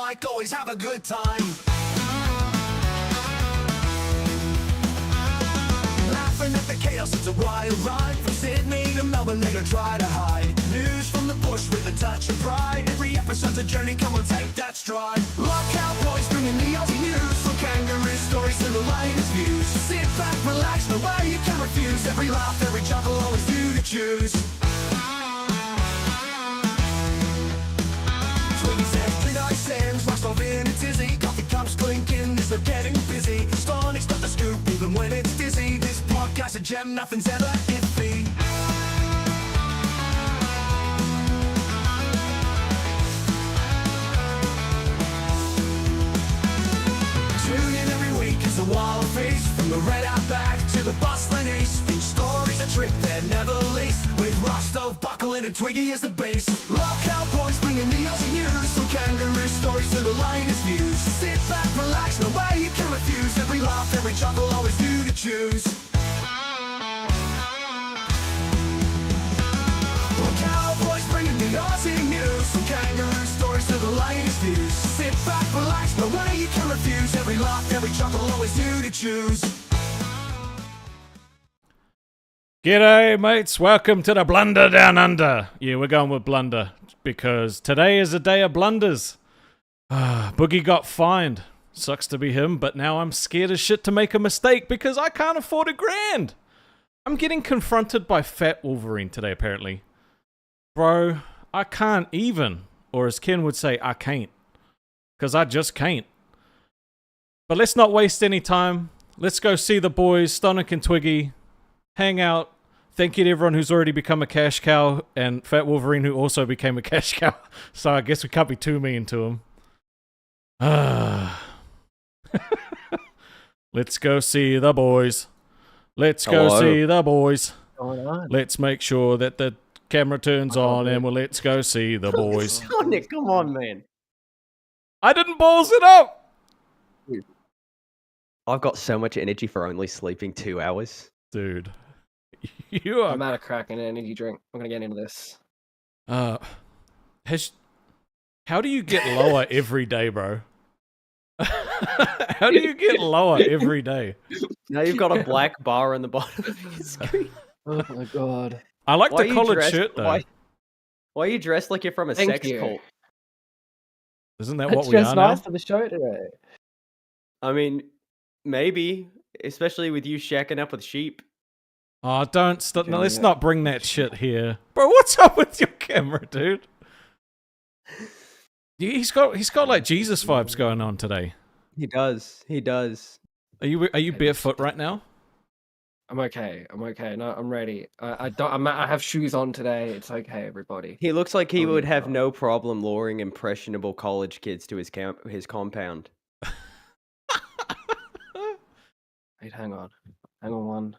mic, always have a good time. Laughing at the chaos, it's a wild ride. From Sydney to Melbourne, they don't try to hide. News from the bush with a touch of pride. Every episode's a journey, come on, take that stride. Like cowboys bringing the Aussie news. From kangaroo stories to the latest views. Sit back, relax, no way you can refuse. Every laugh, every chuckle, always you to choose. Rastov in a tizzy, coffee cups clinking as they're getting busy. Stonic's got the scoop even when it's dizzy. This podcast's a gem, nothing's ever iffy. Tune in every week as the wild feast. From the red outback to the bustling east. Each story's a trip they're never least. With Rastov buckling and Twiggy as the base. Lock cowboys bringing the Aussie news. From kangaroo stories to the latest views. Sit back, relax, no way you can refuse. Every laugh, every chuckle, always you to choose. Lock cowboys bringing the Aussie news. From kangaroo stories to the latest views. Sit back, relax, no way you can refuse. Every laugh, every chuckle, always you to choose. G'day mates, welcome to the Blunder Down Under. Yeah, we're going with Blunder because today is a day of blunders. Boogie got fined. Sucks to be him, but now I'm scared as shit to make a mistake because I can't afford $1,000. I'm getting confronted by Fat Wolverine today apparently. Bro, I can't even, or as Ken would say, I can't. Because I just can't. But let's not waste any time. Let's go see the boys, Stonic and Twiggy, hang out. Thank you to everyone who's already become a cash cow, and Fat Wolverine who also became a cash cow. So I guess we can't be too mean to him. Let's go see the boys. Let's go see the boys. Let's make sure that the camera turns on, and let's go see the boys. Sonic, come on, man. I didn't balls it up! I've got so much energy for only sleeping 2 hours. Dude. You are... I'm out of crack and energy drink. I'm gonna get into this. How do you get lower every day, bro? How do you get lower every day? Now you've got a black bar on the bottom of your screen. Oh my god. I like the collared shirt, though. Why are you dressed like you're from a sex cult? Isn't that what we That's are nice now? for the show today. I mean, maybe. Especially with you shacking up with sheep. Oh, no, let's not bring that shit here. Bro, what's up with your camera, dude? He's got like Jesus vibes going on today. He does. Are you barefoot right now? I'm okay. No, I'm ready. I have shoes on today. It's okay, everybody. He looks like he would have no problem luring impressionable college kids to his compound. Wait, hang on one.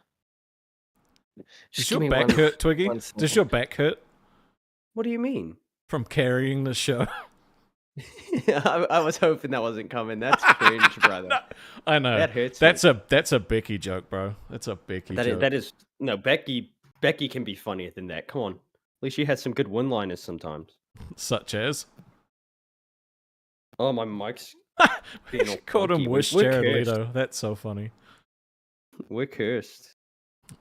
Does your back hurt, Twiggy? Does your back hurt? What do you mean? From carrying the show. I was hoping that wasn't coming. That's cringe, brother. No, I know. That hurts. That's a Becky joke, bro. That's a Becky joke. That is no Becky. Becky can be funnier than that. Come on. At least she has some good one-liners sometimes. Such as? Oh, my mic's being all called him funky. Wish We're Jared cursed. Leto. That's so funny. We're cursed.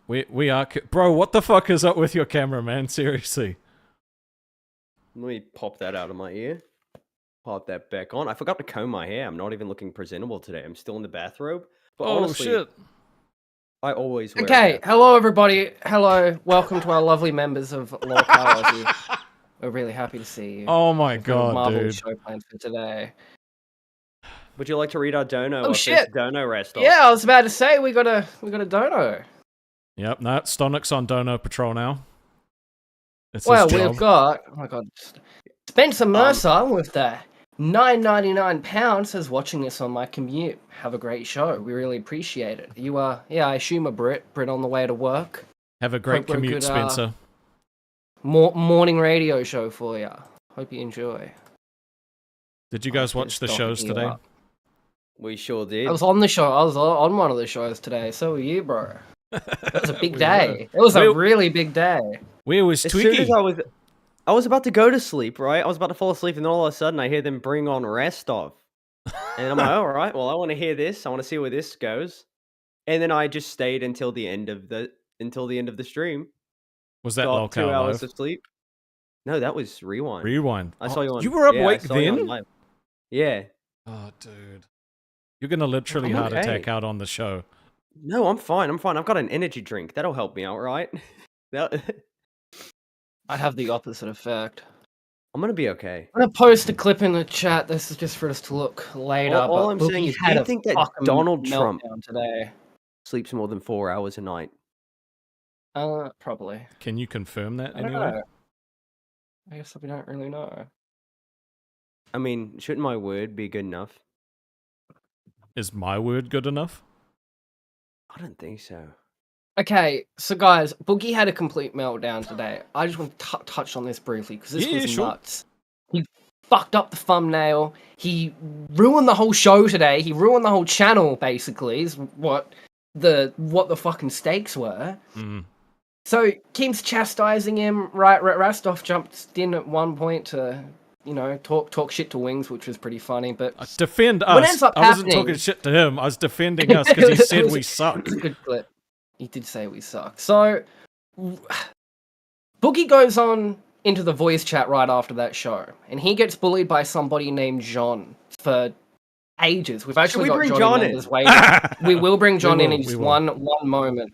We are, bro. What the fuck is up with your camera, man? Seriously. Let me pop that out of my ear. Pop that back on. I forgot to comb my hair. I'm not even looking presentable today. I'm still in the bathrobe. But honestly, shit. I always wear Okay, hello everybody. Hello, welcome to our lovely members of Local Aussie. We're really happy to see you. Oh my We've got a god, marvelous dude. show planned for today. Would you like to read our dono? Oh, our shit. first dono Rastov? Yeah, I was about to say we got a dono. Yep, no, Stonic's on Dono Patrol now. It's Well, his job. we've got Spencer Mercer with the £9.99 says watching this on my commute. Have a great show. We really appreciate it. You are, I assume a Brit on the way to work. Have a great Hope we're commute, good, Spencer. Morning radio show for you. Hope you enjoy. Did you guys watch the shows today? We sure did. I was on the show. I was on one of the shows today. So were you, bro. It was a big day. It was a really big day. Where was As soon Twiggy? as I was, I was about to go to sleep, right? I was about to fall asleep, and then all of a sudden I hear them bring on Rastov. And I'm like, all right, well, I want to hear this. I want to see where this goes. And then I just stayed until the end of the stream. Was that Got 2 locale hours live? of sleep. No, that was Rewind. Rewind. I saw you on. You were up yeah, I awake saw you on then? live. Yeah. Oh, dude. You're going to literally I'm heart attack okay. out on the show. No, I'm fine. I'm fine. I've got an energy drink. That'll help me out, right? I have the opposite effect. I'm gonna be okay. I'm gonna post a clip in the chat. This is just for us to look later. All but I'm Boogie saying is, do had you a think that fucking Donald Trump meltdown today? sleeps more than 4 hours a night? Probably. Can you confirm that I don't anyway? know. I guess we don't really know. I mean, shouldn't my word be good enough? Is my word good enough? I don't think so. Okay, so guys, Boogie had a complete meltdown today. I just want to touch on this briefly because this was nuts. He fucked up the thumbnail. He ruined the whole show today. He ruined the whole channel. Basically, is what the fucking stakes were. Mm. So Kim's chastising him. Right, Rastov jumped in at one point to, talk shit to Wings, which was pretty funny. But defend what us. ends up I wasn't happening- talking shit to him. I was defending us because he said we suck. It's a good clip. He did say we suck. So Boogie goes on into the voice chat right after that show, and he gets bullied by somebody named John for ages. We've actually got John in as waiting. We will bring John in just one moment.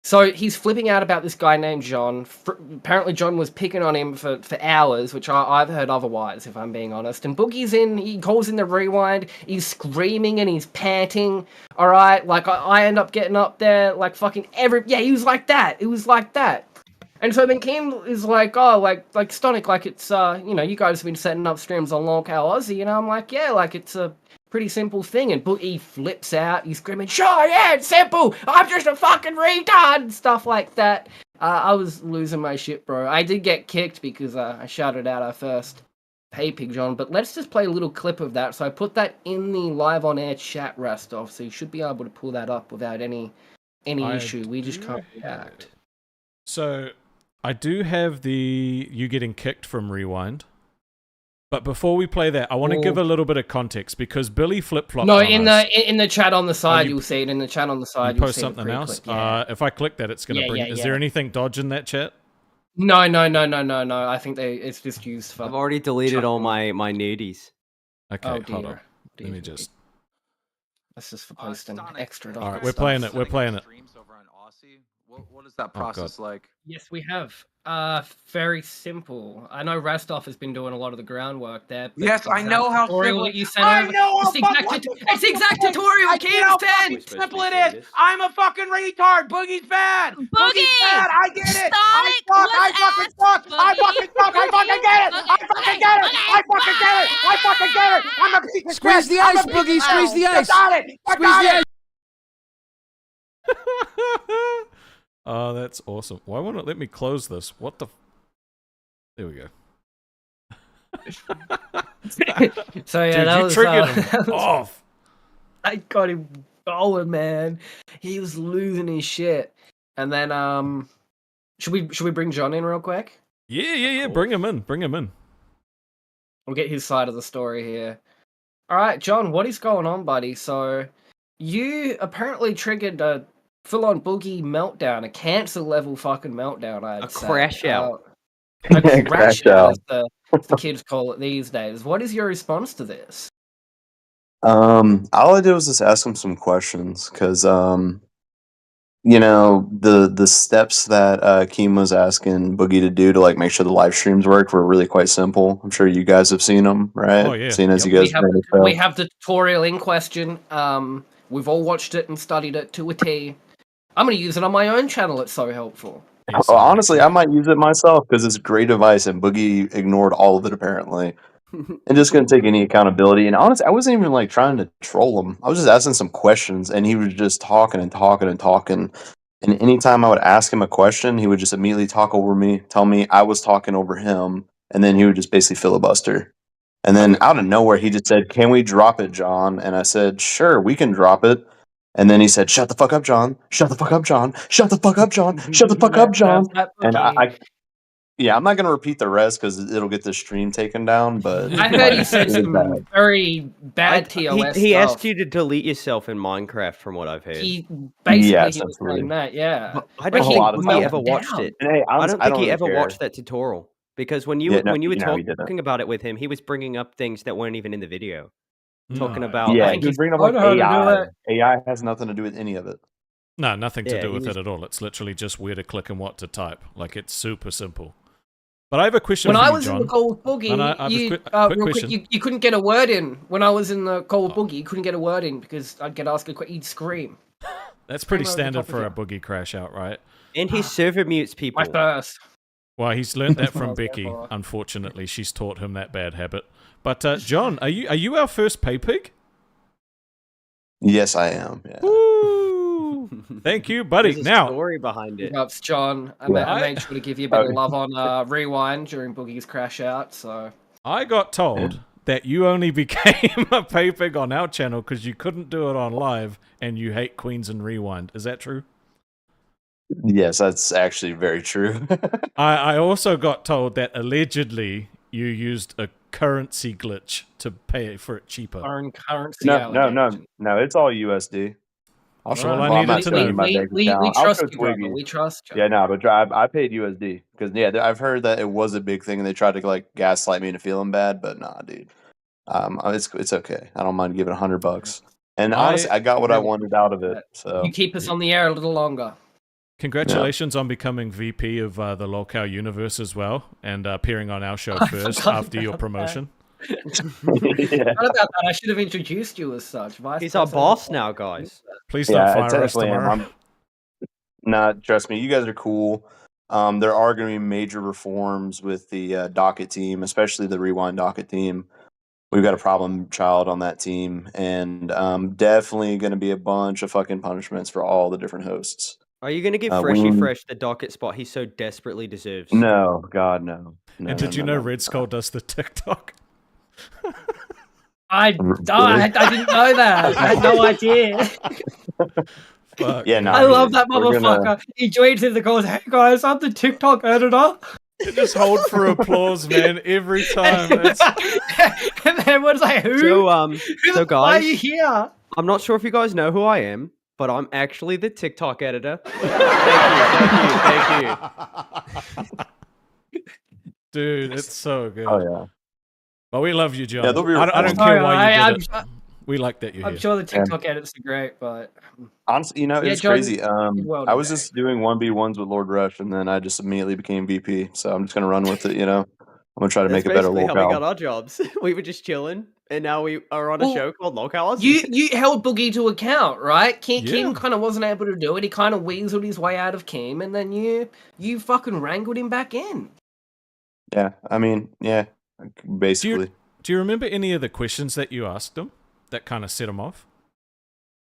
So he's flipping out about this guy named John. Apparently John was picking on him for hours, which I've heard otherwise, if I'm being honest. And Boogie's he calls in the rewind, he's screaming and he's panting, alright? Like, I end up getting up there, like, fucking he was like that. It was like that. And so then Kim is like, oh, like Stonic, like it's, you guys have been setting up streams on Locale Aussie, and I'm like, yeah, like it's a pretty simple thing. And Boogie flips out, he's screaming, sure, yeah, it's simple, I'm just a fucking retard, and stuff like that. I was losing my shit, bro. I did get kicked because I shouted out our first Hey Pig John, but let's just play a little clip of that. So I put that in the live on air chat, Rastov, so you should be able to pull that up without any issue. We just can't react. So I do have you getting kicked from Rewind. But before we play that, I want to give a little bit of context because Billy flip-flopped. No, in the chat on the side, you'll see it. In the chat on the side, you'll post something else. If I click that, it's going to bring. Is there anything dodge in that chat? No. I think it's just used for. I've already deleted all my nudies. Okay, hold on. Let me just. That's just for posting extra. All right, we're playing it. We're playing it. What is that process like? Yes, we have. Very simple. I know Rastov has been doing a lot of the groundwork there. Yes, I know how simple. That you sent over. It's the exact tutorial. Kim said. Simple it is. I'm a fucking retard. Boogie's bad. Boogie's bad. I get it. I fucking suck. I fucking get it. I fucking get it. I fucking get it. I fucking get it. I'm a piece of shit. Squeeze the ice, Boogie. Squeeze the ice. Got it. Squeeze the ice. Oh, that's awesome. Why won't it let me close this? What the... There we go. So yeah, dude, that you was triggered him off. I got him going, man. He was losing his shit. And then should we bring John in real quick? Yeah. Bring him in. We'll get his side of the story here. All right, John, what is going on, buddy? So you apparently triggered a full-on Boogie meltdown, a cancer-level fucking meltdown, I'd say. Crash out. A crash out, as the kids call it these days. What is your response to this? All I did was just ask him some questions, because, the steps that Keem was asking Boogie to do to, like, make sure the live streams work were really quite simple. I'm sure you guys have seen them, right? Oh, yeah. Seeing as you guys we have the tutorial in question. We've all watched it and studied it to a T. I'm going to use it on my own channel. It's so helpful. Honestly, I might use it myself because it's great advice, and Boogie ignored all of it apparently, and just couldn't take any accountability. And honestly, I wasn't even like trying to troll him. I was just asking some questions, and he was just talking and talking and talking. And anytime I would ask him a question, he would just immediately talk over me, tell me I was talking over him, and then he would just basically filibuster. And then out of nowhere, he just said, "Can we drop it, John?" And I said, "Sure, we can drop it." And then he said, "Shut the fuck up, John. Shut the fuck up, John. Shut the fuck up, John. Shut the fuck up, John." And Yeah, I'm not gonna repeat the rest because it'll get the stream taken down. But I heard he like, said it was some bad. very bad TOS he stuff. asked you to delete yourself in Minecraft, from what I've heard. He basically Yeah, he was essentially. saying that, yeah. But I Like, don't a whole think lot of Boogie time. ever watched down. it. And hey, I honestly, don't think he really ever care. watched that tutorial because when you Yeah, no, when you were he didn't. talking about it with him, he was bringing up things that weren't even in the video. Talking No. about Yeah, like, he was bringing up I like know how to do AI. it. AI has nothing to do with any of it. No, nothing to Yeah, do he with was- it at all. It's literally just where to click and what to type. Like, it's super simple. But I have a question When for I you, was in John. the call with Boogie, And I have a you, quick real question. quick, you couldn't get a word in. When I was in the call with Boogie, you couldn't get a word in because I'd get asked a question, you'd scream. That's pretty Came over the standard top of for you. a boogie crash out, right? and his server mutes people. My first. Well, he's learnt that That's what I from was there Becky. for. Unfortunately, she's taught him that bad habit. But John, are you our first pay pig? Yes, I am. Yeah. Woo! Thank you, buddy. There's a Now, story behind it. Big ups, John. I Yeah. made sure to give you a bit of Oh. love on Rewind during Boogie's crash out, so... I got told that you only became a pay pig on our channel because you couldn't do it on live and you hate Queens and Rewind. Is that true? Yes, that's actually very true. I also got told that allegedly you used a currency glitch to pay for it cheaper. Foreign currency no, allegation. it's all USD. That's all Well, I I'm not needed to showing know. you my bank We account. I'll trust show you, brother. Twiggy. We trust you. Yeah, no, but I paid USD because I've heard that it was a big thing and they tried to like gaslight me into feeling bad, but nah, dude. It's okay. I don't mind giving $100. And honestly, I got what I wanted out of it. So You keep us on the air a little longer. Congratulations on becoming VP of the Lolcow universe as well and appearing on our show I first forgot after your about promotion. yeah. What about that? I should have introduced you as such. Vice He's our President. boss now, guys. Please don't Yeah, I fire us technically am. tomorrow. Nah, trust me, you guys are cool. There are going to be major reforms with the docket team, especially the Rewind docket team. We've got a problem child on that team, and definitely going to be a bunch of fucking punishments for all the different hosts. Are you going to give we- Fresh the docket spot he so desperately deserves? No, God, no. And did you know Red Skull does the TikTok? I didn't know that. I had no idea. Fuck. Yeah, no, I love that we're motherfucker. gonna- He joins in the calls. Hey guys, I'm the TikTok editor. Just hold for applause, man, every time. And then was like, who? So, Who so the fuck are guys, you here? I'm not sure if you guys know who I am, but I'm actually the TikTok editor. Thank you. Dude, it's so good. Oh yeah. But we love you, John. Yeah, there'll be I don't reforms. care why you I'm, did it. We like that you're I'm here. sure the TikTok edits are great, but Honestly, Yeah, it's John, crazy. well I was done. just doing 1v1s with Lord Rush, and then I just immediately became VP. So I'm just gonna run with it. I'm gonna try to That's make it better. basically how we got Locale. our jobs. We were just chilling, and now we are on a Well, show called Locals. you held Boogie to account, right? Yeah. Kim kind of wasn't able to do it. He kind of weaseled his way out of Kim, and then you fucking wrangled him back in. Yeah, I mean, yeah, basically. Do you remember any of the questions that you asked him that kind of set him off?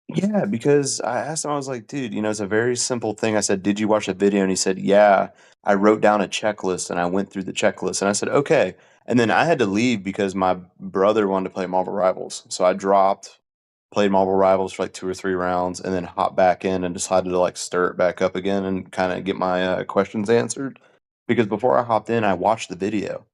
Yeah, because I asked him, I was like, dude, it's a very simple thing. I said, did you watch the video? And he said, yeah. I wrote down a checklist and I went through the checklist. And I said, okay. And then I had to leave because my brother wanted to play Marvel Rivals. So I dropped, played Marvel Rivals for like 2 or 3 rounds, and then hopped back in and decided to like stir it back up again and kind of get my questions answered. Because before I hopped in, I watched the video.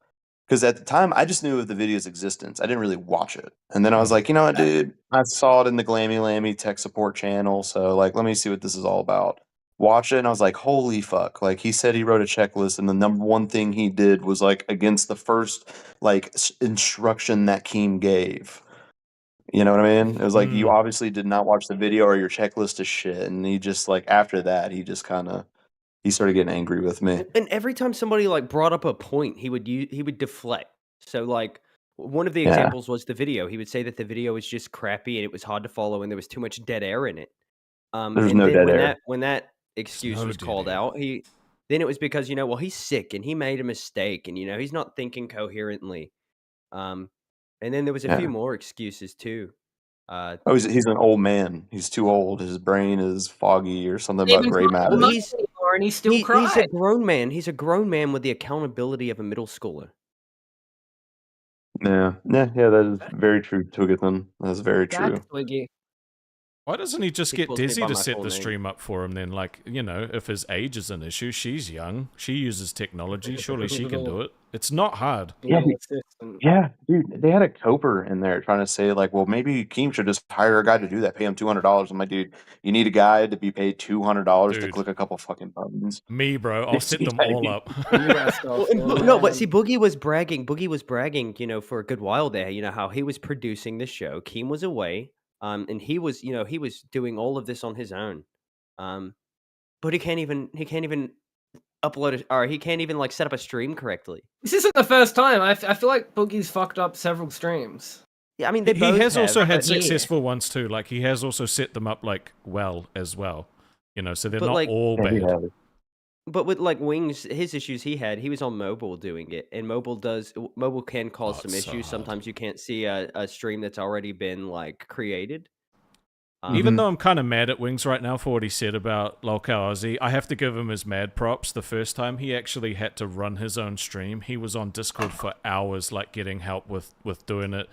Because at the time, I just knew of the video's existence. I didn't really watch it. And then I was like, you know what, dude? I saw it in the Glammy Lammy tech support channel. So, like, let me see what this is all about. Watch it, and I was like, holy fuck. Like, he said he wrote a checklist, and the number one thing he did was, like, against the first, like, instruction that Keem gave. You know what I mean? It was like, you obviously did not watch the video or your checklist is shit. And he just, like, after that, he just kind of... He started getting angry with me. And every time somebody like brought up a point, he would deflect. So like one of the examples was the video. He would say that the video was just crappy and it was hard to follow and there was too much dead air in it. There's and no then dead when air. that excuse no was dead called air. out, then it was because well he's sick and he made a mistake and he's not thinking coherently. And then there was a few more excuses too. He's an old man. He's too old. His brain is foggy or something about Even gray not matter. much anymore, and he still cried. He's a grown man. He's a grown man with the accountability of a middle schooler. Yeah, that is very true, Tugathan. That's very true. That's Twiggy. Why doesn't he just He get calls me Dizzy by to my set full the name. stream up for him then? Like, you know, if his age is an issue, she's young. She uses technology. Surely she can do it. It's not hard. Yeah, Little assistant. Yeah, dude, they had a coper in there trying to say like, well, maybe Keem should just hire a guy to do that, pay him $200. I'm like, dude, you need a guy to be paid $200 to Dude. click a couple fucking buttons. Me, bro. I'll set them all up. Well, no, but see, Boogie was bragging. Boogie was bragging, for a good while there. You know how he was producing the show. Keem was away, and he was, he was doing all of this on his own. But he can't even upload it, or he can't even like set up a stream correctly. This isn't the first time. I feel like Boogie's fucked up several streams. Yeah, I mean, they He both has also have, had but yeah. successful ones too. Like, he has also set them up, like, well as well. You know, so they're But, not like- all Yeah, he bad. had it. But with like Wings, his issues he was on mobile doing it, and mobile can cause Oh, some it's so issues. hard. Sometimes you can't see a stream that's already been like created. Even though I'm kind of mad at Wings right now for what he said about Lolcow Aussie, I have to give him his mad props. The first time he actually had to run his own stream, he was on Discord for hours, like, getting help with doing it,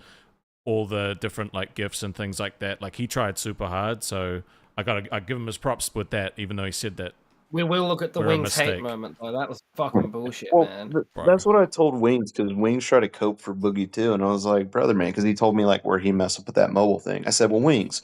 all the different, like, gifts and things like that. Like, he tried super hard, so I give him his props with that, even though he said that. We will look at the We're a Wings hate mistake. moment, though. That was fucking bullshit, Well, man. that's what I told Wings, because Wings tried to cope for Boogie too, and I was like, brother, man, because he told me like where he messed up with that mobile thing. I said, well, Wings,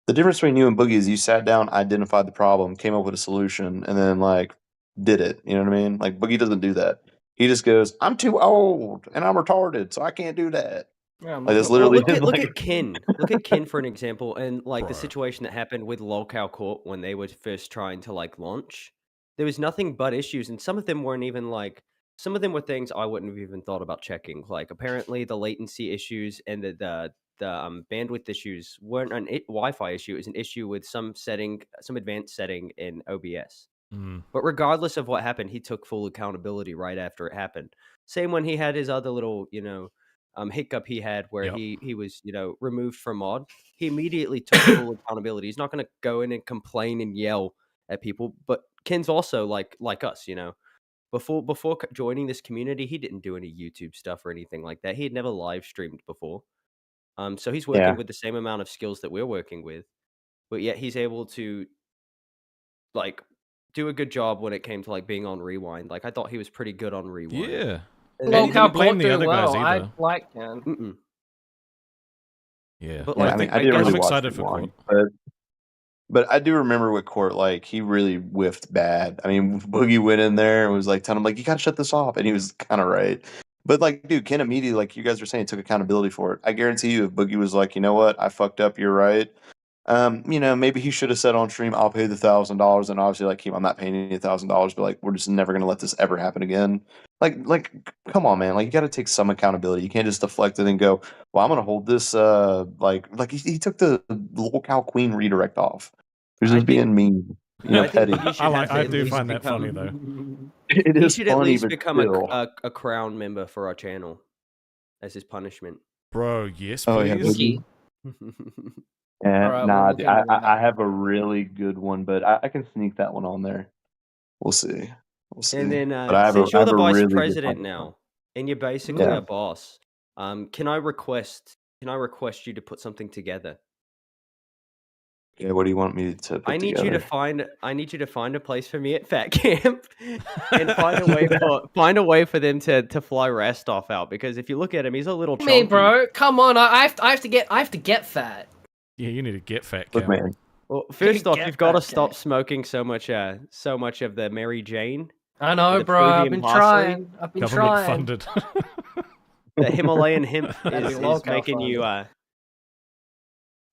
the difference between you and Boogie is you sat down, identified the problem, came up with a solution, and then like did it. You know what I mean? Like, Boogie doesn't do that. He just goes, I'm too old and I'm retarded, so I can't do that. Yeah, I'm Like, that's not- Well, literally look like, at Kin. Look at Kin for an example, and like the Bro. situation that happened with Lolcow Court when they were first trying to like launch. There was nothing but issues, and some of them weren't even like. Some of them were things I wouldn't have even thought about checking. Like apparently the latency issues and the bandwidth issues weren't an Wi-Fi issue. It was an issue with some advanced setting in OBS. But regardless of what happened, he took full accountability right after it happened. Same when he had his other little, hiccup he had where Yep. he was, removed from mod. He immediately took full accountability. He's not going to go in and complain and yell at people. But Ken's also like us, Before joining this community, he didn't do any YouTube stuff or anything like that. He had never live streamed before. So he's working Yeah. with the same amount of skills that we're working with, but yet he's able to like do a good job when it came to like being on Rewind. Like I thought he was pretty good on Rewind. Yeah. And Well, then- can't blame the other guys well. either. I like Ken. Mm-mm. Yeah. But, yeah, like, I mean, I I didn't guess- really I'm watch excited for Rewind, Court. but I do remember with Court, like he really whiffed bad. I mean, Boogie went in there and was like telling him like, you gotta shut this off, and he was kind of right. But like, dude, Ken immediately, like you guys were saying, took accountability for it. I guarantee you, if Boogie was like, you know what, I fucked up, you're right. Maybe he should have said on stream, I'll pay the $1,000, and obviously, like, I'm not paying you $1,000, but like, we're just never gonna let this ever happen again. Like, come on, man. Like, you got to take some accountability. You can't just deflect it and go, well, I'm gonna hold this. Like he took the little cow queen redirect off. He was I just think- being mean, I think petty. Boogie should have to I at do least find that become- funny though. It He is should at funny, least but become still. a crown member for our channel as his punishment. Bro, yes, Oh, yeah, please. Boogie. Yeah, Alright, nah, we'll dude, look into that. I have a really good one, but I can sneak that one on there. We'll see. We'll see. And then But I have since I you're have the a vice really good president one. now, and you're basically Yeah. a boss, can I request you to put something together? Okay, what do you want me to put I need together? you to find a place for me at Fat Camp and find a way for them to fly Rastov out, because if you look at him, he's a little Me, chunky. bro. Come on. I have to get fat. Yeah, you need to get fat, Look, Cam. man. Well, first off, Get you've got to that stop guy. smoking so much of the Mary Jane. I know, The bro. I've Peruvian been parsley? trying. I've been Government trying. funded. The Himalayan hemp That'd be is local making you funded.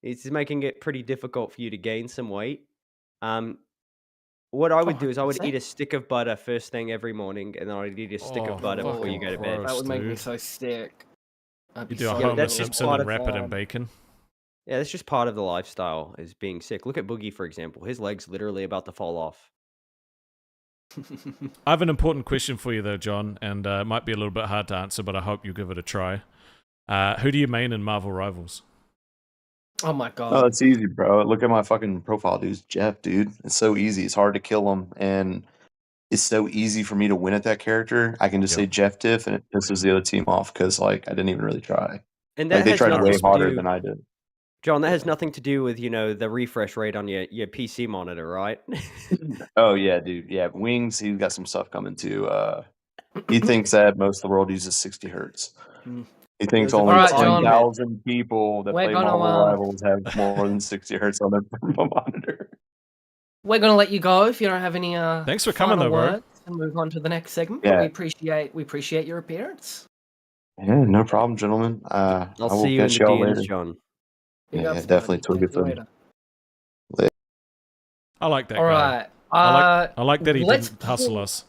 it's making it pretty difficult for you to gain some weight. What I would do is I would 100%. eat a stick of butter first thing every morning, and then I'd eat a stick Oh, of butter before you go to bed. gross. That would make me dude. so sick. I'd You be do a so Homer that's just Simpson part and of wrap it in bacon. Yeah, that's just part of the lifestyle, is being sick. Look at Boogie, for example. His leg's literally about to fall off. I have an important question for you though, John, and it might be a little bit hard to answer, but I hope you give it a try. Who do you main in Marvel Rivals? Oh my Oh, god. it's easy, bro. Look at my fucking profile, dude. It's Jeff, dude. It's so easy. It's hard to kill him, and it's so easy for me to win at that character. I can just say Yep. Jeff Tiff, and it pisses the other team off because like I didn't even really try. And Like that they has tried nothing way to harder do- than I did. John, that has nothing to do with, the refresh rate on your PC monitor, right? Oh yeah, dude. Yeah, Wings. He's got some stuff coming too. He thinks that most of the world uses 60 hertz. Mm. He thinks There's a only Alright, John. 10,000 people that We're play gonna, Marvel Rivals have more than 60 hertz on their monitor. We're gonna let you go if you don't have any Thanks for coming, final though, bro. words, and move on to the next segment. Yeah. But we appreciate your appearance. Yeah, no problem, gentlemen. I I'll will see you in catch the y'all DMs, later. John. Big Yeah, ups, definitely. buddy. Till Catch good you fun. later. I like that All guy. right. I like that he let's didn't hustle pull- us.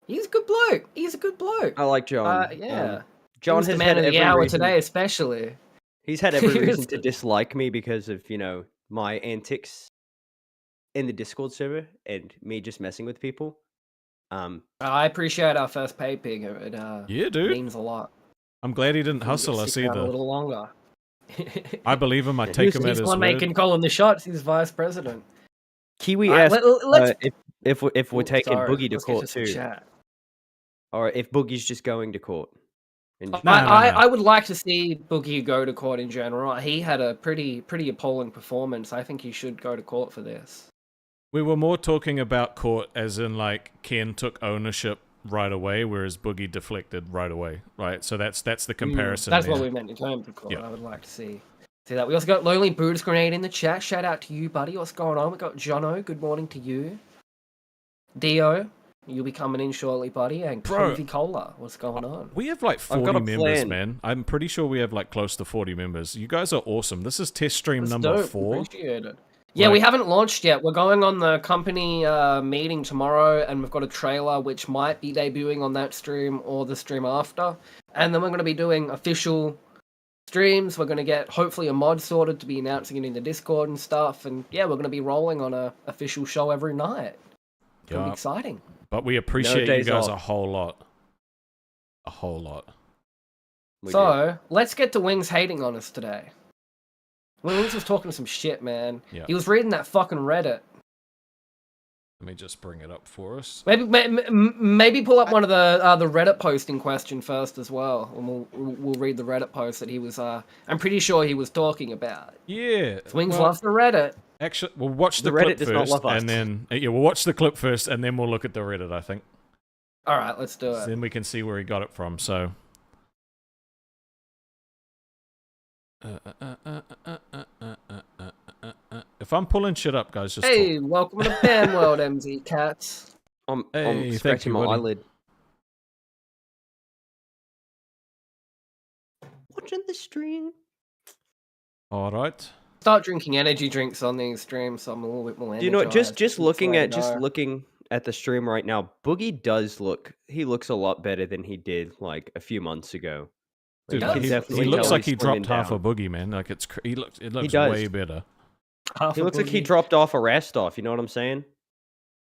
He's a good bloke. He's a good bloke. I like John. Yeah. John He was the has man had of the every hour reason. today, especially. He's had every He reason was to good. dislike me because of, my antics in the Discord server and me just messing with people. I appreciate our first pay pig. It Yeah, dude. means a lot. I'm glad he didn't We can hustle us stick around a either. little longer. I believe him. I Yeah, take him at He's his the one word. making calling the shots. He's vice president. Kiwi Alright, asked let's. if we're taking Sorry, Boogie to let's get court some too, chat. or if Boogie's just going to court. And No, no, no. I would like to see Boogie go to court in general. He had a pretty appalling performance. I think he should go to court for this. We were more talking about court as in like Ken took ownership right away, whereas Boogie deflected right away, right? So that's the comparison. That's there. what we meant in terms of court. Yeah. I would like to see that. We also got Lonely Buddhist Grenade in the chat. Shout out to you, buddy. What's going on? We got Jono. Good morning to you. Dio, you'll be coming in shortly, buddy. And Bro. Kofi Cola. What's going on? We have like I've 40 got a members, plan. man. I'm pretty sure we have like close to 40 members. You guys are awesome. This is test stream That's number dope. 4. Appreciate it. Yeah, we Like- haven't launched yet. We're going on the company meeting tomorrow, and we've got a trailer which might be debuting on that stream or the stream after. And then we're going to be doing official streams. We're going to get hopefully a mod sorted to be announcing it in the Discord and stuff. And yeah, we're going to be rolling on a official show every night. It's going to Yeah. be exciting. But we appreciate you days guys off. a whole lot. A whole lot. We do. So let's get to Wings hating on us today. Wings was talking some shit, man. Yeah. He was reading that fucking Reddit. Let me just bring it up for us. Maybe pull up one of the Reddit post in question first as well, and we'll read the Reddit post that he was. I'm pretty sure he was talking about. Yeah. Wings well, loves the Reddit. Actually, we'll watch the The Reddit clip does not first, love us. and then we'll watch the clip first, and then we'll look at the Reddit. I think. All right, let's do it. Then we can see where he got it from. So. If I'm pulling shit up, guys, just Hey, talk. welcome to Pan World, MZ Cats. I'm Hey, thank scratching you, my buddy. eyelid. Watching the stream. All right. Start drinking energy drinks on these streams, so I'm a little bit more. Do you know what? Just energized. looking That's at what I know. looking at the stream right now, Boogie does look. He looks a lot better than he did like a few months ago. Dude, you can he definitely looks tell like he's he dropped slimming half a down. boogie, man. Like it looks does. way better. Half He a looks like he boogie. dropped off a Rastov. You know what I'm saying?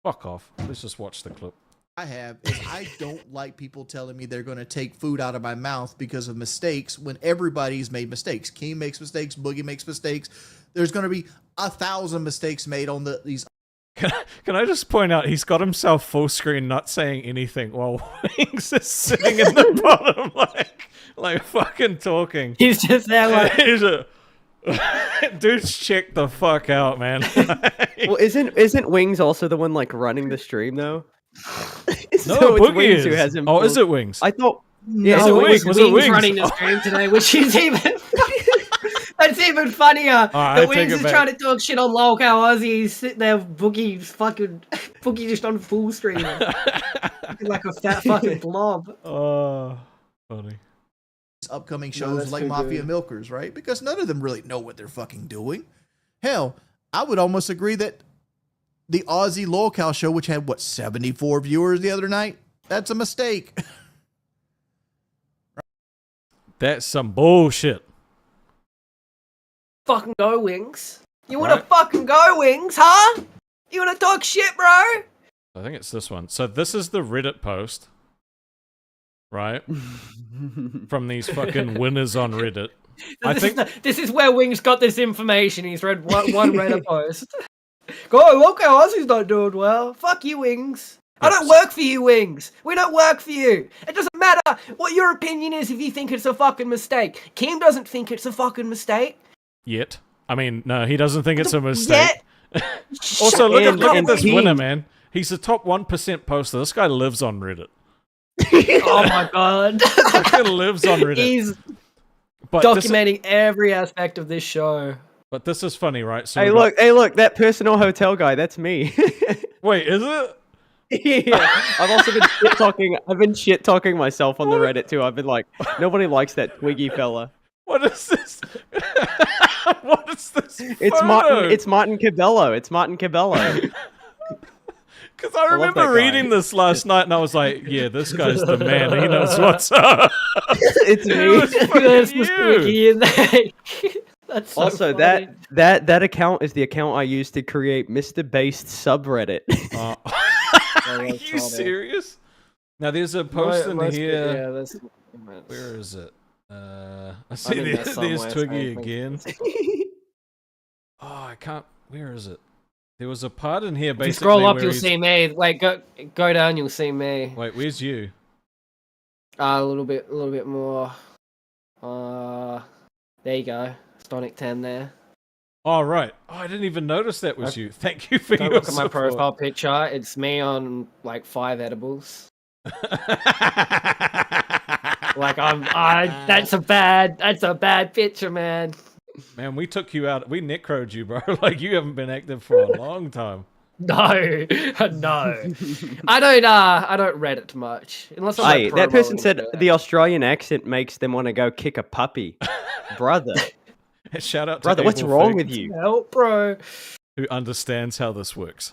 Fuck off. Let's just watch the clip. I have is I don't like people telling me they're going to take food out of my mouth because of mistakes when everybody's made mistakes. King makes mistakes. Boogie makes mistakes. There's going to be 1,000 mistakes made on these. Can I just point out he's got himself full screen, not saying anything, while Wings is sitting in the bottom, like fucking talking. He's just there like. He's a- Dude's checked the fuck out, man. Well, isn't Wings also the one like running the stream though? No, So it's Boogie Wings is. who has him. Oh, full- is it Wings? I thought. Yeah, Is it it Wings? was Was it Wings Wings? running the stream today, which is even. That's even funnier. Alright, I The take Wings it is back. trying to talk shit on local Aussie. He's sitting there, Boogie just on full stream, looking like a fat fucking blob. Oh, funny. Upcoming No, shows that's like too Mafia good. Milkers, right? Because none of them really know what they're fucking doing. Hell, I would almost agree that the Aussie Lolcow show, which had 74 viewers the other night, that's a mistake. That's some bullshit. Fucking go, Wings. You wanna Right. fucking go, Wings, huh? You wanna talk shit, bro? I think it's this one. So this is the Reddit post, right? From these fucking winners on Reddit. I think This is where Wings got this information. He's read one Reddit post. Go, okay, Aussie's not doing well. Fuck you, Wings. I don't work for you, Wings. We don't work for you. It doesn't matter what your opinion is if you think it's a fucking mistake. Kim doesn't think it's a fucking mistake. Yet. I mean, no, he doesn't think it's a mistake. Yet? Also, look at And this King. winner, man. He's the top 1% poster. This guy lives on Reddit. Oh my god. This guy lives on Reddit. He's But documenting every aspect of this show. But this is funny, right? So Hey, look, that personal hotel guy, that's me. Wait, is it? Yeah, I've also been shit talking. I've been shit talking myself on the Reddit too. I've been like, nobody likes that Twiggy fella. What is this? What is this? It's photo? Martin. It's Martin Cabello. It's Martin Cabello. Because I love remember that guy. reading this last night, and I was like, "Yeah, this guy's the man. He knows what's up." It's It me. was fucking There's the you. Twiggy in there. That's so Also, funny. that account is the account I used to create Mr. Based subreddit. Are that's you funny. serious? Now there's a post in here. Yeah, that's. Where is it? I I'm see in there there's somewhere, so Twiggy I think again. Oh, I can't. Where is it? There was a part in here If basically. you scroll up, where you'll he's- see me. Wait, go down, you'll see me. Wait, where's you? A little bit more. There you go. Stonic 10 there. Oh, right. Oh, I didn't even notice that was you. Thank you for Don't your look at my support. profile picture. It's me on like 5 edibles. Like that's a bad picture, man. Man, we took you out. We necroed you, bro. Like you haven't been active for a long time. No, no. I don't Reddit much unless I'm Hey, like that promo person and said shit. the Australian accent makes them want to go kick a puppy. Brother, Shout out to brother, what's Abel wrong Fig, with you? Help, bro. who understands how this works.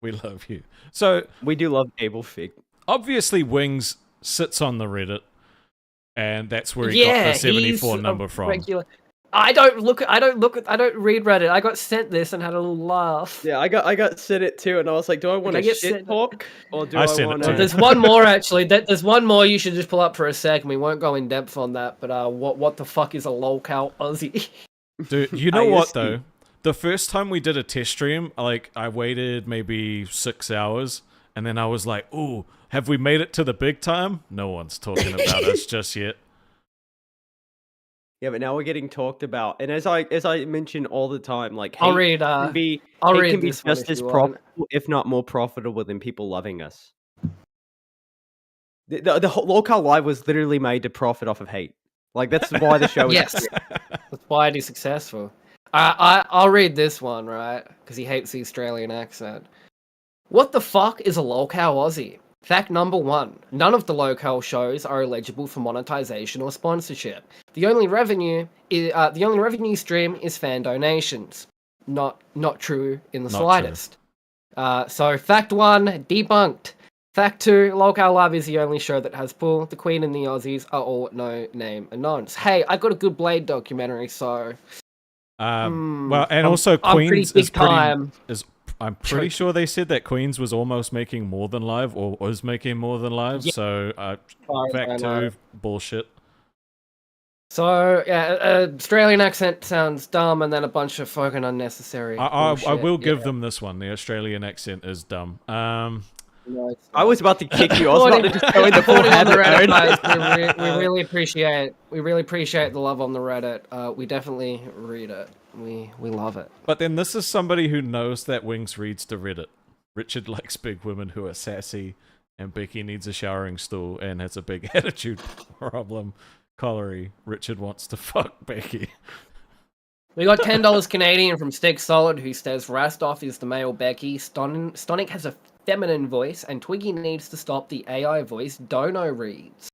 We love you. So We do love Abel Fig. obviously, Wings sits on the Reddit, and that's where he got the 74 he's number a from. regular. I don't read Reddit. I got sent this and had a little laugh. Yeah, I got sent it too, and I was like, do I want I to get shit sent- talk or do I I, sent it want too. to? There's one more actually. There's one more you should just pull up for a second. We won't go in depth on that. But what the fuck is a lolcow Aussie? Dude, you know I what used to- though? The first time we did a test stream, like I waited maybe 6 hours, and then I was like, "Ooh, have we made it to the big time?" No one's talking about us just yet. Yeah, but now we're getting talked about, and as I mention all the time, like I'll hate read. can be I'll hate read can be this one just if as you want. profitable, if not more profitable, than people loving us. The whole local live was literally made to profit off of hate. Like that's why the show is. Yes, that's why it is successful. I'll read this one, right? Because he hates the Australian accent. What the fuck is a lolcow Aussie? Fact number 1. None of the local shows are eligible for monetization or sponsorship. The only revenue stream is fan donations. Not true in the Not slightest. So fact 1, debunked. Fact 2, Local Live is the only show that has pull. The Queen and the Aussies are all no name anonymous. Hey, I got a good Blade documentary, so Well, and I'm- also I'm pretty Queens big is pretty. time. I'm pretty sure they said that Queens was almost making more than live, or was making more than live. Yeah. So, far as fact I know. 2, bullshit. So yeah, Australian accent sounds dumb, and then a bunch of fucking unnecessary. I bullshit. will give Yeah. them this one. The Australian accent is dumb. No, it's I was about to kick you. I was about to just go in the full Reporting on the habit Reddit, mode. guys, we really appreciate the love on the Reddit. We definitely read it. We love it. But then this is somebody who knows that Wings reads to Reddit. Richard likes big women who are sassy, and Becky needs a showering stool and has a big attitude problem. Colliery, Richard wants to fuck Becky. We got $10 Canadian from Steak Solid, who says Rastov is the male Becky. Stonic has a feminine voice, and Twiggy needs to stop the AI voice Dono reads.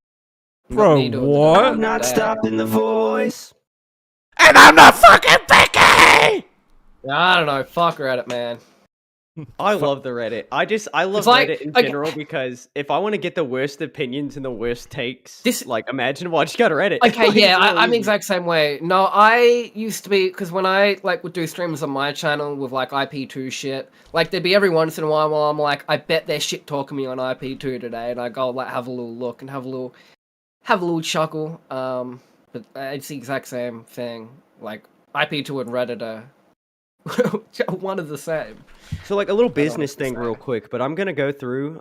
Bro, me doing the what? Dono I'm Not there. stopping the voice. And I'm not fucking Becky! I don't know. Fuck Reddit, man. I love the Reddit. I love It's like- Reddit in okay. general because if I want to get the worst opinions and the worst takes, This- like imaginable, I just go to Reddit. Okay, Like, yeah, it's real I'm the easy. exact same way. No, I used to be, because when I would do streams on my channel with IP2 shit, there'd be every once in a while I'm like, I bet they're shit talking me on IP2 today, and I go have a little look and have a little chuckle. But it's the exact same thing. IP2 and Reddit are one of the same. So like a little business thing real quick, but I'm gonna go through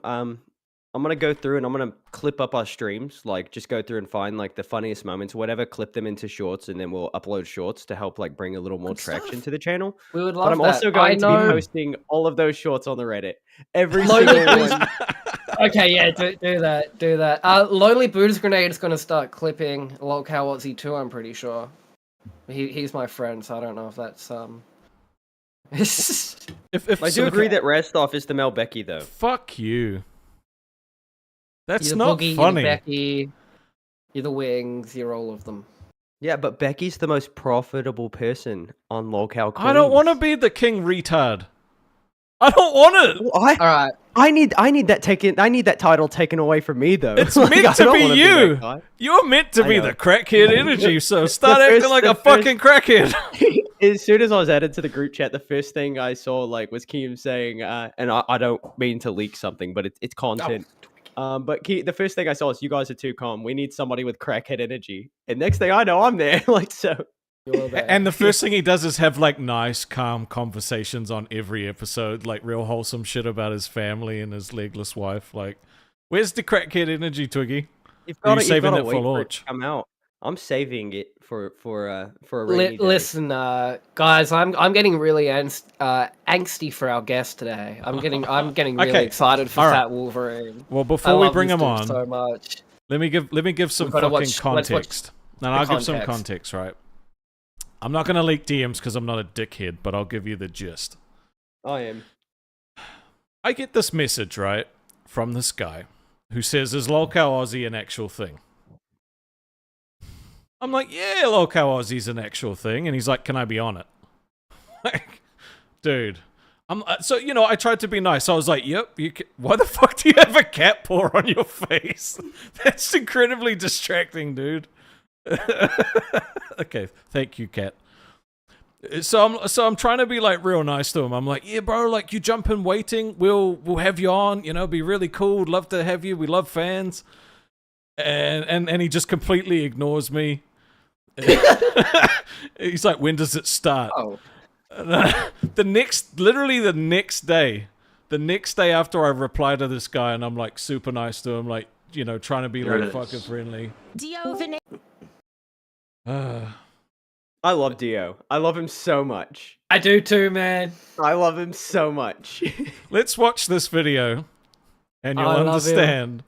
I'm gonna go through and I'm gonna clip up our streams, like just go through and find like the funniest moments, or whatever, clip them into shorts, and then we'll upload shorts to help like bring a little more traction to the channel. We would love But I'm that. also going to be know- posting all of those shorts on the Reddit. Every Lonely single Booze- one. Okay, yeah, do that. Lonely Buddha's Grenade is gonna start clipping Lolcow Aussie too. I'm pretty sure. He's my friend, so I don't know if that's If I do agree that Rastov is the Mel Becky though. Fuck you. That's You're the not Boogie, funny. You're the Becky, you're the Wings, you're all of them. Yeah, but Becky's the most profitable person on Lolcow. I don't want to be the king retard. I don't want it. Well, All right. I need that taken. I need that title taken away from me though. It's Like, meant I to don't be wanna you. that guy. You're meant to I be know. the crackhead energy, so start The acting first- like the a fucking crackhead. As soon as I was added to the group chat, the first thing I saw like was Keem saying, and I don't mean to leak something, but it's content. But the first thing I saw is, "You guys are too calm. We need somebody with crackhead energy." And next thing I know, I'm there. Like so. And the first thing he does is have like nice, calm conversations on every episode, like real wholesome shit about his family and his legless wife. Like, where's the crackhead energy, Twiggy? You've Are you got saving to it for wait for it launch? to come out. I'm saving it for a rainy day. Listen, guys, I'm getting really angsty for our guest today. I'm getting really Okay, excited for all right. Fat Wolverine. Well, I before we love bring this him dude on, so much. let me give some We've gotta fucking watch- let's watch context. No, the I'll give some context. context, right? I'm not gonna leak DMs because I'm not a dickhead, but I'll give you the gist. I am. I get this message, right, from this guy who says, "Is Lolcow Aussie an actual thing?" I'm like, "Yeah, Lolcow Aussie's an actual thing," and he's like, "Can I be on it?" Like, dude, so I tried to be nice. I was like, "Yep, you can." Why the fuck do you have a cat paw on your face? That's incredibly distracting, dude. Okay, thank you, cat. So I'm trying to be like real nice to him. I'm like, "Yeah, bro, like you jump in waiting, we'll have you on, be really cool. Love to have you. We love fans." And he just completely ignores me. He's like, "When does it start?" Oh, Literally the next day after I reply to this guy, and I'm like super nice to him, like trying to be There like it fucking is. friendly. I love Dio. I love him so much. I do too, man. I love him so much. Let's watch this video, and you'll I love him. understand.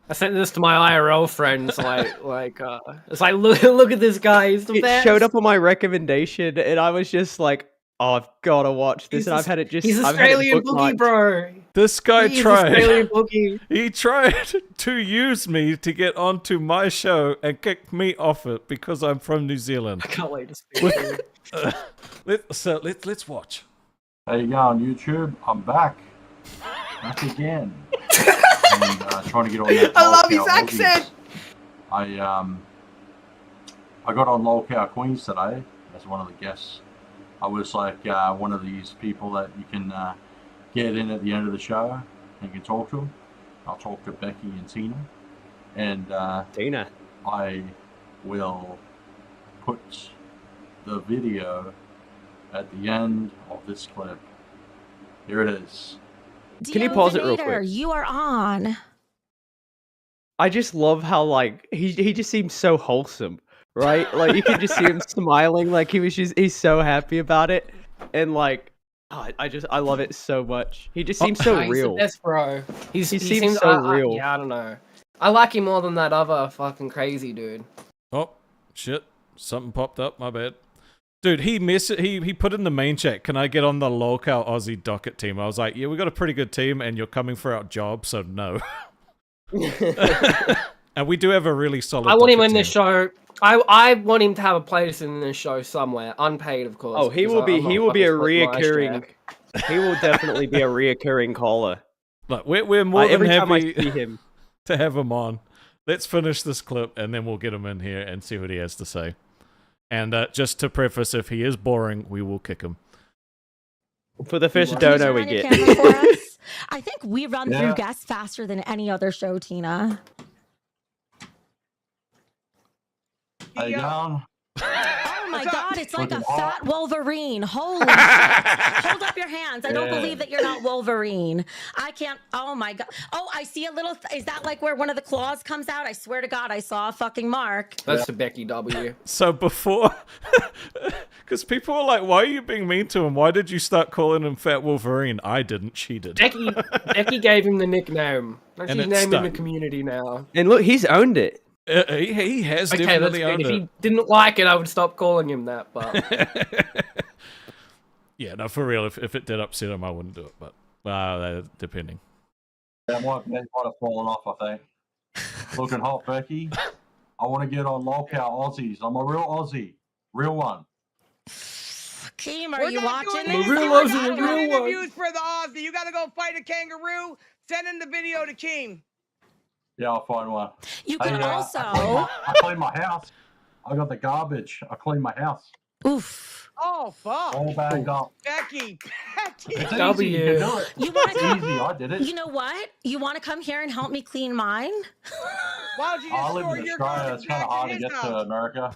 I sent this to my IRL friends. It's like, look at this guy. He's the It best. showed up on my recommendation, and I was just like, "Oh, I've got to watch this." And I've had it just. He's I've had it Australian Boogie, bookmarked. bro. This guy He's tried. Australian Boogie. He tried to use me to get onto my show and kick me off it because I'm from New Zealand. I can't wait to speak to him. Let's watch. How you going, YouTube? I'm back again. And trying to get on that. I love his Lolcow accent. Aussies. I got on Lolcow Queens today as one of the guests. I was like one of these people that you can get in at the end of the show and you can talk to them. I'll talk to Becky and Tina, and Tina. I will put the video at the end of this clip. Here it is. Can you pause it real quick? You are on. I just love how like he just seems so wholesome, right? Like you can just see him smiling, like he's so happy about it, and like I love it so much. He just seems so He's real. the best, bro. He seems so real. Yeah, I don't know. I like him more than that other fucking crazy dude. Oh shit! Something popped up. My bad. Dude, he put in the main chat, "Can I get on the Lolcow Aussie docket team?" I was like, "Yeah, we got a pretty good team, and you're coming for our job, so no." And we do have a really solid. I want him docket in this team. show. I want him to have a place in this show somewhere, unpaid, of course. Oh, he because will be I'm not he will be a fucking splitting my reoccurring. strap. He will definitely be a reoccurring caller. Like we're more than Every time I happy see him, to have him on. Let's finish this clip, and then we'll get him in here and see what he has to say. And just to preface, if he is boring, we will kick him. for the first Can you dono turn we on your get. camera for us? I think we run Yeah. through guests faster than any other show, Tina. How you going? Oh my What's up? God, it's like a Looking hot. fat Wolverine. Holy shit. Hold up your hands. I don't Yeah. believe that you're not Wolverine. I can't. Oh my God. Oh, I see a little. Is that like where one of the claws comes out? I swear to God, I saw a fucking mark. That's the Becky W. So before, because people were like, "Why are you being mean to him? Why did you start calling him Fat Wolverine?" I didn't. She did. Becky gave him the nickname. That's And his it name in the stuck. community now. And look, he's owned it. He has Okay, that's definitely good. owned If it. he didn't like it, I would stop calling him that. But Yeah, no, for real. If it did upset him, I wouldn't do it. But depending. That might have fallen off, I think. Looking hot, Becky. I want to get on lolcow Aussies. I'm a real Aussie. Real one. Keem, are We're you not watching doing this? Real We're Aussie, not real doing one. interviews for the Aussie. You gotta go fight a kangaroo. Send in the video to Keem. Yeah, I'll find one. You Hey, can I also. clean my house. I got the garbage. I clean my house. Oof. Oh fuck, All bagged up. Becky. Becky. It's W. easy. You can do it. You want It's to come? easy. I did it. You know what? You want to come here and help me clean mine? Why don't you I just live store in your Australia. garbage It's kind back of hard in to his get to house? America.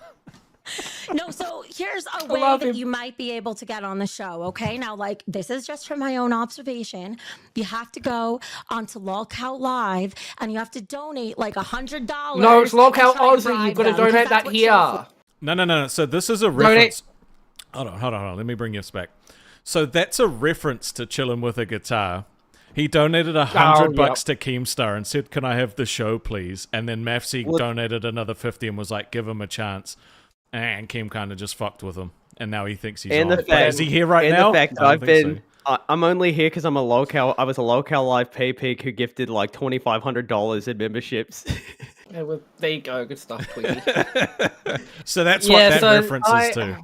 No, so here's a way love that him. you might be able to get on the show, okay? Now, like, this is just from my own observation. You have to go onto Lolcow Live and you have to donate like $100. no, it's Lolcow and try to Aussie. bribe You've got to them, 'cause donate that's that what here. shows- No. So this is a reference. Hold on. Let me bring this back. So that's a reference to Chillin' with a Guitar. He donated $100 to Keemstar and said, "Can I have the show, please?" And then Mafsy donated another 50 and was like, "Give him a chance." And Keem kind of just fucked with him, and now he thinks he's And on. the But fact, is he here right and now? the fact I don't I've think been, I'm only here because I'm a lolcow. I was a lolcow live pay pig who gifted like $2,500 in memberships. Yeah, well, there you go. Good stuff, Twiggy. So that's Yeah, what that so reference is to.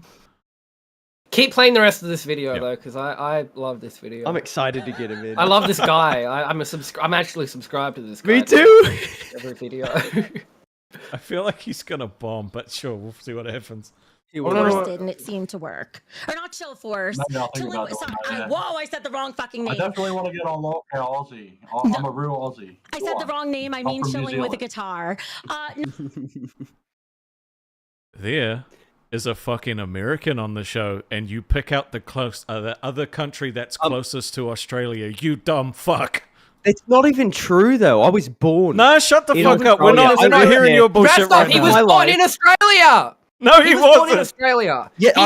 Keep playing the rest of this video Yep. though, because I love this video. I'm excited to get him in. I love this guy. I'm actually subscribed to this guy. Me too. Every video. I feel like he's gonna bomb, but sure, we'll see what happens. Force did, and it seemed to work. Or not Chill Force. Maybe I'll think about Sorry, doing that. whoa, I said the wrong fucking I name. definitely want to get on lolcow Aussie. I'm a real Aussie. I said the wrong name. I I'm mean from New Chilling with a Zealand. Guitar. There is a fucking American on the show, and you pick out the other country that's closest to Australia. You dumb fuck. It's not even true though. I was born. Nah, shut the In fuck up. We're Australia. not. I We're don't hearing care. your bullshit Rastov, right he now. was My born life. in Australia. No, He was born in Australia. Yeah, He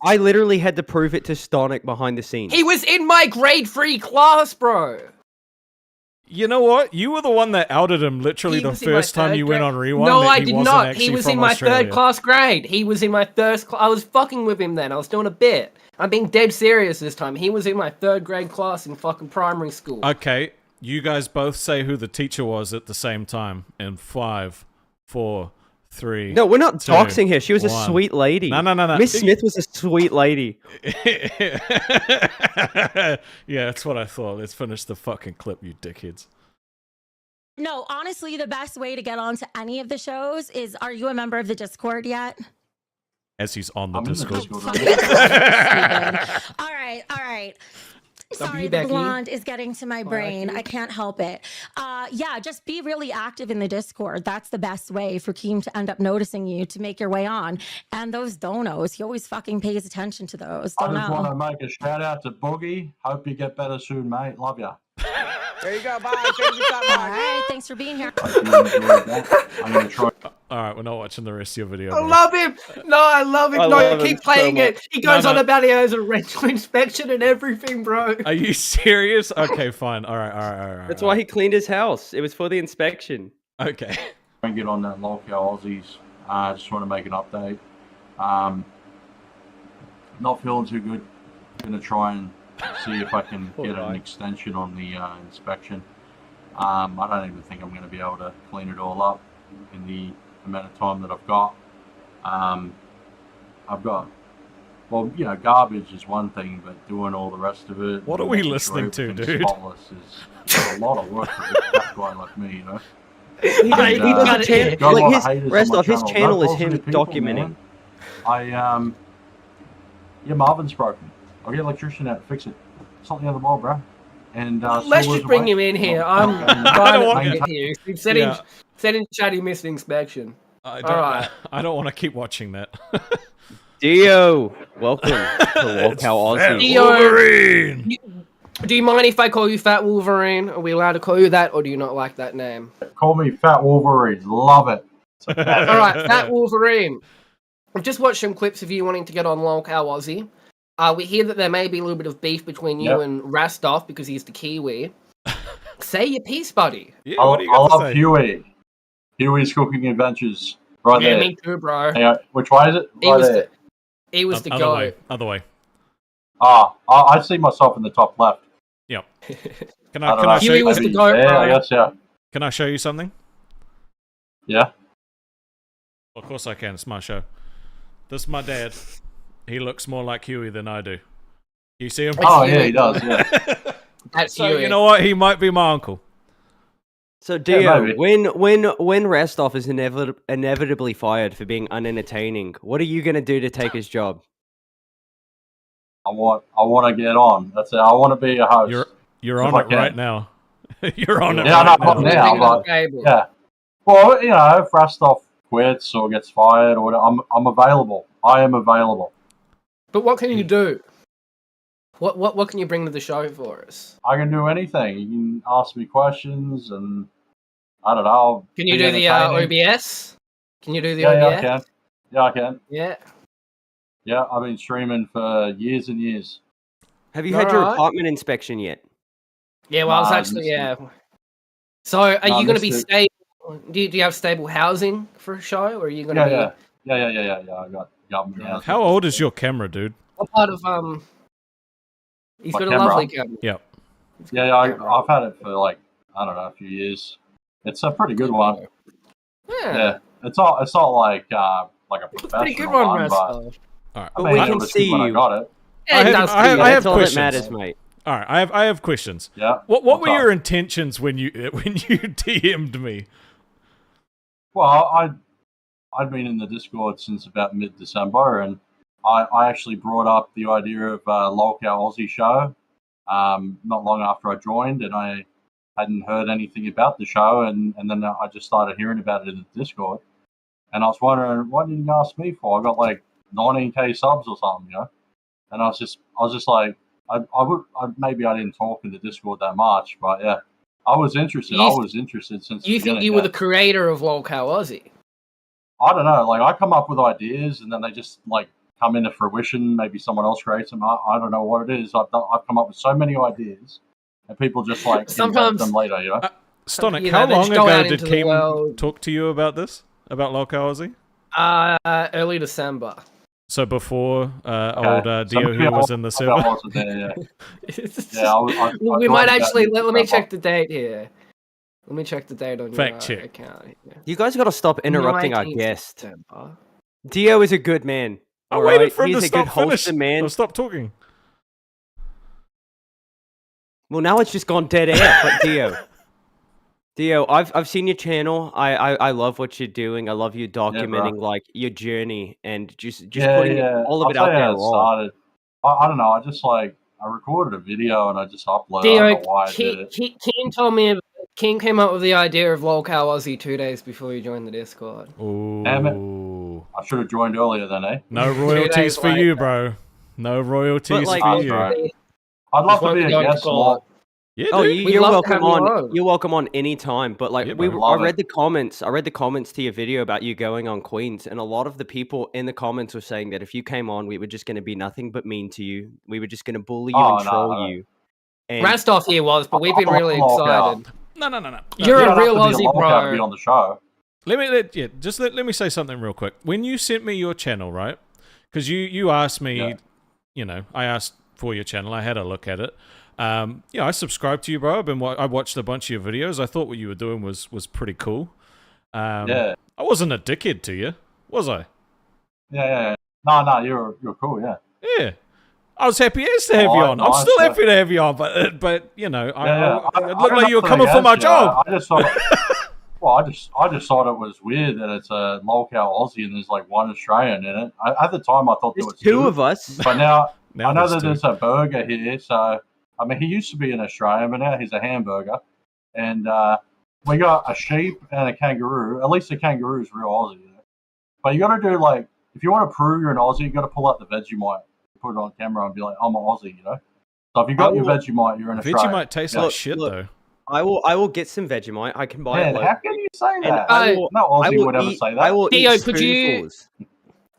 I literally had to prove it to Stonic behind the scenes. He was in my grade 3 class, bro. You know what? You were the one that outed him literally He the was in my first time third you went grade. on Rewind. No, that I he did wasn't not. He actually was from in my Australia. third class grade. He was in my I was fucking with him then. I was doing a bit. I'm being dead serious this time. He was in my 3rd grade class in fucking primary school. Okay, you guys both say who the teacher was at the same time. In 5, 4, 3. No, we're not 2, doxing her. She was a 1. sweet lady. No. Miss Smith was a sweet lady. Yeah, that's what I thought. Let's finish the fucking clip, you dickheads. No, honestly, the best way to get onto any of the shows is, are you a member of the Discord yet? As he's on the I'm in the Discord. Discord. Fuck it. All right. Sorry, the Becky. blonde is getting to my brain. Becky. I can't help it. Yeah, just be really active in the Discord. That's the best way for Keem to end up noticing you to make your way on. And those donos, he always fucking pays attention to those. I Don't just want know. to make a shout out to Boogie. Hope you get better soon, mate. Love ya. There you go. Bye. Thank you so All much. right, thanks for being here. Hope you enjoyed that. I'm gonna try. All right, we're not watching the rest of your video. I bro. love him. No, I love him. I No, love him keep so playing much. it. He goes No. on about he has a rental inspection and everything, bro. Are you serious? Okay, fine. All right. That's why he cleaned his house. It was for the inspection. Okay. And get on that lolcow Aussies. I just want to make an update. Not feeling too good. Gonna try and see if I can get an extension on the inspection. I don't even think I'm going to be able to clean it all up in the amount of time that I've got. Well, you know, garbage is one thing, but doing all the rest of it. What are we listening to, dude? Spotless is a lot of work for a tough guy like me, you know. He does got a channel. got a lot Like of haters his on rest my of his channel. channel They're is him positive people, documenting. man. Yeah, Marvin's broken. I'll get an electrician out to fix it. Something on the wall, bro. And Let's just bring him in here. I'm don't want trying to him. get here. He said in chat he missed inspection. I All right. don't want to keep watching that. Dio, welcome to Lockout Aussie. Dio. Wolverine! Do you mind if I call you Fat Wolverine? Are we allowed to call you that, or do you not like that name? Call me Fat Wolverine. Love it. All right, Fat Wolverine. I've just watched some clips of you wanting to get on Lockout Aussie. We hear that there may be a little bit of beef between you and Rastov because he's the Kiwi. Say your piece, buddy. Yeah, I what do you got to love say? Huey. Huey's Cooking Adventures. Right Yeah, there. me too, bro. Hang on, which way is it? Right there. He was the Other guy. way. Other way. I see myself in the top left. Yep. Can I don't I know. show Huey you? was the goat, Yeah, bro. I guess, yeah. Can I show you something? Yeah. Of course I can. It's my show. This is my dad. He looks more like Huey than I do. You see him? Oh, yeah, he does, yeah. That's So Huey. you know what? He might be my uncle. So Dio, maybe. when Rastov is inevitably fired for being unentertaining, what are you gonna do to take his job? I want to get on. That's it. I want to be a host. You're If on I it can. right now. You're on it Yeah, right not now. now. Bring it on but- the table. Yeah. Well, you know, if Rastov quits or gets fired or whatever, I'm available. I am available. But what can you do? What can you bring to the show for us? I can do anything. You can ask me questions and I don't know. Can you be do the entertaining. OBS? Can you do the Yeah, OBS? I can. Yeah, I can. Yeah. Yeah, I've been streaming for years and years. Have you had your Alright. apartment inspection yet? Yeah, well, I was Nah, I actually, missed yeah. So, are Nah, I you going to be missed stable? Do you have stable housing for a show, or are you going to Yeah, be... yeah. I got government housing. How old is your camera, dude? What part of, He's My got camera? a lovely camera. Yep. Yeah, I've had it for like I don't know a few years. It's a pretty good one. Yeah, it's not like a It's professional a pretty good one, one, but Rastov. All right. But I we mean, can it was see good when I you. got it. I have- That's I have- good. I have That's all that questions. matters, mate. All right. I have questions. Yeah. What What's were up? your intentions when you DM'd me? Well, I'd been in the Discord since about mid-December, and I actually brought up the idea of Lockout Aussie show not long after I joined, and I hadn't heard anything about the show, and then I just started hearing about it in the Discord, and I was wondering, what didn't you ask me for? I got like 19k subs or something, you know, and I was just like, maybe I didn't talk in the Discord that much, but yeah, I was interested. I was interested since the You think beginning, you yeah. were the creator of Lockout Aussie? I don't know. Like I come up with ideas, and then they just like come into fruition. Maybe someone else creates them. I don't know what it is. I've come up with so many ideas, and people just like invent Sometimes- them later. You know. Stonic, You know, how they long just go ago out did into the Kim world. talk to you about this? About Lockout Aussie? Early December. So before Okay. old So Dio maybe here I was in the I server? wasn't there, yeah. Yeah, we I might got actually that let me in check the date here. Let me check the date on Fact your check. account. Yeah. You guys got to stop interrupting our 19th guest. September. Dio is a good man. I all waited right? for him He's to a stop good finish. wholesome man. Or stop talking. Well, now it's just gone dead air. But Dio, I've seen your channel. I love what you're doing. I love you documenting like your journey and just putting all of it I'll out tell you there how it raw. started. I don't know. I recorded a video and I just uploaded. I Dio, don't know why I did it. King told me King came up with the idea of Lockout Aussie 2 days before you joined the Discord. Ooh. I should have joined earlier then, eh? No royalties days for you, bro. No royalties like- for That's you. right. I'd love to wanted be to a go into guest. Discord. Yeah, Oh, dude. We'd you're love to have welcome you on. on. You're welcome on any time. But like Yeah, I bro. read the comments. I read the comments to your video about you going on Queens, and a lot of the people in the comments were saying that if you came on, we were just going to be nothing but mean to you. We were just going to bully you Oh, and no, troll no. you. And Rastov here was, but we've been really excited. No. You're You a don't real have to be Aussie, lockout to be bro. on the show. Let me say something real quick. When you sent me your channel, right? Because you asked me, Yeah. you know, I asked for your channel. I had a look at it. Yeah, I subscribed to you, bro. I watched a bunch of your videos. I thought what you were doing was pretty cool. Yeah. I wasn't a dickhead to you, was I? Yeah. No, you're cool, yeah. Yeah. I was happy as to have you Alright, on. I'm nice, still yeah. happy to have you on, but you know, Yeah. it I looked got like you were nothing coming for my against you. job. I just thought, well, I just thought it was weird that it's a lockout Aussie and there's like one Australian in it. At the time, I thought there there's was two of us. but now I know that there's there's a burger here. So I mean, he used to be an Australian, but now he's a hamburger. And we got a sheep and a kangaroo. At least the kangaroo is real Aussie. You know? But you got to do like if you want to prove you're an Aussie, you got to pull out the Vegemite, put it on camera, and be like, I'm an Aussie, you know. So if you got your Vegemite, you're in Australia. Vegemite tastes like shit though. I will get some Vegemite. I can buy it. Man, how can you say that? No Aussie would ever say that. I will Theo, eat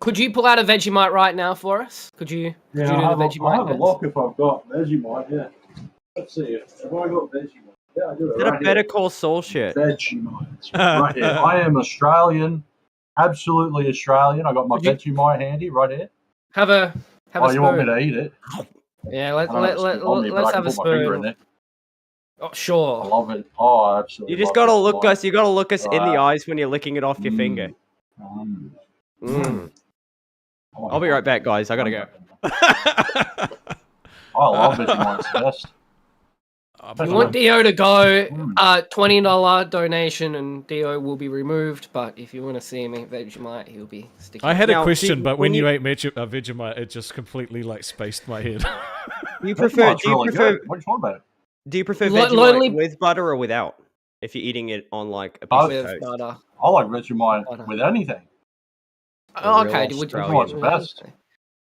could you pull out a Vegemite right now for us? Could you do the Vegemite? I'll have a look if I've got Vegemite, yeah. Let's see. Have I got Vegemite? Yeah, I do. Is that a Better Call Saul shit? Vegemite. Right here. I am Australian. Absolutely Australian. I got my Vegemite handy right here. Have a spoon. You want me to eat it? Yeah, let's have a spoon. Oh, sure. I love it. Oh, absolutely. You just gotta look us. You gotta look us in the eyes when you're licking it off your finger. I'll be right back, guys. I gotta go. I love Vegemite. It's the best. You want Dio to go, $20 donation and Dio will be removed, but if you want to see him eat Vegemite, he'll be sticking. I had a question, but when you ate Vegemite, it just completely like spaced my head. Do you prefer What are you talking about? Do you prefer Vegemite with butter or without? If you're eating it on like a piece of toast. Butter. I like Vegemite with anything. Oh, okay. Vegemite's the best.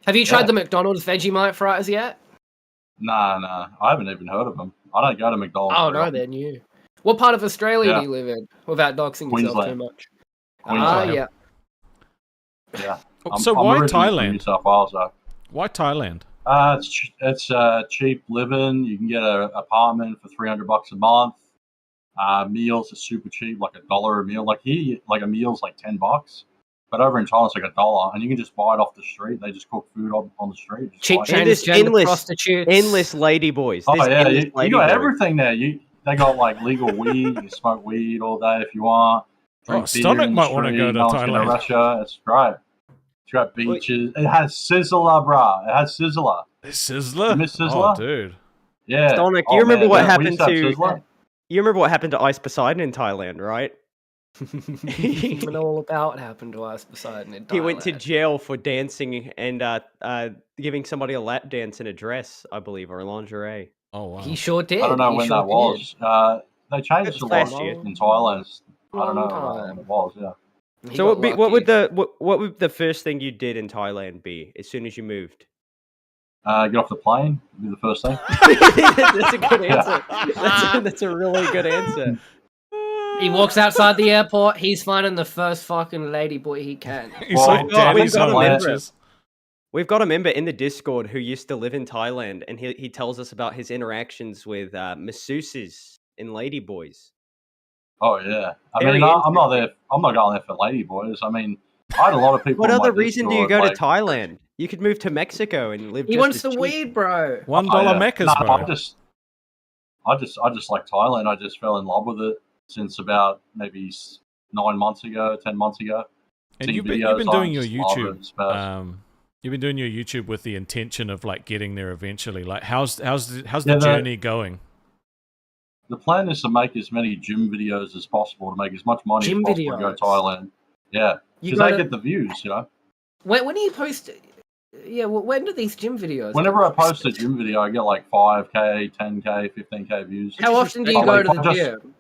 Have you tried the McDonald's Vegemite fries yet? Nah. I haven't even heard of them. I don't go to McDonald's. Oh, no, they're new. What part of Australia do you live in? Without doxing yourself too much. Queensland. Yeah. Yeah. So I'm why originally from Thailand? New South Wales, though. Why Thailand? It's cheap living. You can get an apartment for $300 a month. Meals are super cheap, like $1 a meal. Like here, like a meal's like $10. But over in Thailand, it's like $1, and you can just buy it off the street. They just cook food on the street. Cheap transgender prostitutes. Endless lady boys. Oh yeah, you got everything there. They got like legal weed. You smoke weed all day if you want. Stomach might want to go to Thailand. Russia. It's great. It's got beaches. It has Sizzler, brah. It has Sizzler. Sizzler? You miss Sizzler? Oh, dude. Yeah. Stomach, you remember what happened to? You remember what happened to Ice Poseidon in Thailand, right? I know all about what happened to Ice Poseidon in Thailand. He went to jail for dancing and giving somebody a lap dance in a dress, I believe, or a lingerie. Oh wow. He sure did. I don't know when that was. They changed a lot in Thailand. I don't know when it was. Yeah. So what would the first thing you did in Thailand be as soon as you moved? Get off the plane. Would be the first thing. That's a good answer. That's a really good answer. He walks outside the airport. He's finding the first fucking ladyboy he can. We've got a member in the Discord who used to live in Thailand, and he tells us about his interactions with masseuses and ladyboys. Oh yeah, I mean, I'm not there. I'm not going there for ladyboys. I mean, I had a lot of people. What other reason do you go to Thailand? You could move to Mexico and live. He wants the weed, bro. $1 Meccas, bro. I just like Thailand. I just fell in love with it since about maybe 9 months ago, 10 months ago. And you've been doing your YouTube. You've been doing your YouTube with the intention of like getting there eventually. Like, how's the journey going? The plan is to make as many gym videos as possible to make as much money as possible to go to Thailand. Yeah, because they get the views, you know. When do you post? Yeah, when do these gym videos? Whenever I post a gym video, I get like 5K, 10K, 15K views. How often do you go to the gym?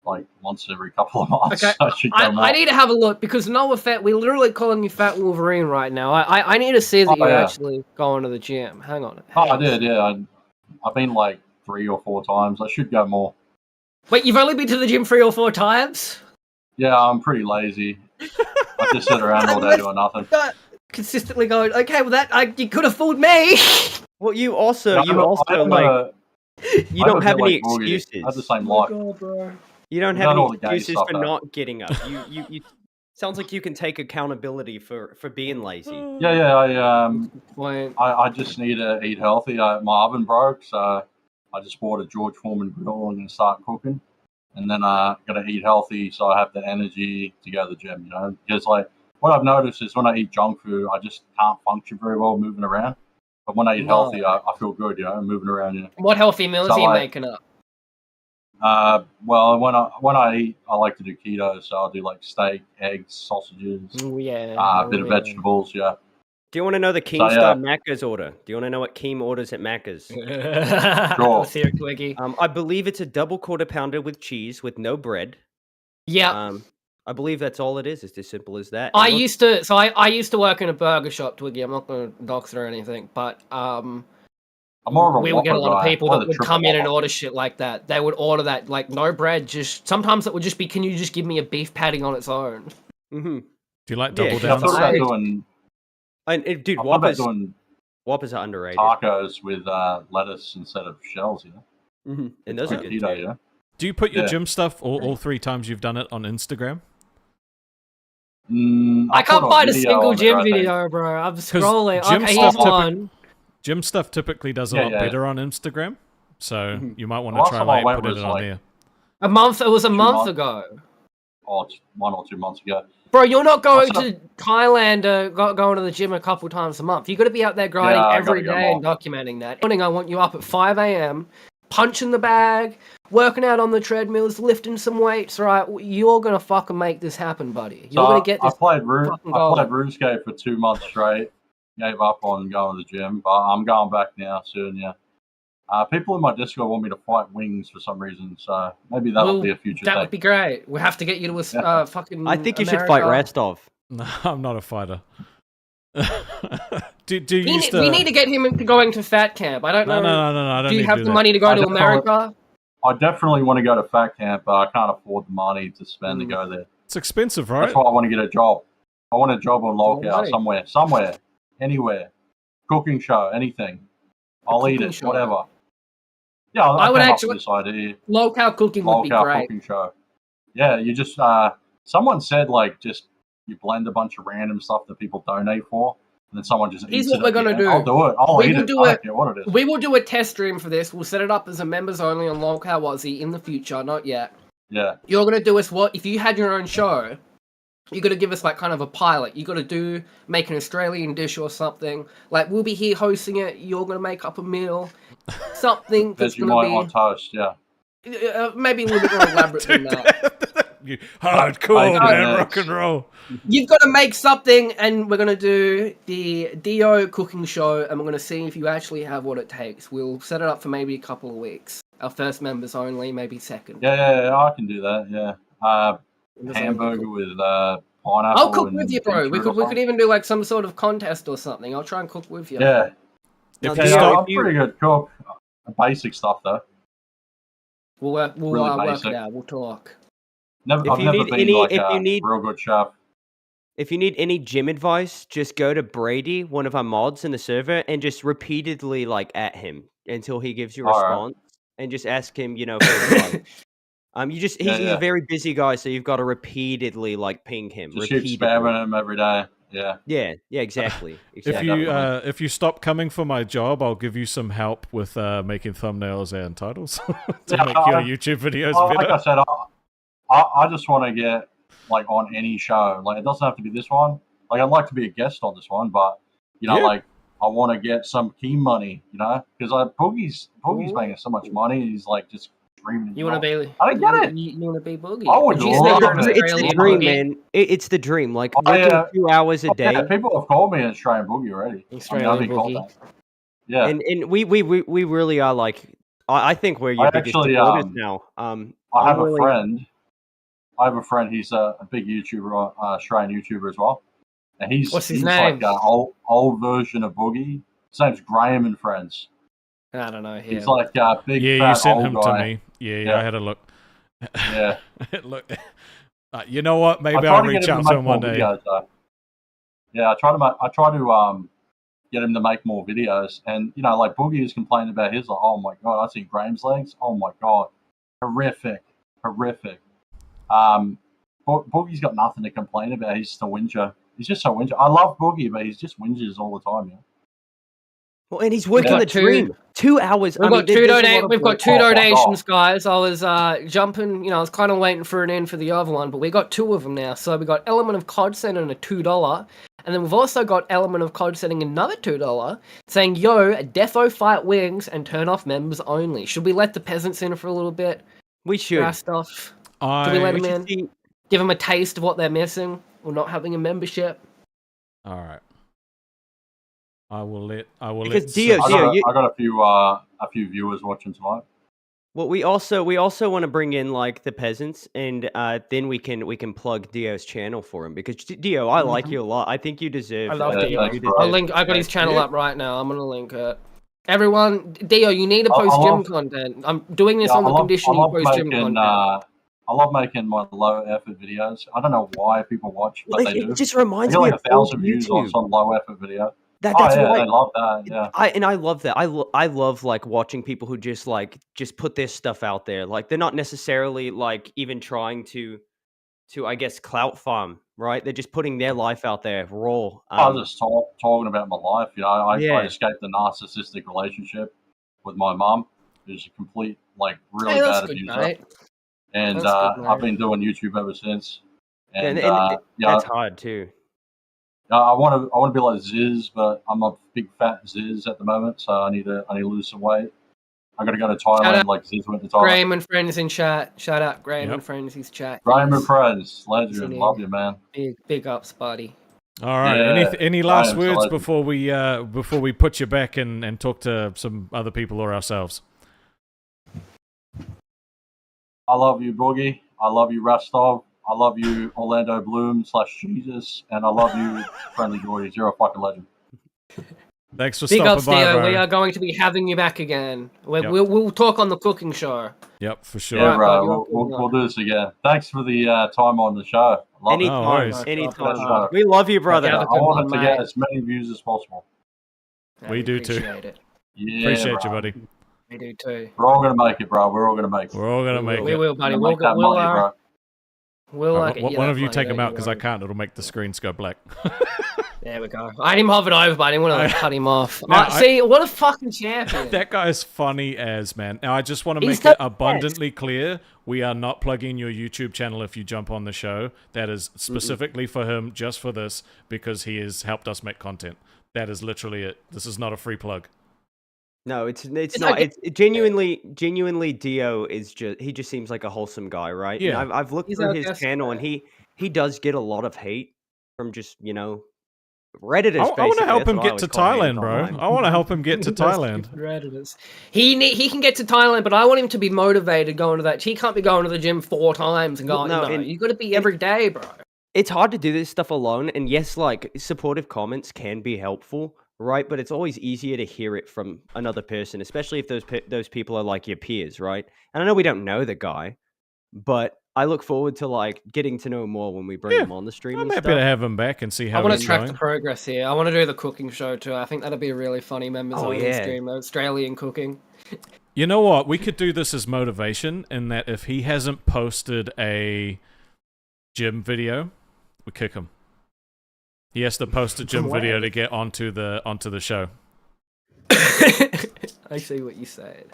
Like once every couple of months. Okay. I need to have a look because no offense, we're literally calling you Fat Wolverine right now. I need to see that you're actually going to the gym. Hang on. I did, yeah. I've been like 3 or 4 times. I should go more. Wait, you've only been to the gym 3 or 4 times? Yeah, I'm pretty lazy. I just sit around all day doing nothing. Consistently going, okay, well you could have fooled me. Well, you don't have any excuses. I have the same life. You don't have any excuses for not getting up. You sounds like you can take accountability for being lazy. Yeah. I just need to eat healthy. My oven broke, so I just bought a George Foreman grill and gonna start cooking. And then I gotta eat healthy, so I have the energy to go to the gym. You know, because like what I've noticed is when I eat junk food, I just can't function very well moving around. But when I eat healthy, I feel good. You know, moving around. You know. What healthy meals are you making up? Well, when I eat, I like to do keto, so I'll do like steak, eggs, sausages, a bit of vegetables. Yeah. Do you want to know the Keemstar Macca's order? Do you want to know what Keem orders at Macca's? Sure. Let's hear it, Twiggy. I believe it's a double quarter pounder with cheese with no bread. Yeah. I believe that's all it is. It's as simple as that. I And look, used to, so I used to work in a burger shop, Twiggy. I'm not going to dox or anything, but I'm more of a we would get a Whopper lot of guy. people I like that the would triple come in and Whopper. order shit like that. They would order that, like, no bread, just, sometimes it would just be, can you just give me a beef patty on its own? mhm. Do you like Yeah, double Yeah, I downs? thought about I- doing. Dude, I thought about Whoppers, doing Whoppers are underrated. tacos with lettuce instead of shells. You know, And those are like good keto. too. Yeah. Do you put your Yeah. gym stuff all 3 times you've done it on Instagram? I put can't find a video single on there, gym I think. video, bro. I'm scrolling. gym Okay, stuff here's one. Gym stuff typically does a Yeah, lot yeah. better on Instagram, so you might want The to last try time I like went putting was, it on like, there. It was a 2 month months. ago. Oh, it's 1 or 2 months ago. Bro, you're not going What's to Thailand, going to the gym a couple times a month. You got to be out there grinding I every gotta go day and more. documenting that. Morning, I want you up at 5 a.m., punching the bag, working out on the treadmills, lifting some weights, right? You're going to fucking make this happen, buddy. You're So going to get I this played fucking goal. RuneScape for 2 months straight. Gave up on going to the gym, but I'm going back now soon. Yeah. People in my Discord want me to fight wings for some reason, so maybe that'll Well, be a future that thing. would be great. We have to get you to a Yeah. fucking I think you should fight America. Rastov. No, I'm not a fighter. do you We used need to get him into going to Fat Camp. I don't No, know. no, I don't Do you need have to the do money to go I to definitely- America? I definitely want to go to Fat Camp, but I can't afford the money to spend to go there. that. It's expensive, right? That's why I want to get a job. I want a job on More lockout money. somewhere, anywhere. Cooking show, anything. I'll eat cooking it, show. whatever. Yeah, I would came up actually- with this idea. Local cooking would be Lockout great. cooking show. Yeah, you just someone said like just you blend a bunch of random stuff that people donate for, and then someone just Here's eats what it we're at the gonna end. do. I'll do it. I'll We eat will it. do I it. don't care what it is. We will do a test stream for this. We'll set it up as a members only on Lolcow Wazzy in the future, not yet. Yeah. You're gonna do us what? If you had your own show, you're gonna give us like kind of a pilot. You gotta make an Australian dish or something. Like we'll be here hosting it. You're gonna make up a meal, something that's Vegemite on gonna toast. Yeah. be maybe a little bit more elaborate than that. You hardcore, Bacon man, and rock eggs. and roll. You've got to make something, and we're gonna do the Dio cooking show, and we're gonna see if you actually have what it takes. We'll set it up for maybe a couple of weeks. Our first members only, maybe second. Yeah, I can do that. Yeah. Members Hamburger only. with pineapple. I'll cook and with you, bro. We beetroot or could something. even do like some sort of contest or something. I'll try and cook with you. Yeah. Now, If do you you- stop- I'm pretty good cook. Basic stuff though. We'll work Really it basic. out. We'll talk. Never, If I've you never need been any- like if a you need- real good chef. If you need any gym advice, just go to Brady, one of our mods in the server, and just repeatedly like at him until he gives you a All right. response, and just ask him, for advice. He's Yeah. a very busy guy, so you've got to repeatedly like ping him. Just keep repeatedly. spamming him every day. Yeah. Yeah, exactly. If exactly. you definitely. if you stop coming for my job, I'll give you some help with making thumbnails and titles to Yeah, make your YouTube videos Like better. I said, I just want to get like on any show. Like it doesn't have to be this one. Like I'd like to be a guest on this one, but Yeah. like I want to get some key money, because Boogie's making so much money. He's like just dreaming. You want to be? I don't get it. You want to be Boogie? I would Did you say love you're an it. It's the Australian dream, Boogie? man. It's the dream. Like Oh, working yeah. 2 hours a day. Yeah, people have called me an Australian Boogie already. Australian I've been called Boogie. that. Yeah. And we really are like I think we're your I biggest actually, supporters now. I I'm have really- I have a friend. He's a big YouTuber, Australian YouTuber as well. And he's What's his he's name? like an old version of Boogie. His name's Graham and Friends. I don't know. He's Yeah. like a big Yeah, fat you sent old him guy. to me. Yeah, Yeah. I had a look. Yeah. Look, you know what? I Maybe try I'll to get reach him out to to make him more one day. videos, though. Yeah, I try to get him to make more videos, and like Boogie is complaining about his. Like, oh my god, I see Graham's legs. Oh my god, horrific. Boogie's got nothing to complain about. He's just a whinger. He's just a whinger. I love Boogie, but he's just whinges all the time. Yeah. Well, and he's working Yeah. the dream. 2 hours. We've got two Oh, donations, fuck guys. I was jumping, I was kind of waiting for an end for the other one, but we got two of them now. So we got Element of Cod sending a $2, and then we've also got Element of Cod sending another $2, saying, "Yo, defo fight wings and turn off members only." Should we let the peasants in for a little bit? We should. Rastov? Do we let I them in? See, Give them a taste of what they're missing or not having a membership? all right. I will Because let. Dio- I Dio, got, you- I got a few viewers watching tonight. Well, we also want to bring in like the peasants, and then we can plug Dio's channel for him because Dio, I like you a lot. I think you deserve. I love I think Dio. you I'll deserve link. I got his respect. channel up right now. I'm gonna link it. Everyone, Dio, you need to I post gym love- content. I'm doing this Yeah, on the condition I you love post gym making, content. I love making my low effort videos. I don't know why people watch, but Like, they do. it just I reminds get me like of old 1,000 views on YouTube. some low effort video. That's yeah, why they love that. Yeah. I love that. I love like watching people who just put their stuff out there. Like they're not necessarily like even trying to I guess clout farm, right? They're just putting their life out there raw. I was just talking about my life. You know, I Yeah. escaped a narcissistic relationship with my mum, who's a complete, like, really Hey, that's bad good, abuser. mate. And That's good, I've mate. been doing YouTube ever since. And, And, and yeah, that's hard too. I want to be like Ziz, but I'm a big fat Ziz at the moment, so I need to lose some weight. I got to go to Thailand out like Ziz went to Thailand. Graham and friends in chat. Shout out Graham Yep. and friends. His chat. Graham and He's friends, in legend, here. love you, man. big ups, buddy. All right. Yeah, Any last Graham's a words legend. before we put you back and talk to some other people or ourselves? I love you, Boogie. I love you, Rastov. I love you, Orlando Bloom / Jesus, and I love you, Friendly Geordies. You're a fucking legend. Thanks for Big stopping ups, by, Dio. bro. We are going to be having you back again. Yep. We'll talk on the cooking show. Yep, for sure. Yeah, Right, bro. bud, We'll do this again. Thanks for the time on the show. Love it. No worries. Anytime. Sure. We love you, brother. Yeah, I have a good want one, it to get mate. as many views as possible. Yeah, We do too. appreciate it. Yeah, Appreciate you, bro. buddy. We do too. We're all gonna make it, bro. We're all gonna make it. We're all gonna make We it. will, buddy. We'll make that We'll money, bro. Alright, get you one that of you money, take him don't out you because I worry. can't. It'll make the screens go black. There we go. I had him hovered over, but I didn't want to cut him off. Now, See, what a fucking champion. That guy is funny as, man. Now, I just want to He's make the it best. abundantly clear. We are not plugging your YouTube channel if you jump on the show. That is specifically for him, just for this, because he has helped us make content. That is literally it. This is not a free plug. No, it's It's not. like- It's genuinely Dio is just seems like a wholesome guy, right? Yeah. And I've looked He's through our his guest channel, and guy. he does get a lot of hate from just Redditors. I want to basically. help That's him what I get would to call haters Thailand, bro. online. I want to help him get to Thailand. Redditors. He can get to Thailand, but I want him to be motivated going to that. He can't be going to the gym 4 times and going. Well, no, No, and- you got to be every day, bro. It's hard to do this stuff alone, and yes, like supportive comments can be helpful, right? But it's always easier to hear it from another person, especially if those people are like your peers, right? And I know we don't know the guy, but I look forward to like getting to know more when we bring Yeah, him on the stream. I'm and happy stuff. to have him back and see I how want he's to track going. the progress here. I want to do the cooking show too. I think that'd be really funny. Members Oh, on yeah. the stream, Australian cooking. You know what? We could do this as motivation in that if he hasn't posted a gym video, we kick him. He has to post a gym Wow. video to get onto the show. I see what you said.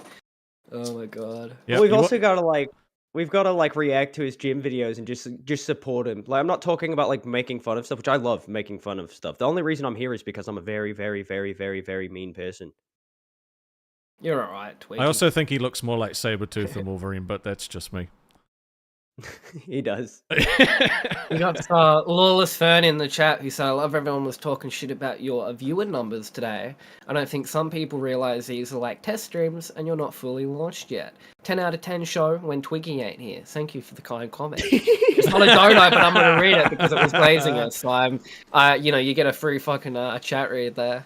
Oh my god. Yep, We've you also got to react to his gym videos and just support him. Like I'm not talking about like making fun of stuff, which I love making fun of stuff. The only reason I'm here is because I'm a very, very, very, very, very mean person. You're alright, Twiggy. I also think he looks more like Sabretooth than Wolverine, but that's just me. He does. We got Lawless Fern in the chat who said, I love everyone was talking shit about your viewer numbers today. I don't think some people realize these are like test streams and you're not fully launched yet. 10 out of 10 show when Twiggy ain't here. Thank you for the kind comment. It's not a dono, but I'm going to read it because it was blazing us. So you get a free fucking chat read there.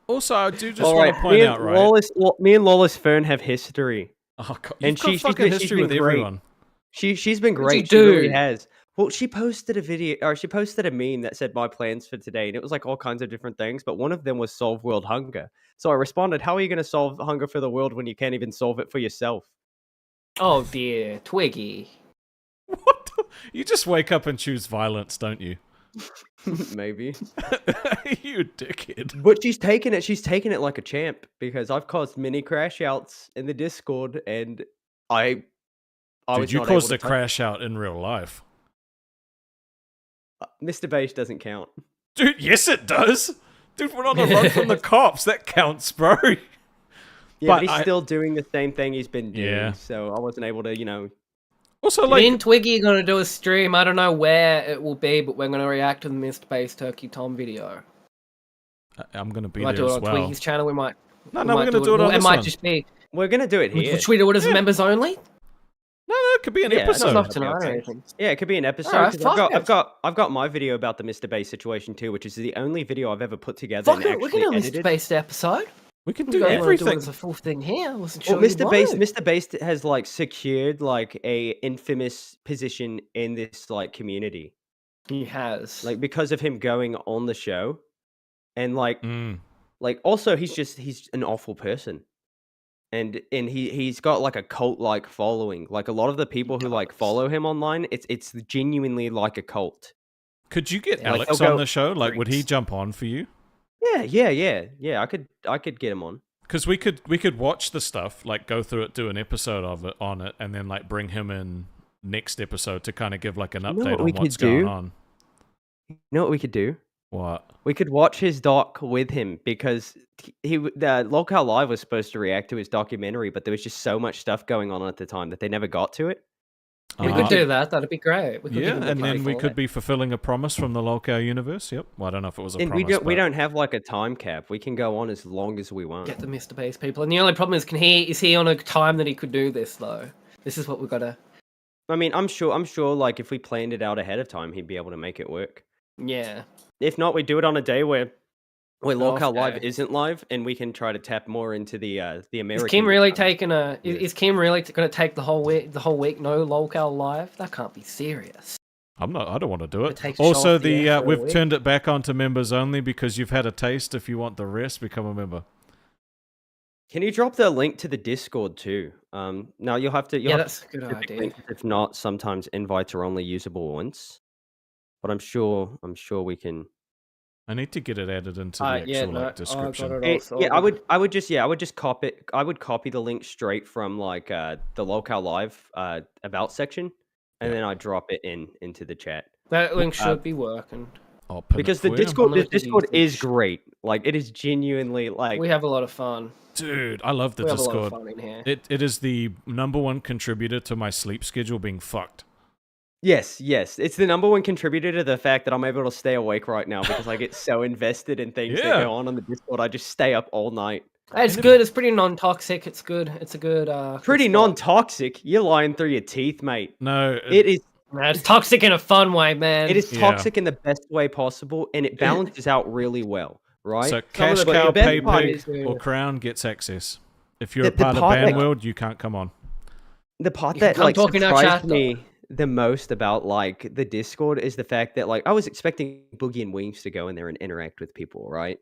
Also, I do just All want right, to point out, right? Me and Lawless Fern have history. Oh, God. and You've got she's fucking been- history she's with been great. everyone. She's been What'd you great. She really do? has. Well, she posted a video, or she posted a meme that said my plans for today, and it was like all kinds of different things, but one of them was solve world hunger. So I responded, how are you going to solve hunger for the world when you can't even solve it for yourself? Oh dear, Twiggy. What? You just wake up and choose violence, don't you? Maybe. You dickhead. But she's taken it like a champ, because I've caused many crash outs in the Discord, and I Dude, was you not caused able a to touch- crash out in real life. Mr. Beige doesn't count. Dude, yes it does. Dude, we're on the run from the cops. That counts, bro. Yeah, But but he's I- still doing the same thing he's been doing, Yeah. so I wasn't able to, Also, Me like, and Twiggy are gonna do a stream. I don't know where it will be, but we're gonna react to the Mr. Base Turkey Tom video. I'm gonna be We might there do it as on well. Twiggy's channel. We might. No, we we're might gonna do it on It this might one. just be. We're gonna do it here. Should we do it as members only? No, it could be an Yeah, episode. Not that'd be tonight or okay. anything. Yeah, it could be an episode. Alright, 'cause fuck it. I've got my video about the Mr. Base situation too, which is the only video I've ever put together Fuck and it, we actually can do a Mr. edited. Based episode. We can You do guys wanna do it everything. as a full thing here. I wasn't Well, sure. Mr. Base has like secured like a infamous position in this like community, He has. like because of him going on the show, and like Mm. also he's an awful person. And he's got like a cult like following. Like a lot of the people who like follow him online, it's genuinely like a cult. Could you get Yeah, like, Alex they'll on go the show? Like, would he freaks. jump on for you? Yeah. I could get him on. Because we could watch the stuff, like go through it, do an episode of it on it, and then like bring him in next episode to kind of give like an You know update what on we what's could do? going on. You know what we could do? What? We could watch his doc with him because the Locale Live was supposed to react to his documentary, but there was just so much stuff going on at the time that they never got to it. We could do that. That'd be great. We could Yeah, give him and the then money we for could it. be fulfilling a promise from the Locale universe. Yep. Well, I don't know if it was a And promise. we but- don't have like a time cap. We can go on as long as we want. Get the Mr. Base people. And the only problem is he on a time that he could do this though? This is what we've got to. I mean, I'm sure like if we planned it out ahead of time, he'd be able to make it work. Yeah. If not, we do it on a day where Locale Live Okay. isn't live, and we can try to tap more into the American. Is Kim really um, taking a? Is Kim really going to take the whole week? The whole week, no Locale Live? That can't be serious. I'm not. I don't want to do it. takes a show Also, off the air for a we've week. turned it back onto members only because you've had a taste. If you want the rest, become a member. Can you drop the link to the Discord too? No, you'll have to. Yeah, Have that's a good specific idea. links. If not, sometimes invites are only usable once. But I'm sure we can. I need to get it added into the actual like description. Yeah, I would just copy it. I would copy the link straight from like the Locale Live about section, and then I drop it into the chat. That link should be working. I'll pin Because it the for you. Discord, I'm the not gonna Discord use is great. Like it is genuinely like. We have a lot of fun. Dude, I love the We have a lot Discord. of fun in here. It is the #1 contributor to my sleep schedule being fucked. Yes, it's the #1 contributor to the fact that I'm able to stay awake right now because I get so invested in things Yeah. that go on the Discord. I just stay up all night. It's good. It's pretty non-toxic. It's good. It's a good. Pretty good spot. non-toxic. You're lying through your teeth, mate. No, It is. Nah, it's toxic in a fun way, man. It is Yeah. toxic in the best way possible, and it balances out really well, right? So Some of Cash the Cow, best Pay part Pig, is- or Crown gets access. If you're The- a part the of part that- Bandworld, you can't come on. The part You can that come like talk in our surprised chat, me the most about like the Discord is the fact that like I was expecting Boogie and Weems to go in there and interact with people, right?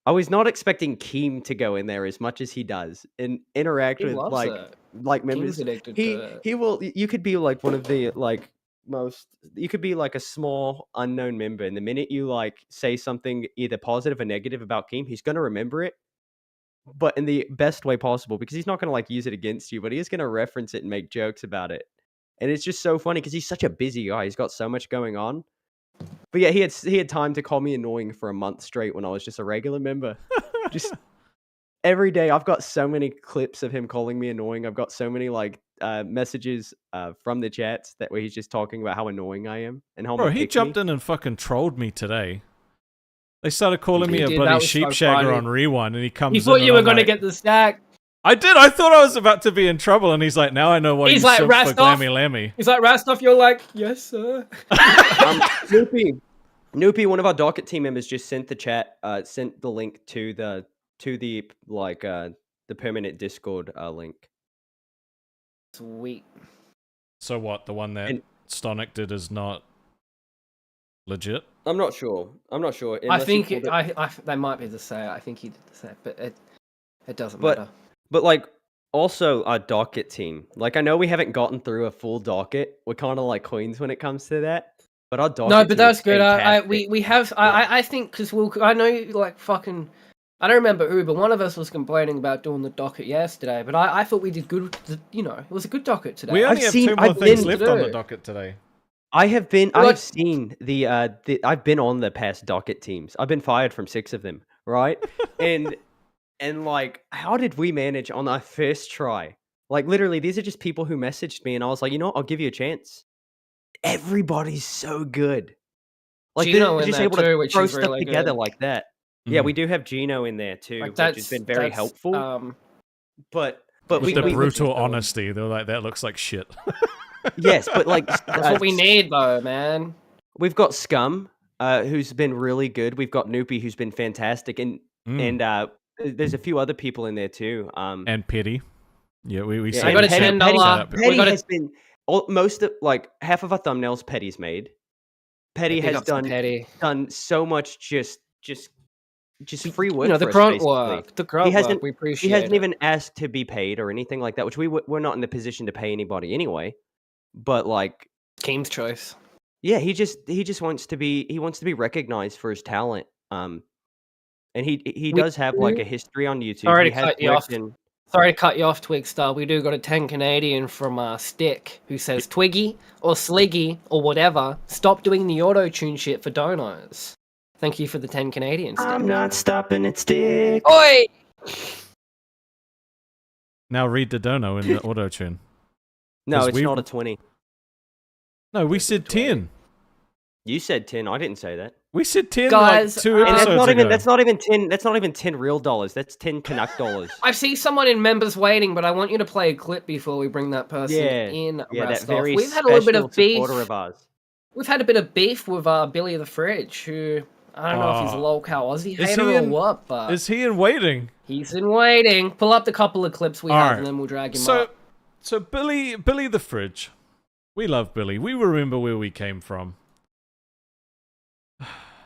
I was not expecting Keem to go in there as much as he does and interact He with loves like it. members. Keem's addicted to it. He will. You could be like one of the like most. You could be like a small unknown member, and the minute you like say something either positive or negative about Keem, he's gonna remember it, but in the best way possible because he's not gonna like use it against you, but he is gonna reference it and make jokes about it. And it's just so funny because he's such a busy guy. He's got so much going on. But yeah, he had time to call me annoying for a month straight when I was just a regular member. Just every day, I've got so many clips of him calling me annoying. I've got so many like messages from the chats that where he's just talking about how annoying I am and how. Bro, he jumped in and fucking trolled me today. They started calling me He a did, bloody that was so sheepshagger funny. on Rewind, and he comes. You thought in you and were I'm going to like, get the stack. I did. I thought I was about to be in trouble, and he's like, "Now I know why He's you like, simp for Rastov? Glammy Lammy." He's like, Rastov, you're like, yes, sir. Noopy, one of our docket team members just sent the link to the like the permanent Discord link. Sweet. So what? The one that And- Stonic did is not legit. I'm not sure. I unless think he pulled it- they might be the same. I think he did the same, but it doesn't But- matter. But like also our docket team. Like I know we haven't gotten through a full docket. We're kind of like queens when it comes to that. But our docket. No, team but that's is good. fantastic. We have. I think because I know you like fucking. I don't remember who, but one of us was complaining about doing the docket yesterday. But I thought we did good. You know, it was a good docket today. We only I've have seen- 2 more I've things been left on the through. docket today. I've Like- seen the I've been on the past docket teams. I've been fired from 6 of them, right? and like how did we manage on our first try? Like literally these are just people who messaged me and I was like, "You know what? I'll give you a chance." Everybody's so good. Like Gino they're in just there able too, to which throw is stuff really together good. like that. Yeah, Mhm. we do have Gino in there too, Like which has been very helpful. Um, But But With the we brutal honesty, they're like, that looks like shit. yes, but like That's what we need, though, man. we've got Scum, who's been really good. We've got Noopy, who's been fantastic, and there's a few other people in there too. And Petty. Yeah, we Yeah, see I got a Petty. $10. Petty We got has been most of like half of our thumbnails. Petty's made. Petty Big has ups to done Petty. so much just free work. You know, the for us, grunt basically. work. The grunt He hasn't. work. We appreciate He hasn't it. even asked to be paid or anything like that, which we're not in the position to pay anybody anyway. But like, Team's choice. yeah, he just wants to be recognized for his talent. And he does have like a history on YouTube. Sorry He to has cut you off. worked in- Sorry to cut you off, Twigstar. We do got a 10 Canadian from Stick who says, Twiggy or Sliggy or whatever, stop doing the auto-tune shit for donos. Thank you for the 10 Canadian. Stick. I'm not stopping at Stick. Oi! Now read the dono in the auto tune. No, 'Cause it's not a 20. No, we said 10. You said 10. I didn't say that. We said 10 Guys, like 2 And episodes ago. that's not even 10. That's not even 10 real dollars. That's 10 Canuck dollars. I see someone in members waiting, but I want you to play a clip before we bring that person in. Yeah, that Rastov. very We've had a little bit of beef. supporter of ours. We've had a bit of beef with Billy the Fridge, who I don't know if he's a local Aussie Is hater he or in- what, but Is he in waiting? he's in waiting. Pull up the couple of clips we have, Alright. and then we'll drag him So, up. so Billy the Fridge. We love Billy. We remember where we came from.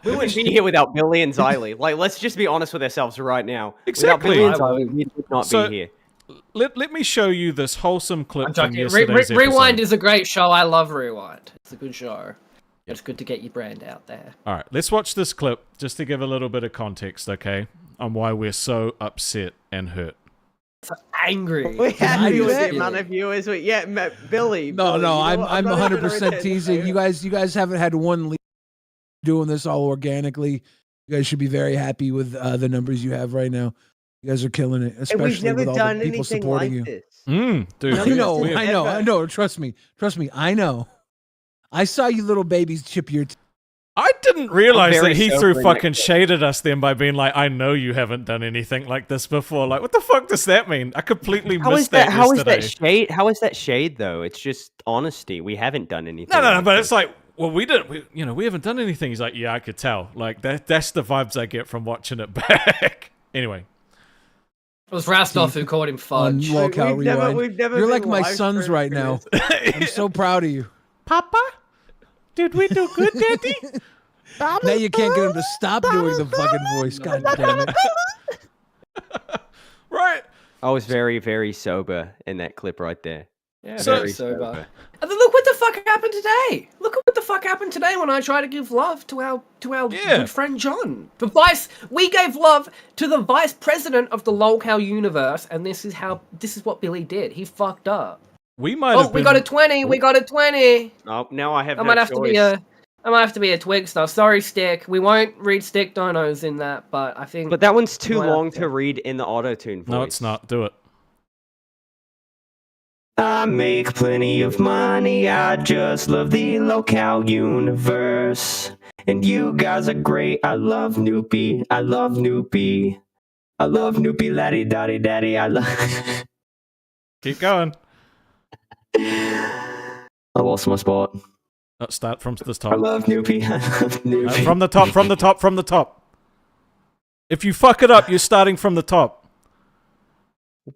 We wouldn't be here without Billy and Xylee. Like, let's just be honest with ourselves right now. Exactly. Without Billy and Xylee, we would not So- be here. Let me show you this wholesome clip I'm from joking. yesterday's Rewind episode. is a great show. I love Rewind. It's a good show. It's good to get your brand out there. All right, let's watch this clip just to give a little bit of context, okay, on why we're so upset and hurt. So angry. We're happy with the bet. amount of viewers. Billy. No, Billy, no, you know, I'm not even 100% pretending. teasing. You guys haven't had one lead doing this all organically. You guys should be very happy with the numbers you have right now. You guys are killing it, And especially we've never with all done the people anything supporting like you. this. Dude, No, I know, we- I know. Trust me, I know. I saw you little babies chip your. I didn't realize very that he sober threw in that fucking clip. shade at us then by being like, I know you haven't done anything like this before. Like, what the fuck does that mean? I completely How missed is that? How is yesterday. that shade? How is that shade though? It's just honesty. We haven't done anything. No, like but this. it's like, well, we haven't done anything. He's like, yeah, I could tell. Like, that's the vibes I get from watching it back. Anyway. It was Rastov who called him On fudge. Lolcow We've never- Rewind. we've never You're been like my live sons streamed right for now. this. I'm so proud of you. Papa? Did we do good, Daddy? Now you can't get him to stop doing the fucking voice. God damn it. Right. I was very, very sober in that clip right there. Yeah, So- very sober. And then look what the fuck happened today. Look at what the fuck happened today when I tried to give love to our Yeah. good friend John. We gave love to the vice president of the Lolcow universe, and this is what Billy did. He fucked up. We might Oh, have been... we got a 20. We got a 20. Oh, now I have I no might have to be choice. I might have to be a twig stuff. Sorry, Stick. We won't read Stick donos in that, but I think. But that one's too Might have long to. to read in the auto-tune voice. No, it's not. Do it. I make plenty of money, I just love the local universe. And you guys are great, I love Noopy, I love Noopy. I love Noopy, laddie, daddy, daddy, I love... Keep going. I lost my spot. Let's start from the I top. love Noopy, I love Noopy. From the top, from the top, from the top. If you fuck it up, you're starting from the top.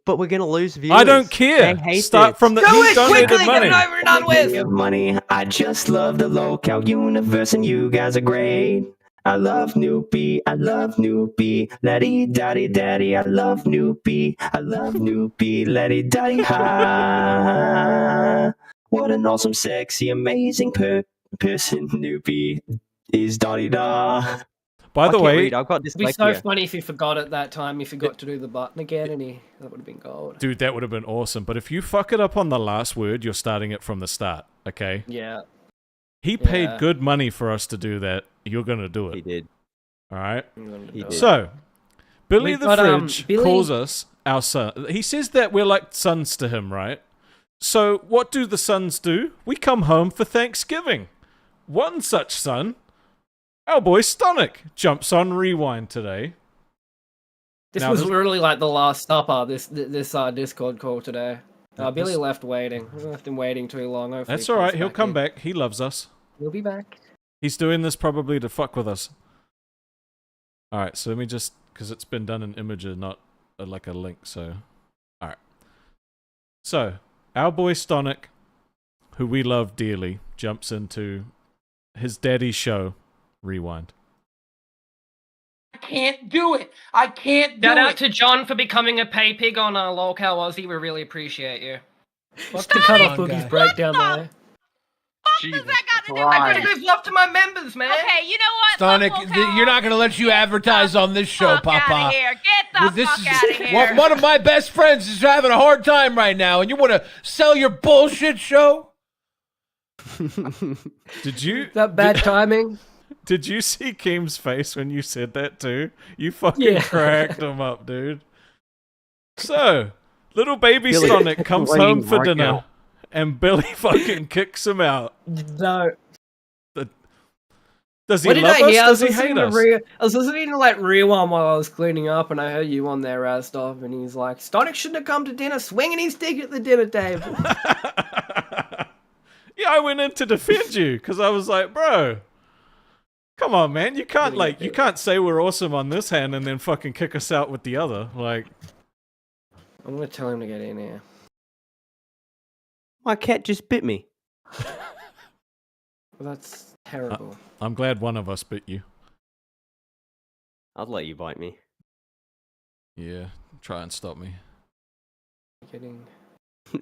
But we're gonna lose viewers. I don't care. They hate Start this. from the... Do He it donated quickly! Get money. it over and done Plenty with! of money, I just love the local universe and you guys are great. I love Noopy, I love Noopy, laddie daddy daddy, I love Noopy, I love Noopy, laddie daddy ha. What an awesome, sexy, amazing person Noopy is daddy da. By I the can't way, read, I've got It'd be so dyslexia. funny if he forgot it that time. He forgot to do the button again, and that would have been gold. dude, that would have been awesome. But if you fuck it up on the last word, you're starting it from the start, okay? Yeah. He paid Yeah. good money for us to do that. You're going to do He it. did. All right? He did. So, Billy We've the got, Fridge Billy- calls us our son. He says that we're like sons to him, right? So, what do the sons do? We come home for Thanksgiving. One such son, our boy Stonic, jumps on Rewind today This Now, was this- literally like the last supper. This Discord call today. Billy left waiting. We left him waiting too long. Hopefully That's he all right. comes He'll come in. back. He loves us. He'll be back. He's doing this probably to fuck with us. All right, so let me just, because it's been done in Imager, not like a link. So, all right. So our boy Stonic, who we love dearly, jumps into his daddy's show, Rewind. I can't do it. I can't do Shout out it. to John for becoming a pay pig on Lolcow Aussie. We really appreciate you. What's the to cut off Stop it! Boogie's breakdown there? Jesus that got to do with I Christ. gotta give love to my members, man. Okay, you know what? Sonic, Love Lolcow you're not going to let you advertise on this show, fuck outta Papa. here. Get the fuck out of here. One of my best friends is having a hard time right now, and you want to sell your bullshit show? Did you? That bad timing. Did you see Keem's face when you said that too? You fucking Yeah. cracked him up, dude. So, little baby Billy, Sonic comes waiting home for right dinner, now. and Billy fucking kicks him out. No. Does he What did love I hear? us? Does he hate us? I was listening to like Rewind while I was cleaning up, and I heard you on there, Rastov, and he's like, Stonic shouldn't have come to dinner, swinging his dick at the dinner table. Yeah, I went in to defend you because I was like, bro, come on, man, you can't say we're awesome on this hand and then fucking kick us out with the other. Like, I'm gonna tell him to get in here. My cat just bit me. Well, that's terrible. I'm glad one of us bit you. I'd let you bite me. Yeah, try and stop me. Getting...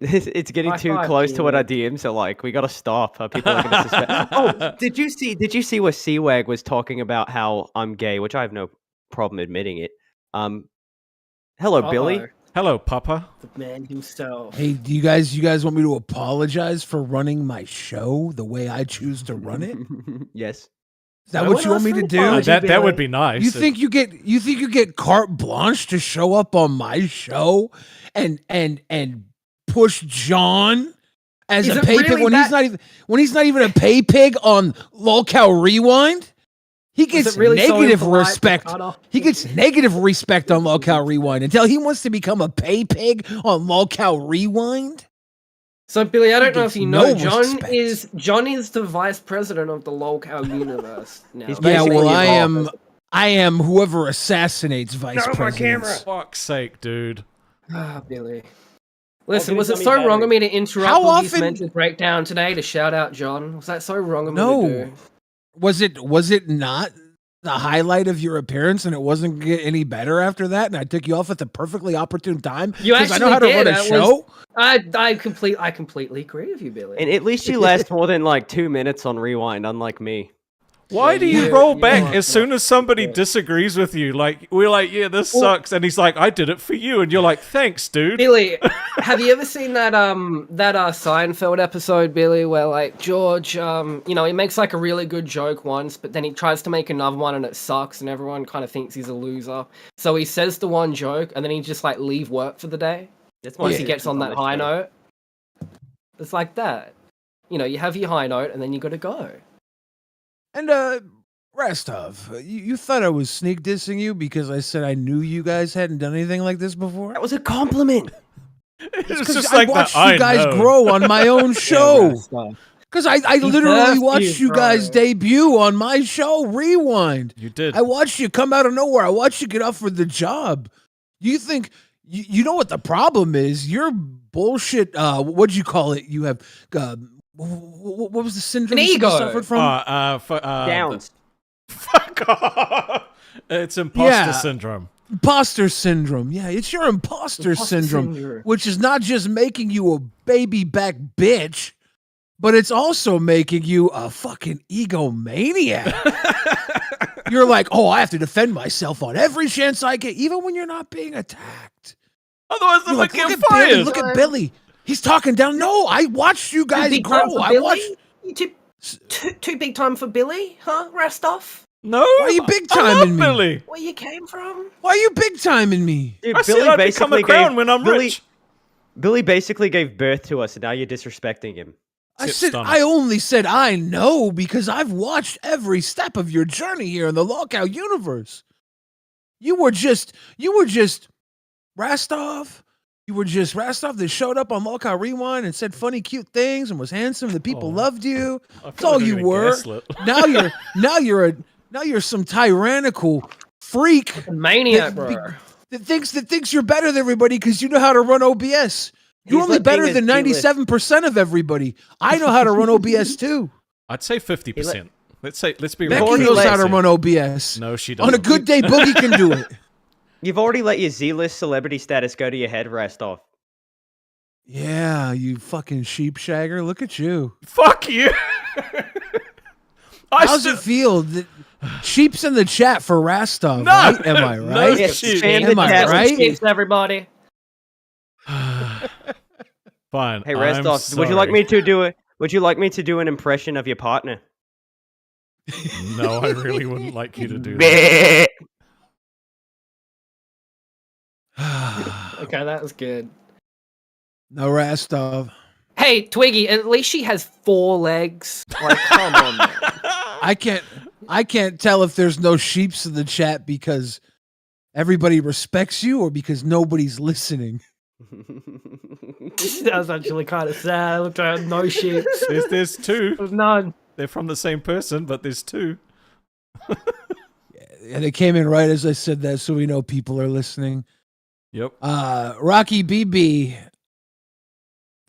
It's getting High too five, close to what Billy. our DMs are like. We gotta stop. People are gonna suspect. Oh, did you see where Seawag was talking about how I'm gay, which I have no problem admitting it. Hello, Billy. Uh-oh. Hello, Papa. The man himself. Hey, do you guys want me to apologize for running my show the way I choose to run it? Yes. Is that No what one you want asked me for to an do? apology. That would be nice. You think you get carte blanche to show up on my show and push John as Is a it pay pig really when he's not even a pay pig on Lolcow Rewind? He gets it really so negative impolite to respect. cut off- He gets negative respect on Lolcow Rewind until he wants to become a pay pig on Lolcow Rewind. So Billy, I don't He know gets if you know, no respect. John is the vice president of the Lolcow universe now. He's Yeah, basically well, involved. I am whoever assassinates vice No, my presidents. Fuck's sake, dude. Ah, Billy. Listen, give was me it some so battery. wrong of me to interrupt How Boogie's often- mental breakdown today to shout out John? Was that so wrong of me to No. do? Was it not the highlight of your appearance and it wasn't get any better after that? And I took you off at the perfectly opportune time You because I actually know how to did. run a That show. I completely agree with you, Billy. And at least you last more than like 2 minutes on Rewind, unlike me. Why do you you- roll you back are as soon as somebody yeah. disagrees with you? Like, we're like, yeah, this sucks. And he's like, I did it for you. And you're like, thanks, dude. Billy, have you ever seen that Seinfeld episode, Billy, where like George, he makes like a really good joke once, but then he tries to make another one and it sucks, and everyone kind of thinks he's a loser. So he says the one joke, and then he just like leave work for the day That's once my he gets on that high note. It's like that. You have your high note, and then you got to go. And Rastov, you thought I was sneak dissing you because I said I knew you guys hadn't done anything like this before? That was a compliment. It's Because just I like watched that. you guys know. grow on my own show. Because I literally thirsty, watched you guys bro. debut on my show, Rewind. You did. I watched you come out of nowhere. I watched you get offered the job. You think you know what the problem is? You're bullshit. What'd you call it? You have what was the syndrome An you ego. suffered from? Downs. Fuck off. It's imposter Yeah. syndrome. Imposter syndrome. Yeah, it's your imposter syndrome, which is not just making you a baby back bitch, but it's also making you a fucking egomaniac. You're like, oh, I have to defend myself on every chance I get, even when you're not being attacked. Otherwise, You're they're like, like, look get at Billy, fired. look at Billy. He's talking down. No, I watched you guys Big time grow. for I Billy? watched. You too big time for Billy, huh, Rastov? No. Why are you big I love timing me? Billy. Where you came from? Why are you big timing me? Dude, I said I'd become a crown when I'm rich. Billy basically gave birth to us, and now you're disrespecting him. I Sit said stunning. I only said I know because I've watched every step of your journey here in the Lolcow universe. You were just Rastov. You were just Rastov that showed up on Lolcow Rewind and said funny, cute things and was handsome. The people loved you. That's all you were. Now you're some tyrannical freak, maniac, bro. That thinks you're better than everybody because you know how to run OBS. You're only better than 97% of everybody. I know how to run OBS too. I'd say 50%. Let's be Becky real. knows how to run OBS. No, she doesn't. On a good day, Boogie can do it. You've already let your Z-list celebrity status go to your head, Rastov. Yeah, you fucking sheep shagger. Look at you. Fuck you. How's it feel? Sheep's in the chat for Rastov, No, right? Am I no right? sheep. Am I right? Sheeps, everybody. Fine. Hey, Rastov, would you like me to do it? Would you like me to do an impression of your partner? No, I really wouldn't like you to do that. Okay, that was good. No Rastov. Hey, Twiggy, at least she has 4 legs. Like, come on, man. I can't tell if there's no sheeps in the chat because everybody respects you or because nobody's listening. That was actually kind of sad. I looked around, no sheep. There's 2. There's none. They're from the same person, but there's 2. And it came in right as I said that, so we know people are listening. Yep. Rocky BB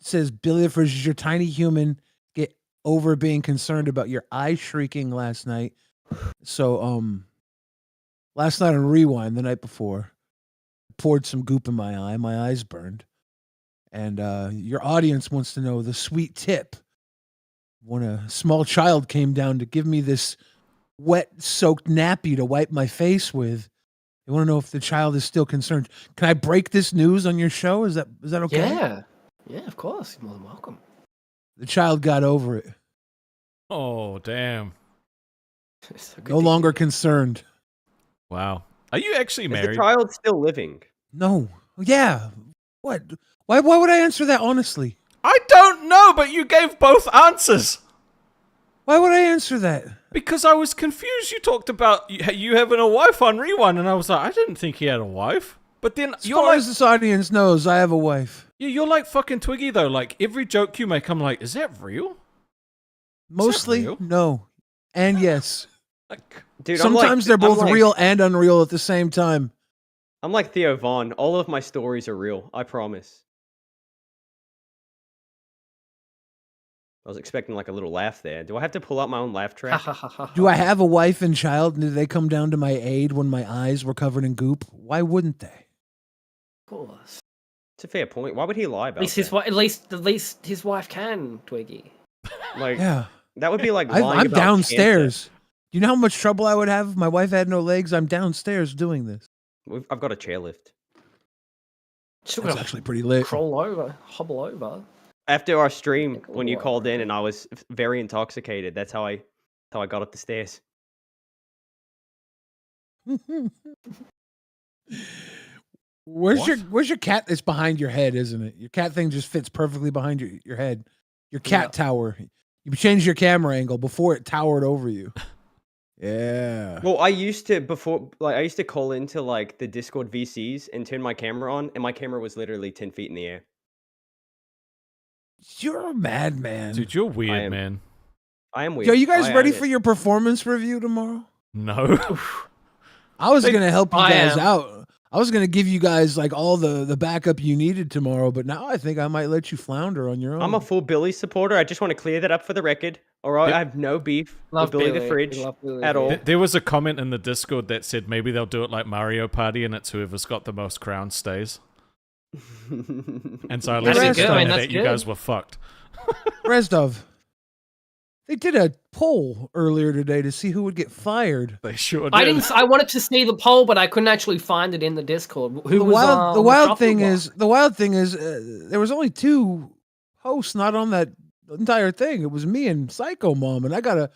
says, Billy the Fridge is your tiny human. Get over being concerned about your eye shrieking last night. So, last night on Rewind, the night before, poured some goop in my eye. My eyes burned. And your audience wants to know the sweet tip. When a small child came down to give me this wet-soaked nappy to wipe my face with, they want to know if the child is still concerned. Can I break this news on your show? Is that okay? Yeah, of course. You're more than welcome. The child got over it. Oh, damn. No longer concerned. Wow. Are you actually Is married? the child still living? No. Yeah. What? Why would I answer that honestly? I don't know, but you gave both answers. Why would I answer that? Because I was confused. You talked about you having a wife on Rewind, and I was like, I didn't think he had a wife. But then As far as this audience knows, I have a wife. Yeah, you're like fucking Twiggy though. Like every joke you make, I'm like, is that real? Mostly, real? no. And yes. Dude, sometimes they're both real and unreal at the same time. I'm like Theo Vaughn. All of my stories are real. I promise. I was expecting like a little laugh there. Do I have to pull out my own laugh track? Do I have a wife and child? And did they come down to my aid when my eyes were covered in goop? Why wouldn't they? Of course. It's a fair point. Why would he lie about that? At least his wife can, Twiggy. Like, Yeah. that would be like lying I'm about downstairs. cancer. Do you know how much trouble I would have if my wife had no legs? I'm downstairs doing this. I've got a chairlift. That's actually pretty lit. Crawl over, hobble over. After our stream, when you called in and I was very intoxicated, that's how I got up the stairs. Where's your cat? It's behind your head, isn't it? Your cat thing just fits perfectly behind your head. Your cat tower. You changed your camera angle before it towered over you. Yeah. Well, I used to call into like the Discord VCs and turn my camera on, and my camera was literally 10 feet in the air. You're a madman. Dude, you're weird, man. I am weird. Yo, you guys ready for your performance review tomorrow? No. I was going to help you guys am. out. I was going to give you guys like all the backup you needed tomorrow, but now I think I might let you flounder on your own. I'm a full Billy supporter. I just want to clear that up for the record. All right, I have no beef Love with Billy the Billy. Fridge We love Billy at the all. There was a comment in the Discord that said maybe they'll do it like Mario Party and it's whoever's got the most crowns stays. And so I That's listened good. to I mean, that that's you good. guys were fucked. Rezdov, they did a poll earlier today to see who would get fired. They sure did. I wanted to see the poll, but I couldn't actually find it in the Discord. Who The was wild thing is there was only 2 hosts not on that entire thing. It was me and Psycho Mom, and I gotta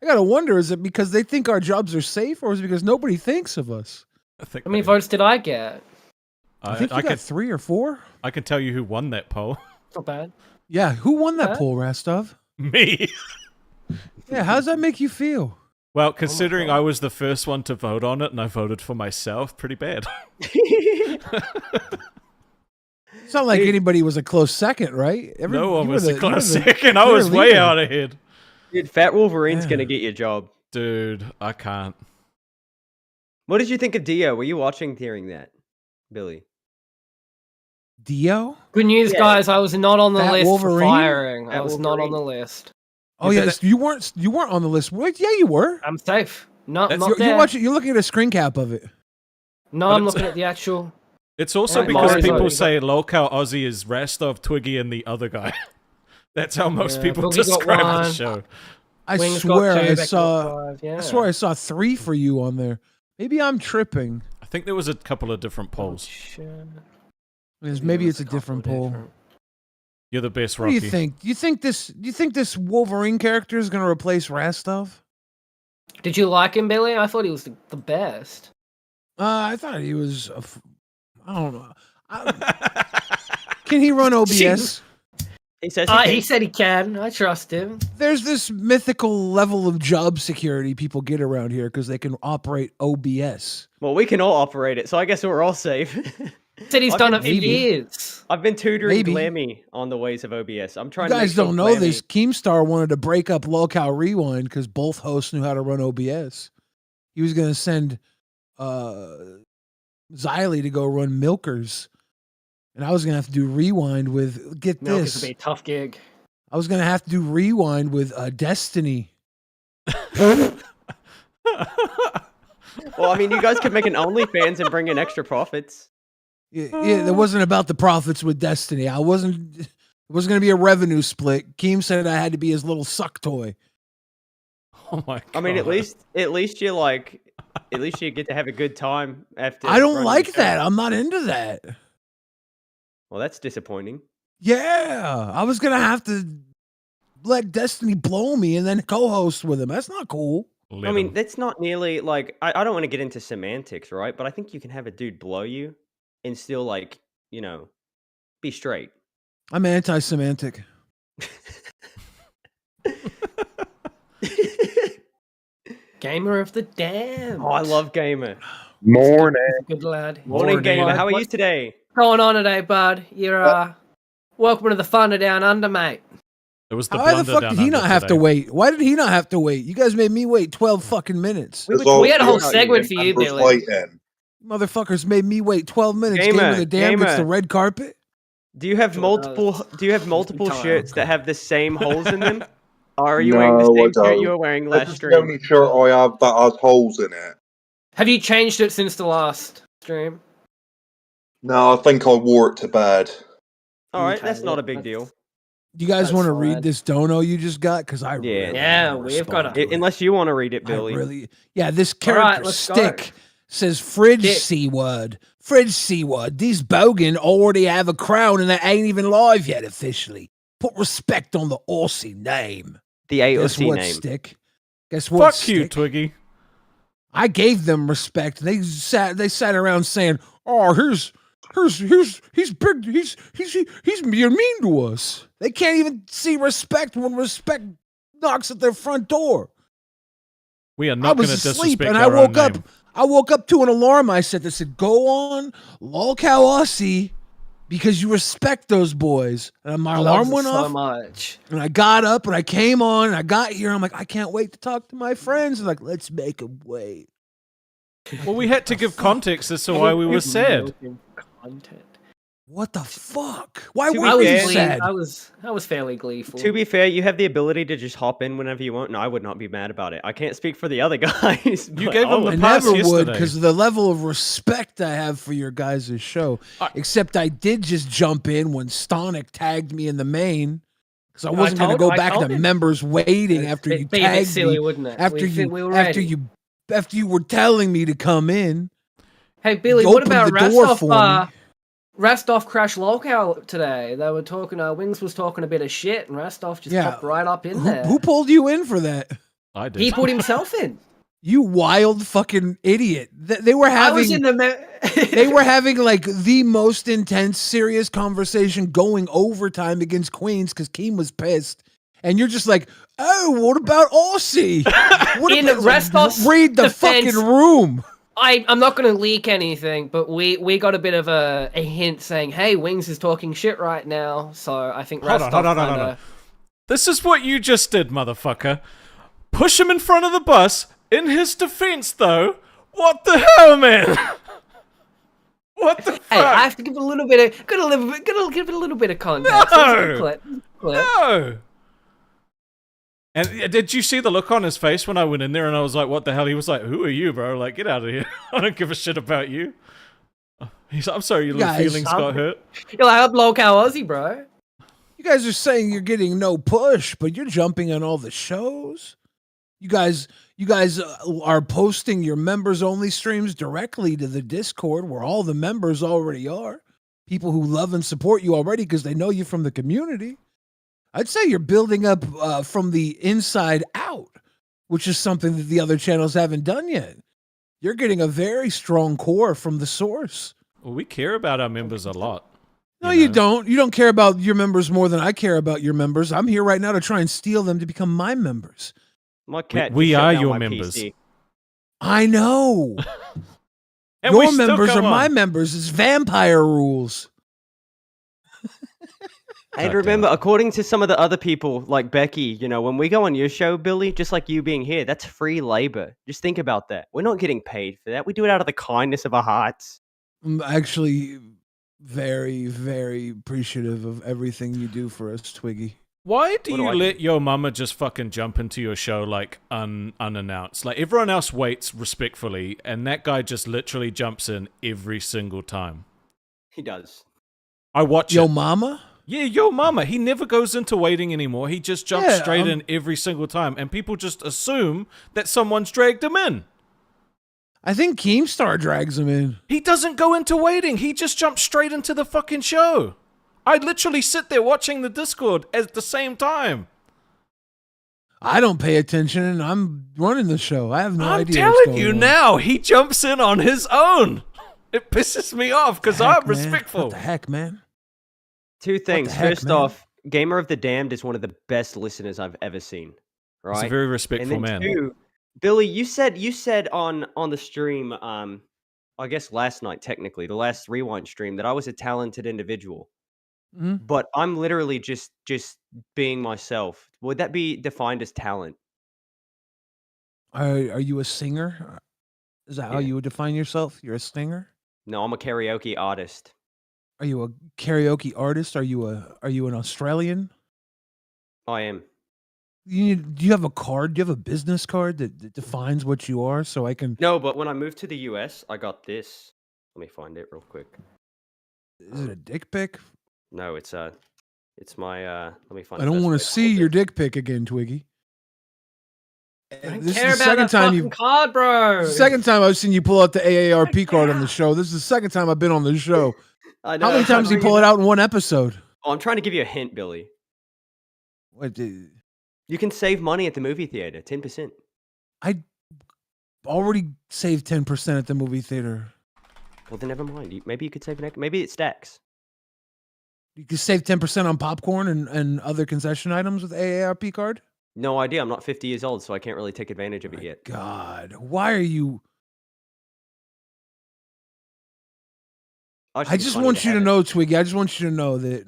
wonder, is it because they think our jobs are safe, or is it because nobody thinks of us? think How many votes did I get? I think you got 3 or 4. I can tell you who won that poll. Not bad. Yeah, who won that Huh? poll, Rastov? Me. Yeah, how does that make you feel? Well, considering I was the first one to vote on it and I voted for myself, pretty bad. It's not like anybody was a close second, right? No one you was were a the- close you were the- second. I you were was the way leader. out ahead. Dude, Fat Wolverine's Yeah. gonna get your job. Dude, I can't. What did you think of Dio? Were you watching hearing that, Billy? Dio? Good news, Yeah. guys. I was not on the Fat list for Wolverine? firing. I Fat was not on Wolverine. the list. Oh Yeah, yeah, but you weren't on the list. Wait, yeah, you were. I'm safe. No, That's- not there. You're watching. You're looking at a screen cap of it. No, But I'm it's- looking at the actual. It's also Yeah, because Mars people already say Lolcow Aussie is Rastov, Twiggy, and the other guy. That's how most Yeah, people Boogie got describe the one. show. I Wings swear got 2, I Beck saw. got 5. Yeah. I swear I saw 3 for you on there. Maybe I'm tripping. I think there was a couple of different polls. Shit. Maybe There it's was a couple different of poll. different- You're the best, What do Rocky. you think? Do you think this Wolverine character is going to replace Rastov? Did you like him, Billy? I thought he was the best. I thought he was. I don't know. Can he run OBS? He says He said he can. I trust him. There's this mythical level of job security people get around here because they can operate OBS. Well, we can all operate it, so I guess we're all safe. Said he's I've done been- it for maybe. years. I've been tutoring Maybe. Glammy on the ways of OBS. I'm trying You to make guys sure don't know Glammy- this. Keemstar wanted to break up Lolcow Rewind because both hosts knew how to run OBS. He was going to send Xylee to go run Milkers. And I was going to have to do Rewind with, get Milk this, is gonna be a tough gig. I was going to have to do Rewind with Destiny. Well, I mean, you guys could make an OnlyFans and bring in extra profits. Yeah, it wasn't about the profits with Destiny. It wasn't going to be a revenue split. Keem said I had to be his little suck toy. Oh my god. I mean, at least you like, at least you get to have a good time after. I don't running like the show. that. I'm not into that. Well, that's disappointing. Yeah, I was gonna have to let Destiny blow me and then co-host with him. That's not cool. I mean, that's not nearly like I don't want to get into semantics, right? But I think you can have a dude blow you and still like, you know, be straight. I'm anti-semantic. Gamer of the Damned. Oh, I love Gamer. Morning. Good lad. Morning, Gamer. What- How are you what's today? going on today, bud? You're welcome to the Thunder Down Under, mate. It was the Why the blunder fuck down did he under not have to today. wait? Why did he not have to wait? You guys made me wait 12 fucking minutes. We had a whole segment for you, Billy. Motherfuckers made me wait 12 minutes. Gamer, Gamer the Damn gets the Gamer. red carpet. Do you have Sure multiple? does. Do you have multiple time. shirts that have the same holes in them? Or are you No, wearing the I same shirt don't. you were wearing This last is stream? the only shirt I have that has holes in it. Have you changed it since the last stream? No, I think I wore it to bed. All right, Okay, that's not a big that's- deal. Do you guys That's want to fine. read this dono you just got? Because I Yeah. really Yeah, wanna we've got respond a- to it. Unless you want to read it, I Billy. really, yeah. This All right, character let's go. Stick says Fridge Stick. C word. Fridge C word. These bogan already have a crown and they ain't even live yet officially. Put respect on the Aussie name. The Guess AOC what, name. Stick? Guess what? Fuck you, Stick? Twiggy. I gave them respect. They sat around saying, "Oh, he's big. He's being mean to us." They can't even see respect when respect knocks at their front door. We are I not going was to asleep disrespect and I our own woke up. name. I woke up to an alarm I set that said, "Go on, Lolcow Aussie, because you respect those boys." And my alarm Loves it went so off, much. and I got up and I came on and I got here. I'm like, I can't wait to talk to my friends. And like, let's make them wait. Well, we had to give context as to why we were sad. Content. What the fuck? Why To were be I was you fair- sad? I was fairly gleeful. To be fair, you have the ability to just hop in whenever you want, and I would not be mad about it. I can't speak for the other guys. You but gave I them would. the I pass never would yesterday. because of the level of respect I have for your guys' show. Except I did just jump in when Stonic tagged me in the main because I wasn't going to go back to members waiting after you It'd be a bit tagged silly, me. wouldn't it? After We were after ready. you were telling me to come in. Hey Billy, You what opened about the door Rastov? for me. Rastov crashed Lolcow today. They were talking. Wings was talking a bit of shit, and Rastov just Yeah. popped right up in there. Who pulled you in for that? I did. He put himself in. You wild fucking idiot! They were I was in having the. they were having like the most intense, serious conversation going overtime against Queens because Keem was pissed. And you're just like, oh, what about Aussie? What In about, Rastov's read the defense- fucking room. I'm not going to leak anything, but we got a bit of a hint saying, hey, Wings is talking shit right now. So I think Rastov Hold on. This is what you just did, motherfucker. Push him in front of the bus. In his defense, though, what the hell, man? What the fuck? Hey, I have to give a little bit of, give it a little bit of context. No! No! And did you see the look on his face when I went in there and I was like, what the hell? He was like, who are you, bro? Like, get out of here. I don't give a shit about you. He's like, I'm sorry, your little feelings got hurt. You're like, I'm local Aussie, bro. You guys are saying you're getting no push, but you're jumping on all the shows. You guys are posting your members only streams directly to the Discord where all the members already are. People who love and support you already because they know you from the community. I'd say you're building up from the inside out, which is something that the other channels haven't done yet. You're getting a very strong core from the source. Well, we care about our members a lot. No, you don't. You don't care about your members more than I care about your members. I'm here right now to try and steal them to become my members. My cat. We just shut are down your my members. PC. I know. And we Your still members go are on. my members. It's vampire rules. And remember, according to some of the other people, like Becky, when we go on your show, Billy, just like you being here, that's free labor. Just think about that. We're not getting paid for that. We do it out of the kindness of our hearts. I'm actually very, very appreciative of everything you do for us, Twiggy. Why do What do you I let your mama just fucking jump into your show like unannounced? Like everyone else waits respectfully, and that guy just literally jumps in every single time. He does. I watch Yo it. mama? Yeah, yo mama. He never goes into waiting anymore. He just jumps Yeah, straight in every single time, and people just assume that someone's dragged him in. I think Keemstar drags him in. He doesn't go into waiting. He just jumps straight into the fucking show. I literally sit there watching the Discord at the same time. I don't pay attention, and I'm running the show. I have no I'm idea. what's telling going you on. now, he jumps in on his own. It pisses me off because Heck, I'm man. respectful. What the heck, man? Two things. heck, First man? off, Gamer of the Damned is one of the best listeners I've ever seen. Right? He's a very And respectful then man. two, Billy, you said on the stream, I guess last night, technically, the last rewind stream, that I was a talented individual. Mhm. But I'm literally just being myself. Would that be defined as talent? Are you a singer? Is that how Yeah. you would define yourself? You're a singer? No, I'm a karaoke artist. Are you a karaoke artist? Are you an Australian? I am. Do you have a card? Do you have a business card that defines what you are? So I can. No, but when I moved to the US, I got this. Let me find it real quick. Is it a dick pic? No, it's my let me find I the don't best want way to see hold your it. dick pic again, Twiggy. I don't This is care the about second that time fucking you. card, bro. Second time I've seen you pull out the AARP card on the show. This is the second time I've been on the show. I know, How many I'm trying times to did you pull it out in one episode? Oh, I'm trying to give you a hint, Billy. What? You can save money at the movie theater, 10%. I already saved 10% at the movie theater. Well, then never mind. Maybe you could save maybe it stacks. You could save 10% on popcorn and other concession items with AARP card? No idea. I'm not 50 years old, so I can't really take advantage of it yet. God, why are you? I I just want you to know, Twiggy. I just want you to know that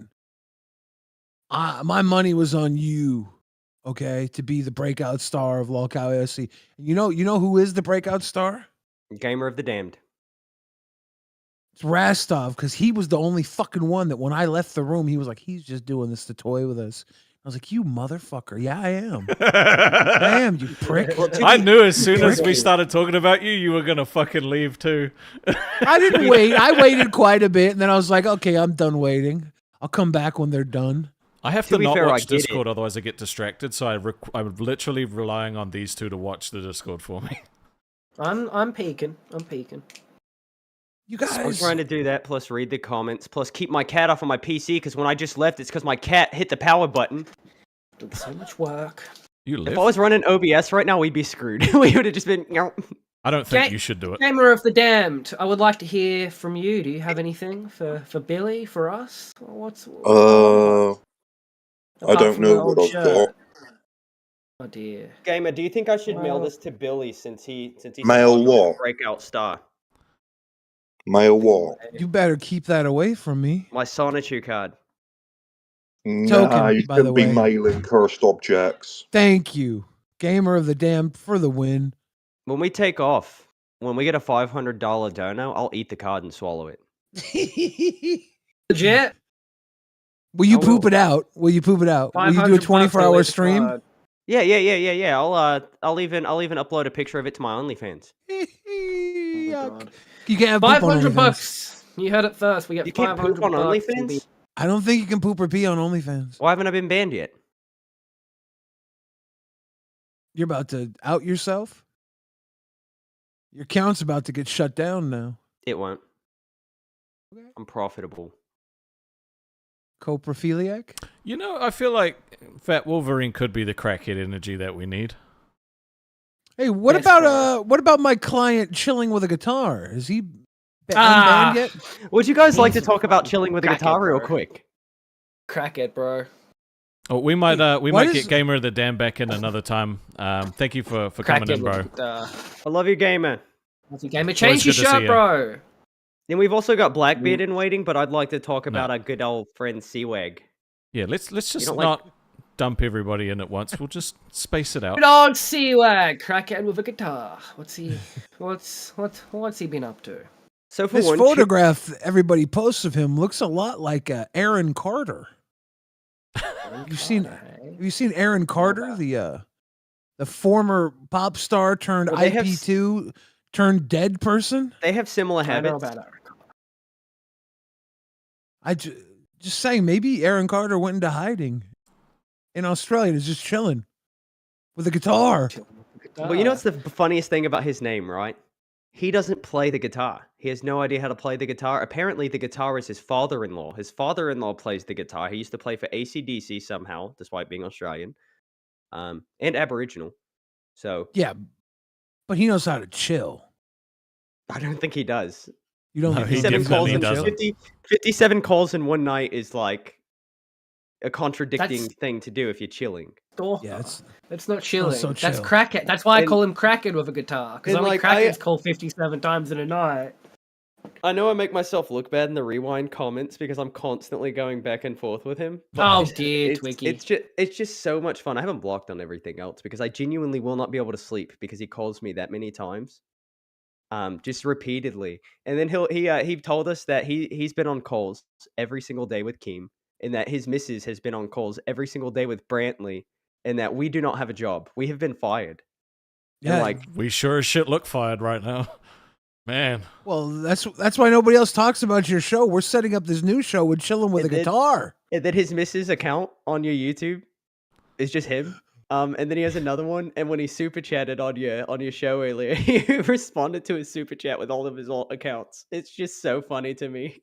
my money was on you, okay, to be the breakout star of Lolcow ASC. You know who is the breakout star? Gamer of the Damned. It's Rastov, because he was the only fucking one that when I left the room, he was like, he's just doing this to toy with us. I was like, you motherfucker. Yeah, I am. I am, you prick. I knew as soon as we started talking about you, you were going to fucking leave too. I didn't wait. I waited quite a bit, and then I was like, okay, I'm done waiting. I'll come back when they're done. I have To to be not fair, I watch get it. Discord, otherwise I get distracted. So I'm literally relying on these two to watch the Discord for me. I'm peeking. I'm peeking. You I'm guys. trying to do that, plus read the comments, plus keep my cat off of my PC, because when I just left, it's because my cat hit the power button. Did so much work. You If live? I was running OBS right now, we'd be screwed. We would have just been... I don't think Ga- you should do it. Gamer of the Damned, I would like to hear from you. Do you have anything for Billy, for us? What's I Apart don't from know the old what I've shirt. got. Oh dear. Gamer, do you think I should mail Well- this to Billy since he's Mail some what? breakout star? Mail what? You better keep that away from me. My Sonichu card. Nah, you by the shouldn't be way. mailing cursed objects. Thank you, Gamer of the Damned, for the win. When we take off, when we get a $500 dono, I'll eat the card and swallow it. Legit. Will you I poop will. it out? Will you poop it out? Will you do a 500 bucks, 24-hour I'll eat the stream? card. Yeah. I'll even upload a picture of it to my OnlyFans. Yuck. You can't have poop on 500 OnlyFans. bucks. You heard it first. We get You can't 500 poop on bucks to OnlyFans? be- I don't think you can poop or pee on OnlyFans. Why haven't I been banned yet? You're about to out yourself? Your account's about to get shut down now. It won't. Okay. I'm profitable. Coprophiliac? You know, I feel like Fat Wolverine could be the crackhead energy that we need. Hey, what Yes, about my client chilling with a guitar? Is he Ah. unbanned yet? Would you guys like to He's talk about chilling with a crackhead, guitar real bro. quick? Crack it, bro. Oh, we might what might is- get Gamer of the Dam back in another time. Thank you for Crack coming it, in, bro. I love you, gamer. Gamer, change your good to see shirt, you. bro. Then we've also got Blackbeard in waiting, but I'd like to talk about our good old friend Seawag. Yeah, let's just don't not dump everybody in at once. We'll just space it out. Good old Seawag, crackhead with a guitar. What's he been up to? So for This one, photograph everybody posts of him looks a lot like Aaron Carter. Have you seen Aaron Carter, the former pop star turned Well, they have IP2 turned dead person? they have similar I know habits. about Eric. Just saying, maybe Aaron Carter went into hiding in Australia and is just chilling with a guitar. But you know what's the funniest thing about his name, right? He doesn't play the guitar. He has no idea how to play the guitar. Apparently, the guitar is his father-in-law. His father-in-law plays the guitar. He used to play for AC/DC somehow, despite being Australian, and Aboriginal. So Yeah, but he knows how to chill. I don't think he does. You don't No, think he 57 calls definitely in doesn't. 57 calls in one night is like a contradicting That's- thing to do if you're chilling. Stalker. Yeah, It's not chilling. so That's chill. crackhead. That's why I And- call him crackhead with a guitar. Because and, only like, crackheads call 57 times in a night. I know I make myself look bad in the rewind comments because I'm constantly going back and forth with him. Oh it's- dear, it's, Twiggy. it's just so much fun. I haven't blocked on everything else because I genuinely will not be able to sleep because he calls me that many times, just repeatedly. And then he told us that he's been on calls every single day with Keem, and that his missus has been on calls every single day with Brantley, and that we do not have a job. We have been fired. And, Yeah, like We sure as shit look fired right now. Man. well, that's why nobody else talks about your show. We're setting up this new show with chilling with a And then- guitar. and then his missus account on your YouTube is just him. And then he has another one, and when he super chatted on your show earlier, he responded to his super chat with all of his alt accounts. It's just so funny to me.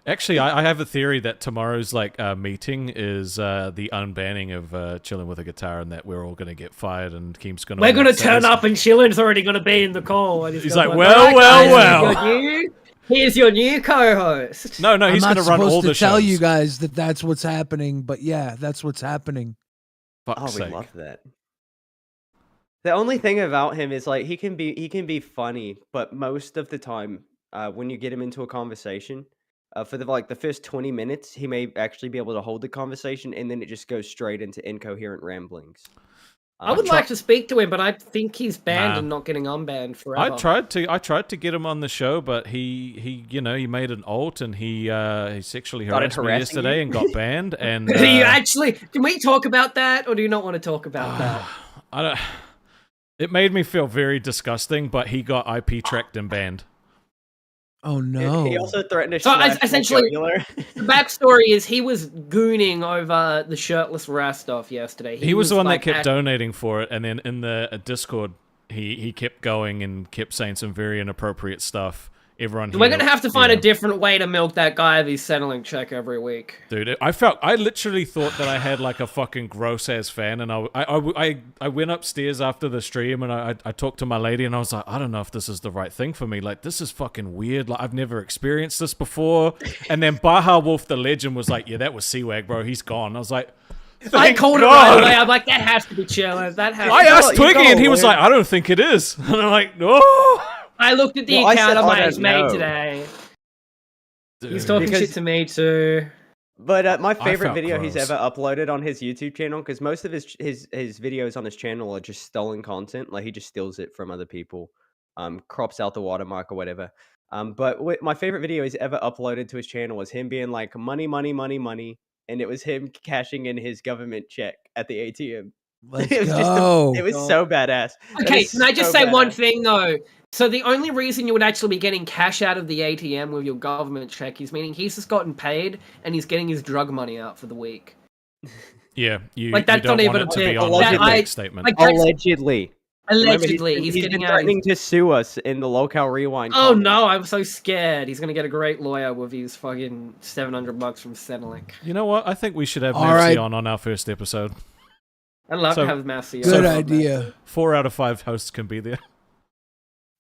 Actually, I have a theory that tomorrow's meeting is the unbanning of chilling with a guitar, and that we're all going to get fired, and Keem's going to. We're gonna turn up and Chillin's already gonna be in the call. And He's gonna like, be well. Here's your new co-host. No, he's I'm going not to run all supposed the to tell shows. you guys that that's what's happening, but yeah, that's what's happening. Fuck's Oh, we sake. love that. The only thing about him is like he can be funny, but most of the time, when you get him into a conversation, for the first 20 minutes, he may actually be able to hold the conversation, and then it just goes straight into incoherent ramblings. I would like to speak to him, but I think he's banned Nah. and not getting unbanned forever. I tried to get him on the show, but he made an alt, and he sexually Started harassed me harassing yesterday you? and got banned. And Do you actually? Can we talk about that, or do you not want to talk about that? I don't. It made me feel very disgusting, but he got IP tracked and banned. Oh no! He also threatened to So, slash my essentially- jugular. The backstory is he was gooning over the shirtless Rastov yesterday. He was the one like, that kept at- donating for it, and then in the Discord, he kept going and kept saying some very inappropriate stuff. Everyone, We're gonna have to find a yeah. different way to milk that guy if he's settling check every week. Dude, I literally thought that I had like a fucking gross ass fan, and I went upstairs after the stream and I talked to my lady, and I was like, I don't know if this is the right thing for me. Like, this is fucking weird. Like, I've never experienced this before. And then Baha Wolf the Legend was like, yeah, that was Seawag, bro. He's gone. I was like, I called it right away. I'm like, that has to be chilling. That has. I to asked Twiggy, and he was like, "I don't think it is." And I'm like, "No." I looked at the Well, I account said, of I my don't ex-mate know. today. Dude. He's talking shit to me too. But my favorite felt video he's gross. ever uploaded on his YouTube channel, because most of his videos on his channel are just stolen content. Like he just steals it from other people, crops out the watermark or whatever. But my favorite video he's ever uploaded to his channel was him being like, money, money, money, money, and it was him cashing in his government check at the ATM. Let's it was go. it was so badass. That Okay, is can I just so say one badass. thing though? So the only reason you would actually be getting cash out of the ATM with your government check is meaning he's just gotten paid and he's getting his drug money out for the week. Yeah, you Like, that's you don't not want even it to a be bit. on That the I- bank statement. like, that's- Allegedly. Allegedly, Remember, he's been getting out. threatening to sue us in the Locale Rewind. Oh comments. no, I'm so scared. He's gonna get a great lawyer with his fucking $700 from Centrelink. You know what? I think we should have All Mercy right. on our first episode. I'd love So- to have Massey. Good on. idea. 4 out of 5 hosts can be there.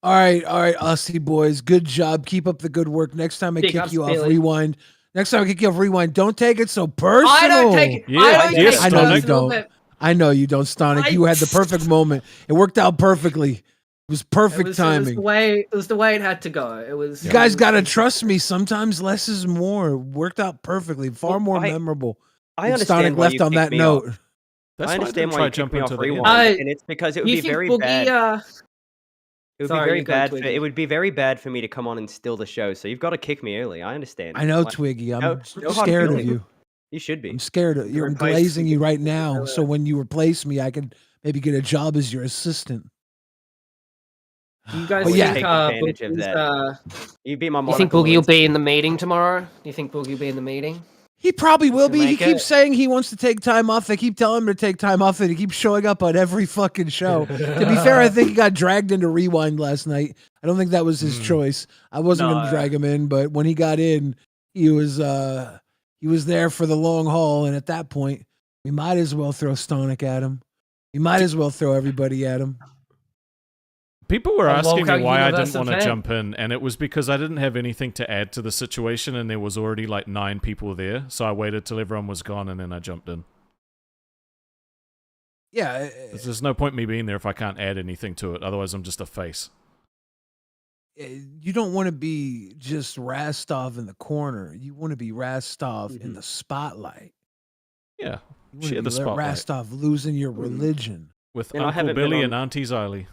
All right, Aussie boys. Good job. Keep up the good work. Next time I Big kick ups, you off Billy. Rewind. Next time I kick you off Rewind, don't take it so personal. I don't take it. Yeah, I don't yeah, take it I know you personal, don't. but I know you don't, Stonic. You had the perfect moment. It worked out perfectly. It was perfect timing. It was the way it had to go. It was. You guys gotta trust me. Sometimes less is more. It worked out perfectly. Far Well, more I memorable. I And understand Stonic why left you on kicked that me note. off. That's I understand why why I you jump kicked me into off the Rewind, end. and it's because it would You be think very Boogie? bad. It would Sorry, be very you go, bad. Twiggy. It would be very bad for me to come on and steal the show. So you've got to kick me early. I understand. I know, Like, Twiggy. I'm no hard scared of feelings. you. You should be. I'm scared of you. I'm Replace glazing me. you right now. So when you replace me, I can maybe get a job as your assistant. Do you guys But think yeah. Take advantage of Boogie's, that. You beat my you think Monica Boogie will Lewinsky. be in the meeting tomorrow? Do you think Boogie will be in the meeting? He probably will be. He'll He make keeps it. saying he wants to take time off. They keep telling him to take time off, and he keeps showing up on every fucking show. To be fair, I think he got dragged into Rewind last night. I don't think that was his choice. I wasn't going to No. drag him in, but when he got in, he was there for the long haul. And at that point, we might as well throw Stonic at him. We might as well throw everybody at him. People were A asking me local why I universe didn't want to event. jump in, and it was because I didn't have anything to add to the situation, and there was already like 9 people there, so I waited till everyone was gone, and then I jumped in. Yeah, There's no point me being there if I can't add anything to it, otherwise I'm just a face. you don't want to be just Rastov in the corner. You want to be Rastov in the spotlight. Yeah, You wanna share be the spotlight. Rastov losing your religion. With And I Uncle haven't been Billy on- and Auntie Ziley.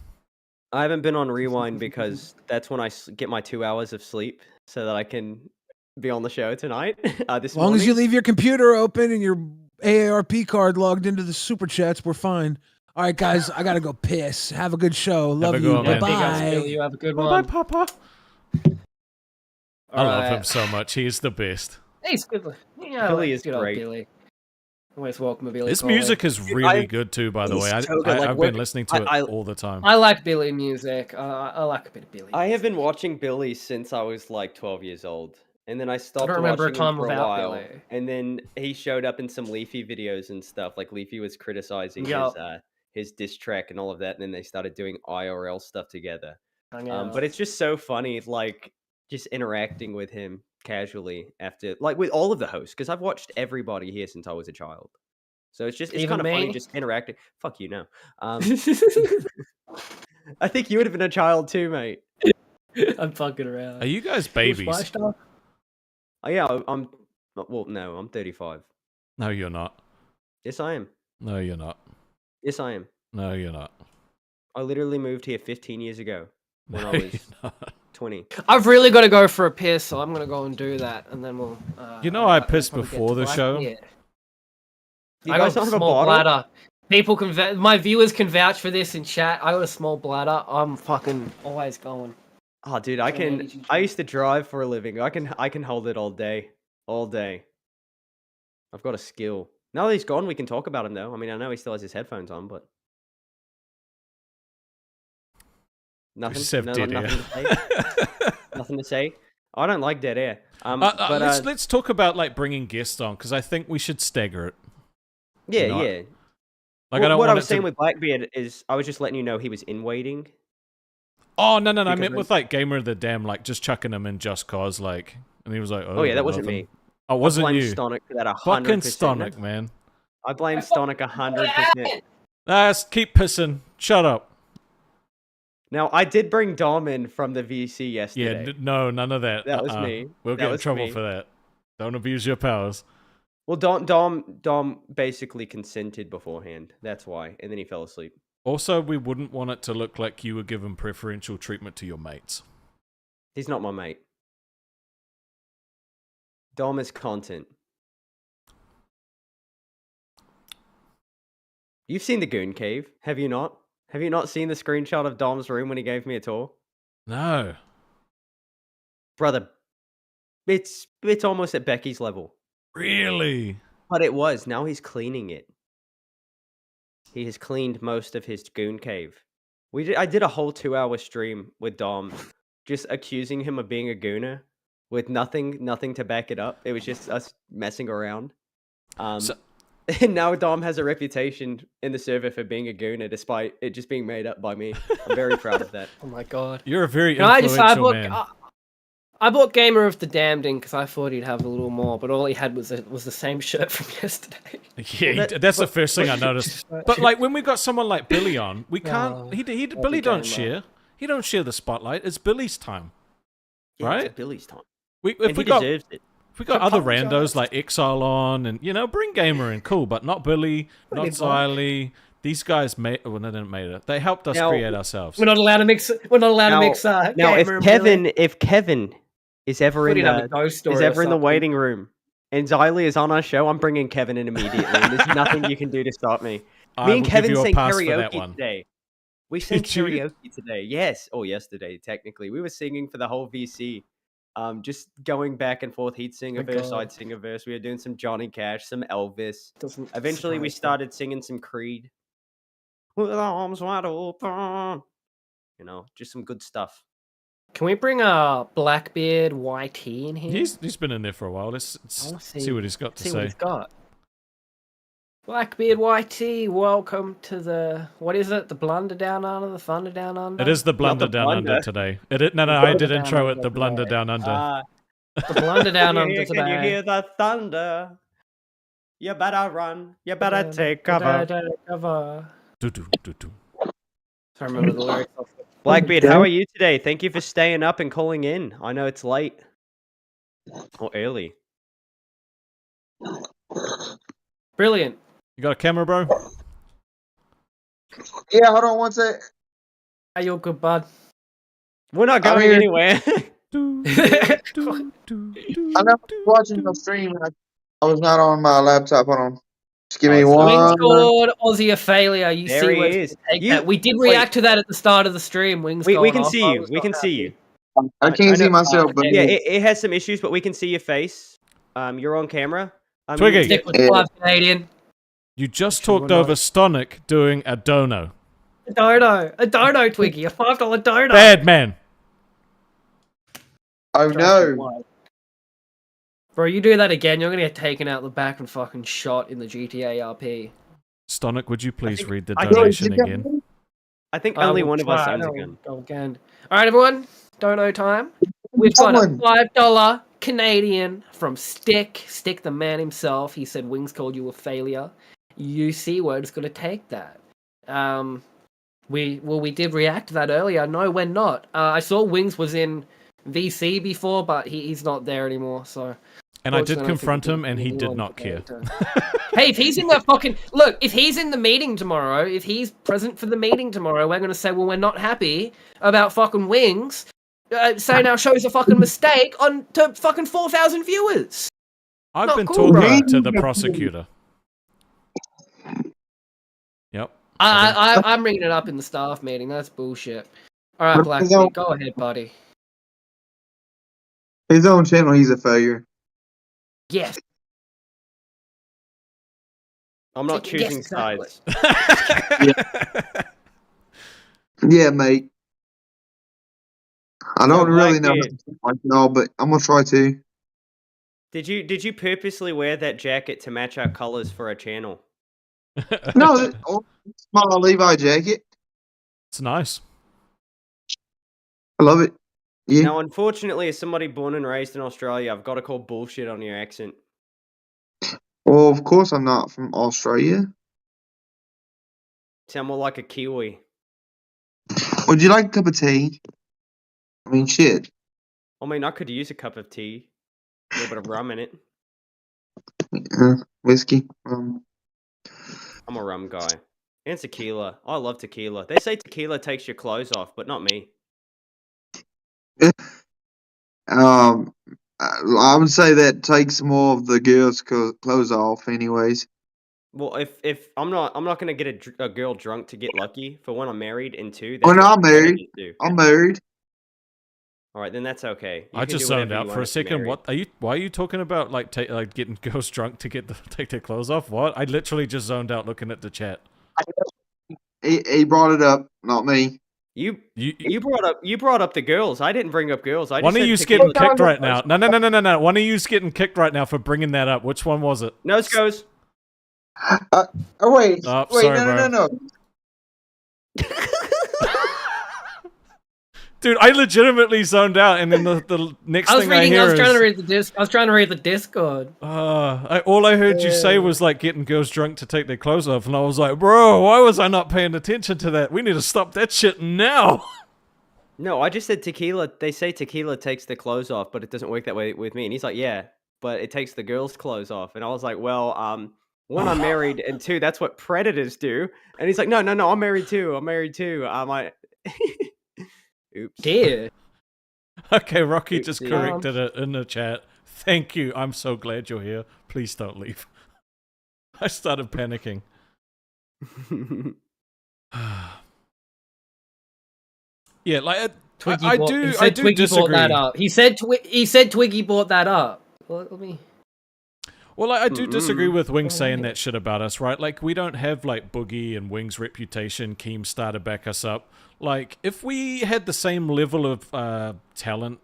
I haven't been on Rewind because that's when I get my 2 hours of sleep so that I can be on the show tonight. This As long as you morning. leave your computer open and your AARP card logged into the super chats, we're fine. All right, guys, I gotta go piss. Have a good show. Love a good you. one, Bye man. Big ups, Billy. bye. You have a good Bye, one. Papa. I love him so much. He's the best. He's good. Yeah, Billy like, is good old great. Billy. Always welcome, Billy. His Crawley. music is really good too, by the He's way. so good. Like, I've what- been listening to it I- all the time. I like Billy music. I like a bit of Billy. I have been watching Billy since I was like 12 years old. And then I stopped remember a watching time him for a without while. Billy. And then he showed up in some Leafy videos and stuff. Like Leafy was criticizing his diss track and all of that. And then they started doing IRL stuff together. But it's just so funny, like just interacting with him casually after, like with all of the hosts, because I've watched everybody here since I was a child. So it's Even kind of funny me? just interacting. Fuck you, no. I think you would have been a child too, mate. I'm fucking around. Are you guys Push babies? my stuff? Oh, yeah, I'm. Well, no, I'm 35. No, you're not. Yes, I am. No, you're not. Yes, I am. No, you're not. I literally moved here 15 years ago when No, I you're was not. 20. I've really got to go for a piss, so I'm gonna go and do that, and then we'll. You know I I'll pissed probably get before to the show? Blackbeard. You I guys got not a have a small bottle? bladder. People can, my viewers can vouch for this in chat. I got a small bladder. I'm fucking always going. Oh, dude, I used to drive for a living. I can hold it all day. All day. I've got a skill. Now that he's gone, we can talk about him, though. I mean, I know he still has his headphones on, but... Nothing? just have dead nothing air. to say? Nothing to say? I don't like dead air. Let's talk about like bringing guests on, because I think we should stagger it. Yeah, not- yeah. Like I don't what want I was it saying to... with Blackbeard is I was just letting you know he was in waiting. Oh no, I because meant I- with like Gamer of the Dam, like just chucking him in just cause, like, and he was like, Oh, yeah, that but wasn't nothing. me. Oh, wasn't blame you? Stonic for that 100%. Fucking Stonic, man. I blame Stonic 100%. Keep pissing. Shut up. Now, I did bring Dom in from the VC Yeah, yesterday. no, none of that. That was me. We'll That get in was trouble me. for that. Don't abuse your powers. Well, Dom basically consented beforehand. That's why. And then he fell asleep. Also, we wouldn't want it to look like you were given preferential treatment to your mates. He's not my mate. Dom is content. You've seen the Goon Cave, have you not? Have you not seen the screenshot of Dom's room when he gave me a tour? No. Brother, it's almost at Becky's level. Really? But it was. Now he's cleaning it. He has cleaned most of his Goon Cave. I did a whole 2-hour stream with Dom, just accusing him of being a gooner with nothing to back it up. It was just us messing around. And now Dom has a reputation in the server for being a gooner, despite it just being made up by me. I'm very proud of that. Oh my god. You're a very influential man. I bought Gamer of the Damned in because I thought he'd have a little more, but all he had was the same shirt from yesterday. Yeah, that's the first thing I noticed. But like when we got someone like Billy on, we can't. Billy don't share. He don't share the spotlight. It's Billy's time, right? It's Billy's time. He deserves it. If we got other randos like Exile on, and bring Gamer in, cool, but not Billy, not Xylee. These guys they didn't make it. They helped us create ourselves. We're not allowed to mix. We're not allowed to mix. Now, Gamer if Kevin is ever in the waiting room, and Xylee is on our show, I'm bringing Kevin in immediately. And there's nothing you can do to stop me. Me and Kevin sang karaoke today. We sang karaoke today. Yes, or yesterday technically. We were singing for the whole VC. Just going back and forth. He'd sing a verse, I'd sing a verse. We were doing some Johnny Cash, some Elvis. Eventually, we started singing some Creed. With arms wide open. Just some good stuff. Can we bring Blackbeard YT in here? He's been in there for a while. Let's see what he's got to say. What he's got. Blackbeard YT, welcome to the the Blunder Down Under, the Thunder Down Under. It is the Blunder Down Under today. I did intro it. The Blunder Down Under. The Blunder Down Under today. Can you hear the thunder? You better run. You better take cover. I remember the lyrics. Blackbeard, how are you today? Thank you for staying up and calling in. I know it's late or early. Brilliant. You got a camera, bro? Yeah, hold on one sec. Hey, you're good, bud. We're not going anywhere. I know watching your stream. I was not on my laptop. Hold on. Just give me one. Wings called Aussie a failure. You there see he where is. that. We did react to that at the start of the stream. Wings. We can see you. We can see you. I can't see myself, but yeah, it has some issues, but we can see your face. You're on camera. Twiggy. Stick with 5 Canadian. You just talked over Stonic doing a dono. A dono, Twiggy, a $5 dono. Bad man. Oh no. Bro, you do that again, you're gonna get taken out the back and fucking shot in the GTA RP. Stonic, would you please read the donation again? I think only one of us owns a gun. Go again. Alright, everyone, dono time. We've got a $5 Canadian from Stick the man himself. He said Wings called you a failure. UC Word's gonna take that. We did react to that earlier. No, we're not. I saw Wings was in VC before, but he's not there anymore. So, and I did confront him, and he did not care. Hey, if he's in that fucking if he's in the meeting tomorrow, if he's present for the meeting tomorrow, we're gonna say, well, we're not happy about fucking Wings saying our show's a fucking mistake to fucking 4,000 viewers. I've been talking to the prosecutor. Yep. I'm bringing it up in the staff meeting. That's bullshit. All right, Blackbeard, go ahead, buddy. His own channel, he's a failure. Yes. I'm not choosing sides. Yeah, mate. I don't really know like y'all, but I'm gonna try to. Did you purposely wear that jacket to match our colors for our channel? No, small Levi jacket. It's nice. I love it. Yeah. Now, unfortunately, as somebody born and raised in Australia, I've got to call bullshit on your accent. Well, Well, of course I'm not from Australia. Sound more like a Kiwi. Would you like a cup of tea? I mean, shit. I mean, I could use a cup of tea. A little bit of rum in it. Whiskey. I'm a rum guy. And tequila. I love tequila. They say tequila takes your clothes off, but not me. I would say that takes more of the girls' clothes off, anyways. Well, if I'm not gonna get a girl drunk to get lucky. For one, I'm married, and two, Oh that's no, what I'm married. predators do. I'm married. All right, then that's okay. You I can just do zoned whatever out you for a want if you're second. married. What are you? Why are you talking about like getting girls drunk to take their clothes off? What? I literally just zoned out looking at the chat. He brought it up, not me. You brought up the girls. I didn't bring up girls. I just One of said you's tequila getting kicked takes right your now. clothes No, off. no. One of you's getting kicked right now for bringing that up. Which one was it? Nose goes. Wait, Oh, wait, sorry, no. bro. Dude, I legitimately zoned out, and then the next I was thing I reading. hear I was trying to is, read the I was trying to read the Discord. all I heard you say was like getting girls drunk to take their clothes off, and I was like, bro, why was I not paying attention to that? We need to stop that shit now. No, I just said tequila. They say tequila takes the clothes off, but it doesn't work that way with me. And he's like, yeah, but it takes the girls' clothes off. And I was like, well, one, I'm married, and two, that's what predators do. And he's like, no, I'm married too. Oops. Dear. Okay, Rocky just Oopsie. corrected it in the chat. Thank you. I'm so glad you're here. Please don't leave. I started panicking. Yeah, like I do Twiggy disagree. brought that up. He said Twiggy brought that up. Well, let me. Well, I do disagree with Wings saying that shit about us, right? Like, we don't have, like, Boogie and Wings' reputation, Keemstar to back us up. Like, if we had the same level of talent,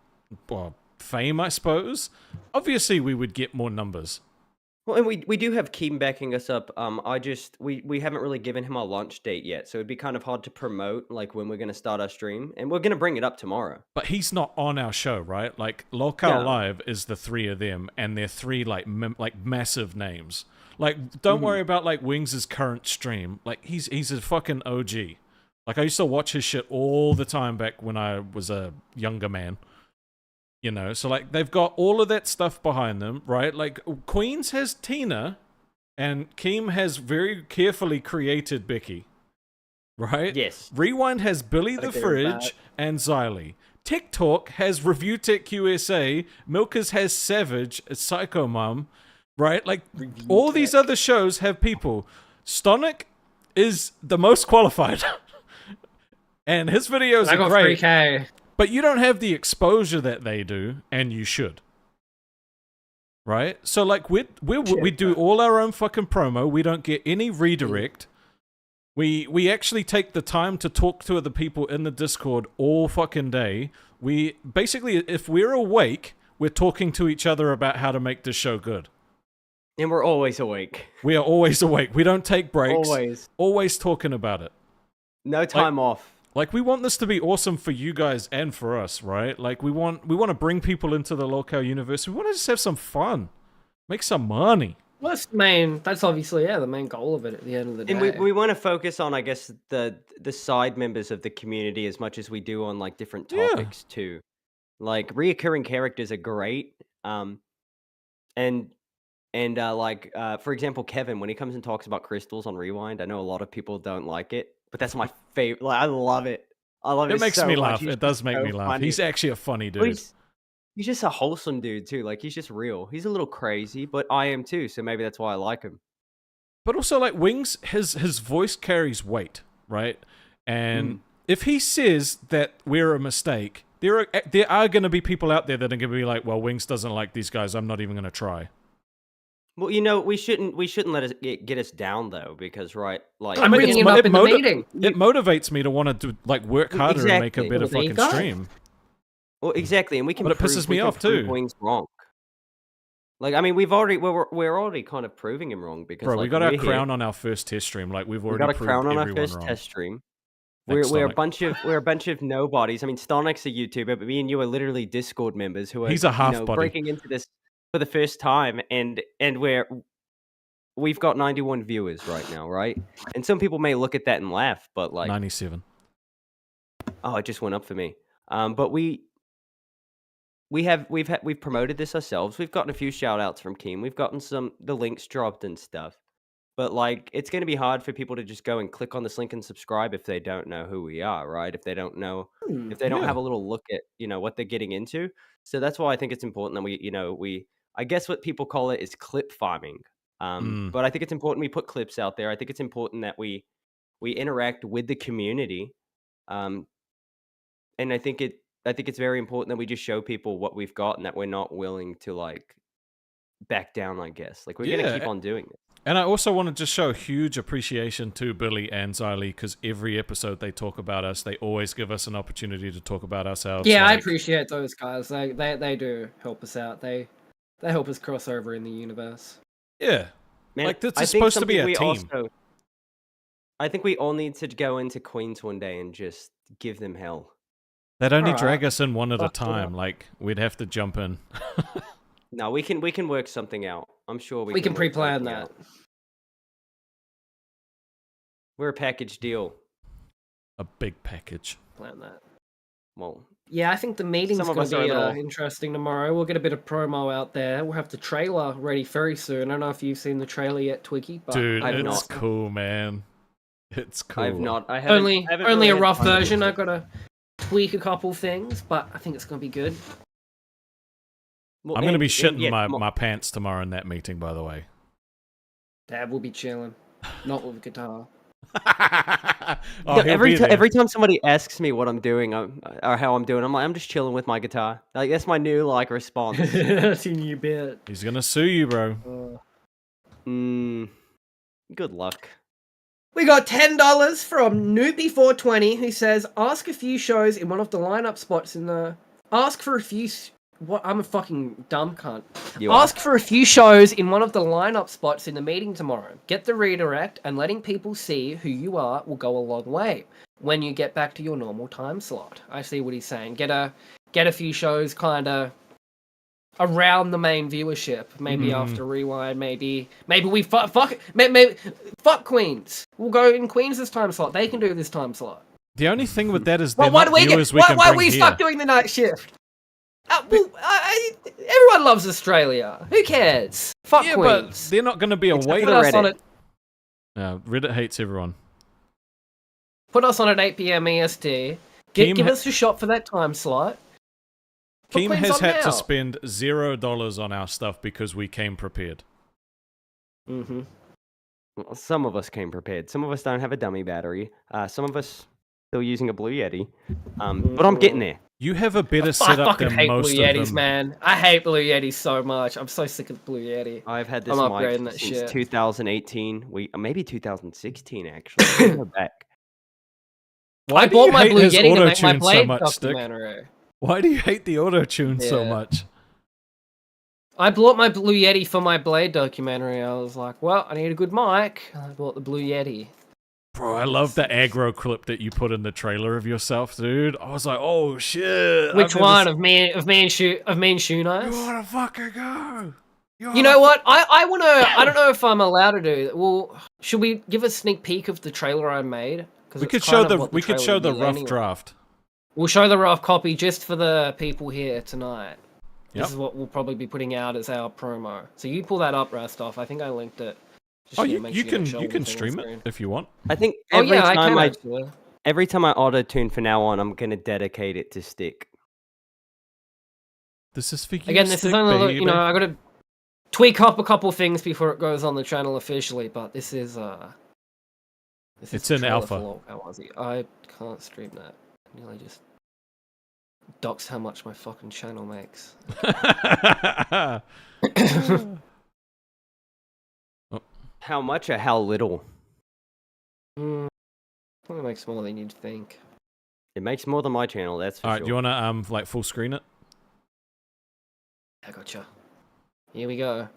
or fame, I suppose, obviously we would get more numbers. Well, and we do have Keem backing us up. We haven't really given him a launch date yet, so it'd be kind of hard to promote like when we're gonna start our stream, and we're gonna bring it up tomorrow. But he's not on our show, right? Like, Local Yeah. Live is the three of them, and they're three like massive names. Like, don't worry about like Wings' current stream. Like, he's a fucking OG. Like, I used to watch his shit all the time back when I was a younger man. You know, so like they've got all of that stuff behind them, right? Like Queens has Tina, and Keem has very carefully created Becky, right? Yes. Rewind has Billy the Fridge and Xylee. TikTok has Review Tech USA. Milkers has Savage, Psycho Mom, right? Like all these other shows have people. Stonic is the most qualified, and his videos I are got great. 3K. But you don't have the exposure that they do, and you should. Right? So, like, we do all our own fucking promo. We don't get any redirect. We actually take the time to talk to other people in the Discord all fucking day. We basically, if we're awake, we're talking to each other about how to make this show good. And we're always awake. We are always awake. We don't take breaks. Always. Always talking about it. No time off. Like, we want this to be awesome for you guys and for us, right? Like, we want to bring people into the local universe. We want to just have some fun. Make some money. Well, that's obviously, the main goal of it at the end of the day. And we want to focus on, I guess, the side members of the community as much as we do on, like, different topics, too. Like, reoccurring characters are great. For example, Kevin, when he comes and talks about crystals on Rewind, I know a lot of people don't like it, but that's my favorite. Like, I love it. I love it. It makes so me much. laugh. He's It does just make so me laugh. funny. He's actually a funny Well, dude. he's just a wholesome dude too. Like, he's just real. He's a little crazy, but I am too. So maybe that's why I like him. But also, like, Wings, his voice carries weight, right? And if he says that we're a mistake, there are going to be people out there that are going to be like, well, Wings doesn't like these guys. I'm not even going to try. Well, we shouldn't let it get us down though, because like I'm bringing him up in the meeting. It motivates me to want to like work harder and make a better fucking stream. Well, exactly, and we can. But it pisses me off too. Wings wrong. Like, I mean, we're already kind of proving him wrong because. Bro, like, we got our crown on our first test stream. Like, we've already got a crown on our first wrong. test stream. Thanks, We're a Stonic. bunch of nobodies. I mean, Stonic's a YouTuber, but me and you are literally Discord members who are He's a half body. breaking into this for the first time, and we're we've got 91 viewers right now, right? And some people may look at that and laugh, but like 97. Oh, it just went up for me. But we've promoted this ourselves. We've gotten a few shout outs from Keem. We've gotten the links dropped and stuff. But like it's going to be hard for people to just go and click on this link and subscribe if they don't know who we are, right? If they don't know if they don't have a little look at, what they're getting into. So that's why I think it's important that we I guess what people call it is clip farming. But I think it's important we put clips out there. I think it's important that we interact with the community. And I think it's very important that we just show people what we've got and that we're not willing to like back down, I guess. Like we're gonna keep on doing it. And I also want to just show huge appreciation to Billy and Xylee because every episode they talk about us, they always give us an opportunity to talk about ourselves. Yeah, I appreciate those guys. They do help us out. They help us cross over in the universe. Yeah. Man, like this is supposed to be a team. I think we all need to go into Queens one day and just give them hell. They'd only drag us in one at a time. Like we'd have to jump in. No, we can work something out. I'm sure we can pre-plan that. Out. We're a package deal. A big package. Plan that. Well, yeah, I think the meeting's going to be interesting tomorrow. We'll get a bit of promo out there. We'll have the trailer ready very soon. I don't know if you've seen the trailer yet, Twiggy. But dude, it's cool, man. It's cool. I've not. I haven't. Only a rough version. I've got to tweak a couple things, but I think it's going to be good. Well, I'm going to be shitting my pants tomorrow in that meeting, by the way. Dad will be chilling. Not with a guitar. Every time somebody asks me what I'm doing or how I'm doing, I'm like, I'm just chilling with my guitar. Like that's my new response. That's your new bit. He's gonna sue you, bro. Good luck. We got $10 from Noopy420 who says, ask a few shows in one of the lineup spots in the... Ask for a few... What? I'm a fucking dumb cunt. Ask for a few shows in one of the lineup spots in the meeting tomorrow. Get the redirect and letting people see who you are will go a long way when you get back to your normal time slot. I see what he's saying. Get a few shows kind of around the main viewership. Maybe after Rewind. Maybe we fuck Queens. We'll go in Queens' time slot. They can do this time slot. The only thing with that is why are we stuck doing the night shift? Everyone loves Australia. Who cares? Fuck Queens. But they're not going to be awake. Put us on it. Reddit hates everyone. Put us on at 8 p.m. EST. Give us a shot for that time slot. Keem has had to spend $0 on our stuff because we came prepared. Well, some of us came prepared. Some of us don't have a dummy battery. Some of us still using a Blue Yeti. But I'm getting there. You have a better setup than most of them. I fucking hate Blue Yetis, man. I hate Blue Yetis so much. I'm so sick of Blue Yeti. I've had this mic since 2018. Maybe 2016, actually. Go back. I bought my Blue Yeti to make my Blade documentary. Why do you hate the auto-tune so much? I bought my Blue Yeti for my Blade documentary. I was like, well, I need a good mic. And I bought the Blue Yeti. Bro, I love the aggro clip that you put in the trailer of yourself, dude. I was like, oh shit. Which one? Of me and Shunice? You wanna fucking go? You know what? I don't know if I'm allowed to do that. Well, should we give a sneak peek of the trailer I made? We could show the rough draft. We'll show the rough copy just for the people here tonight. Yep. This is what we'll probably be putting out as our promo. So you pull that up, Rastov. I think I linked it. You can stream it if you want. I think every time I auto-tune from now on, I'm going to dedicate it to Stick. This is for you, Again, this is only, I got to tweak up a couple things before it goes on the channel officially, but this is it's in alpha. I can't stream that. I nearly just doxed how much my fucking channel makes. How much or how little? Probably makes more than you'd think. It makes more than my channel, that's for sure. Alright, do you wanna full screen it? I gotcha. Here we go.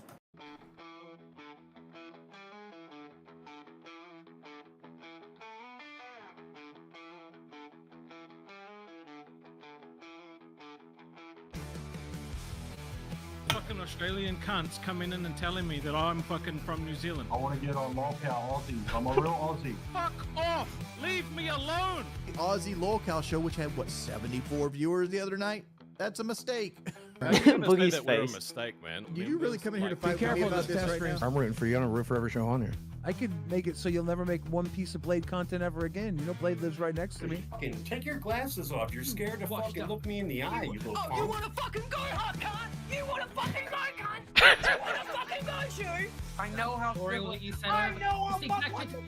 fucking Australian cunts coming in and telling me that I'm fucking from New Zealand. I want to get on lolcow Aussies. I'm a real Aussie. Fuck off! Leave me alone! The Aussie Lolcow show, which had, what, 74 viewers the other night? That's a mistake. Boogie's that we're a face. mistake, man. Did you really come in here to fight with me careful about of this this test right now? stream. I'm rooting for you. I'm rooting for every show on here. I could make it so you'll never make one piece of Blade content ever again. You know, Blade lives right next to me. Take your glasses off. You're scared to fucking look me in the eye, you little Oh, you wanna fucking go, hot cunt? You wanna fucking go, cunt? You wanna fucking go, shoe? I know how Tutorial you said. I know how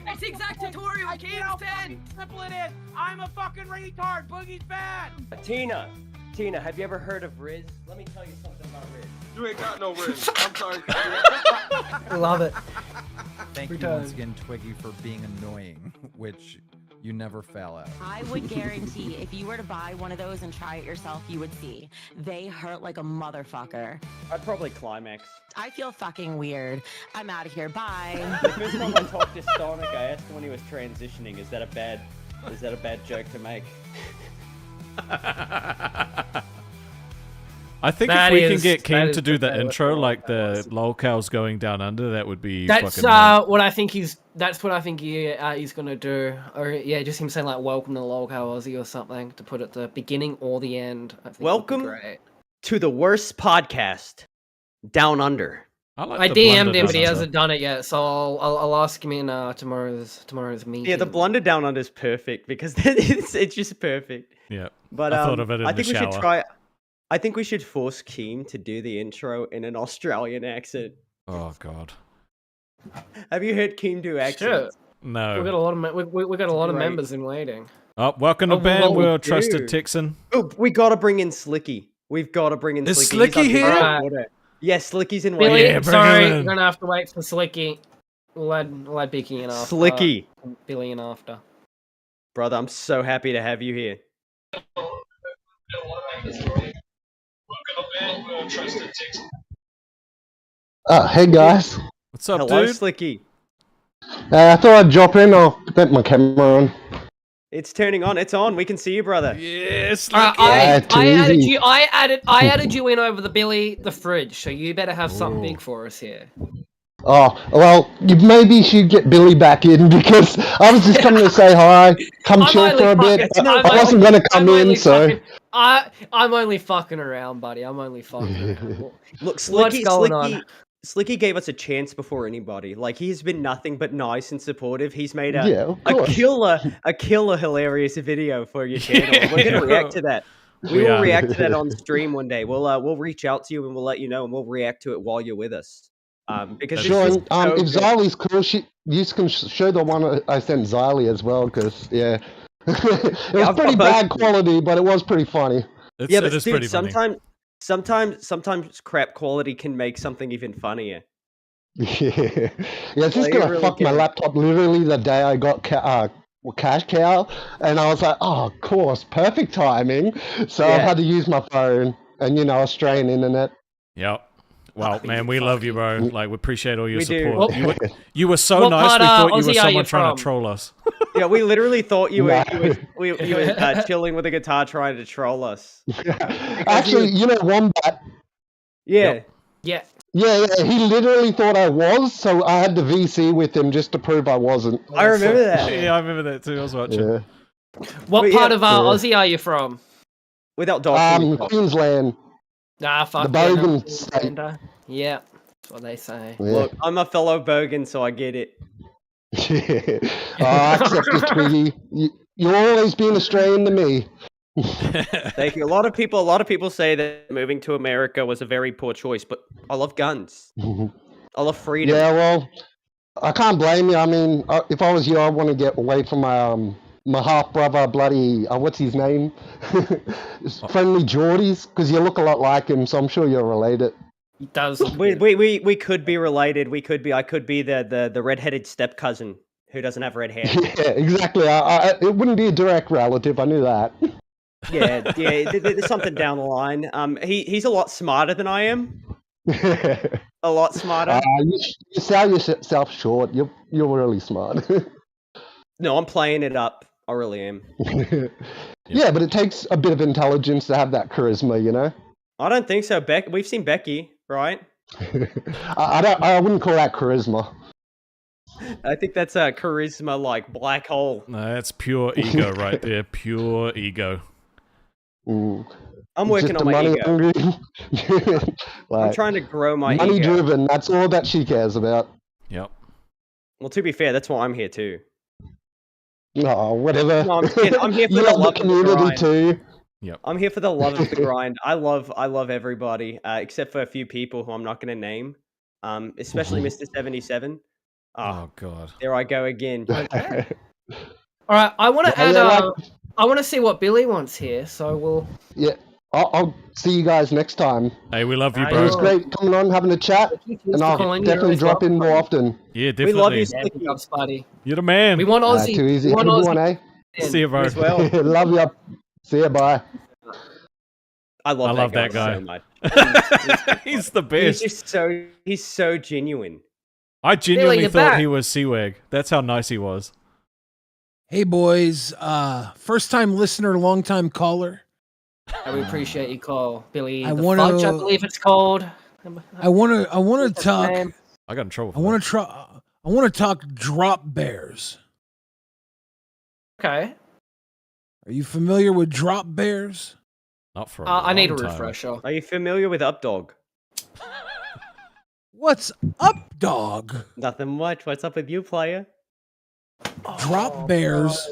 It's the exact tutorial I can't how fucking simple it is. I'm a fucking retard. Boogie's bad. Tina, have you ever heard of Riz? Let me tell you something about Riz. You ain't got no Riz. I'm sorry. I love it. Thank you once again, Twiggy, for being annoying, which you never fail at. I would guarantee if you were to buy one of those and try it yourself, you would see. They hurt like a motherfucker. I'd probably climax. I feel fucking weird. I'm out of here. Bye. The first time I talked to Sonic, I asked him when he was transitioning, is that a bad joke to make? I think if we can get Keem to do the intro, like the lolcows going down under, that would be. That's fucking what I think he's. That's what I think he's gonna do. Or yeah, just him saying like "Welcome to Lolcow Aussie" or something to put at the beginning or the end. I think Welcome would be great. to the worst podcast, Down Under. I DM'd him, but he hasn't done it yet. So I'll ask him in tomorrow's meeting. Yeah, the Blunder Down Under is perfect because it's just perfect. Yeah, but I thought of it in I the think we should shower. try. I think we should force Keem to do the intro in an Australian accent. Oh God. Have you heard Keem do accents? No. We got a lot of we got a lot of Right. members in waiting. Oh, welcome to Oh, Band well, we World, trusted do. Texan. Oh, we gotta bring in Slicky. We've got to bring in Is Slicky. Slicky He's here? underwater. Yes, Slicky's in Billy, waiting. sorry, you're gonna have to wait for Slicky. We'll add Beaky in after. Slicky. Billy in after. Brother, I'm so happy to have you here. Hey guys. What's up, Hello, dude? Slicky. I thought I'd drop in. I'll get my camera on. It's turning on. It's on. We can see you, brother. Yes. I too added easy. you. I added you in over the Billy the fridge. So you better have something big for us here. Oh, well, you maybe should get Billy back in because I was just coming to say hi, come I'm chill only for a bit. fucking- I'm I wasn't only- going to come I'm in, only so. fucking- I'm only fucking around, buddy. I'm only fucking around. Look, What's Slicky, going Slicky, on? Slicky gave us a chance before anybody. Like, he's been nothing but nice and supportive. He's made a, Yeah, of a course. killer hilarious video for your channel. We're going to react to that. We will react to that on stream one day. We'll reach out to you and we'll let you know, and we'll react to it while you're with us. Because it's Sure, just and, so if good. Xylie's cool, you can show the one I sent Xylie as well, because, yeah. it was I've pretty got bad both. quality, but it was pretty funny. Yeah, but dude, sometimes crap quality can make something even funnier. Yeah, it's just Like, it gonna really fuck my can. laptop literally the day I got cash cow, and I was like, oh, of course, perfect timing. So I've Yeah. had to use my phone and Australian internet. Yep. Well, man, we love you, bro. Like, we appreciate all your We do. support. What- You were so what nice. part, We thought you Aussie were are you someone trying from? to troll us. Yeah, we literally thought you were Nah. chilling with a guitar trying to troll us. Actually, Wombat. Yeah. Yeah. Yeah, he literally thought I was, so I had to VC with him just to prove I wasn't. I remember that. Yeah, I remember that too. I was watching. Yeah. What But part yeah. of Aussie are you from? Without documenting. Queensland. Nah, fuck The yeah, no, Bogan Queenslander. Yeah, that's what they say. Yeah. Look, I'm a fellow Bogan, so I get it. I accept it, Twiggy. You're always been Australian to me. Thank you. A lot of people say that moving to America was a very poor choice, but I love guns. I love freedom. Yeah, well, I can't blame you. I mean, if I was you, I'd want to get away from my half brother, bloody what's his name? Friendly Geordies, because you look a lot like him, so I'm sure you're related. He does. We could be related. I could be the redheaded step cousin who doesn't have red hair. Yeah, exactly. It wouldn't be a direct relative. I knew that. Yeah. There's something down the line. He's a lot smarter than I am. A lot smarter. You sell yourself short. You're really smart. No, I'm playing it up. I really am. Yeah, but it takes a bit of intelligence to have that charisma, I don't think so. We've seen Becky. right? I wouldn't call that charisma. I think that's a charisma like black hole. No, that's pure ego right there. Pure ego. I'm working Just on a my money ego. hungry. I'm trying to grow my money ego. driven. That's all that she cares about. Yep. Well, to be fair, that's why I'm here too. No, whatever. No, I'm just kidding. I'm here for You the love the love of the community grind. too. Yep. I'm here for the love of the grind. I love everybody, except for a few people who I'm not going to name, especially Mr. 77. Oh God. There I go again. All right, I want to add. I want to see what Billy wants here, so we'll. Yeah, I'll see you guys next time. Hey, we love you, It bro. was great coming on, having a chat, and I'll definitely drop in more often. Yeah, definitely. We love you, Yeah, big ups, buddy. You're the man. We want Aussie. Too easy. We want Have a good Aussie. one, eh? See you, bro. As well. Love you. See ya. Bye. I love that guy. so much. He's the best. He's so genuine. I genuinely you're thought back. he was Seawag. That's how nice he was. Hey boys, first time listener, long time caller. We appreciate you, call Billy. I the wanna- Fudge, I believe it's called. I want to talk. name? I got in trouble. I want to try. I want to talk drop bears. Okay. Are you familiar with drop bears? Not for. I need a long time. refresher. Are you familiar with Updog? What's up, dog? Nothing much. What's up with you, player? Drop bears.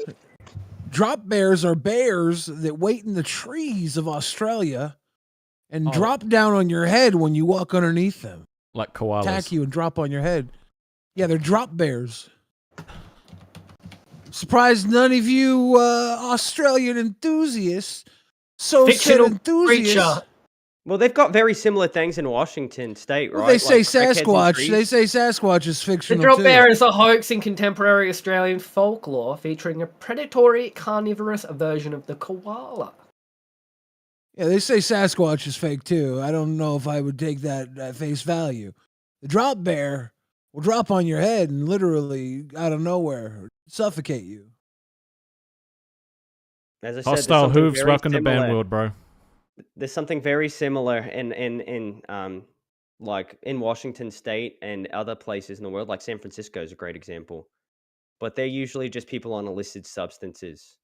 Drop bears are bears that wait in the trees of Australia and drop down on your head when you walk underneath them. Like koalas. Attack you and drop on your head. Yeah, they're drop bears. Surprised none of you Australian enthusiasts, so said Fictional enthusiasts. creature. Well, they've got very similar things in Washington State, right? Well, they say Like crackheads and Sasquatch. trees. They say Sasquatch is The fictional drop too. bear is a hoax in contemporary Australian folklore featuring a predatory, carnivorous version of the koala. Yeah, they say Sasquatch is fake too. I don't know if I would take that at face value. The drop bear will drop on your head and literally out of nowhere suffocate you. As I said, Hostile there's something hooves, very welcome to similar. Band World, bro. There's something very similar in like in Washington State and other places in the world, like San Francisco is a great example. But they're usually just people on illicit substances.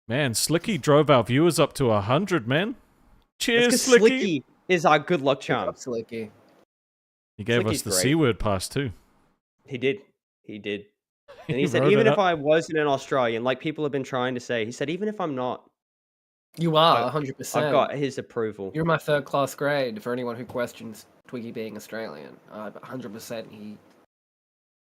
Man, Slicky drove our viewers up to 100, man. Cheers, That's 'cause Slicky. Slicky is our good luck charm. Slicky. He gave us Slicky's the great. C word pass too. He did. And He he said, wrote even it if up. I wasn't an Australian, like people have been trying to say, he said, even if I'm not, You are 100%. I've got his approval. You're my third class grade for anyone who questions Twiggy being Australian. 100% he.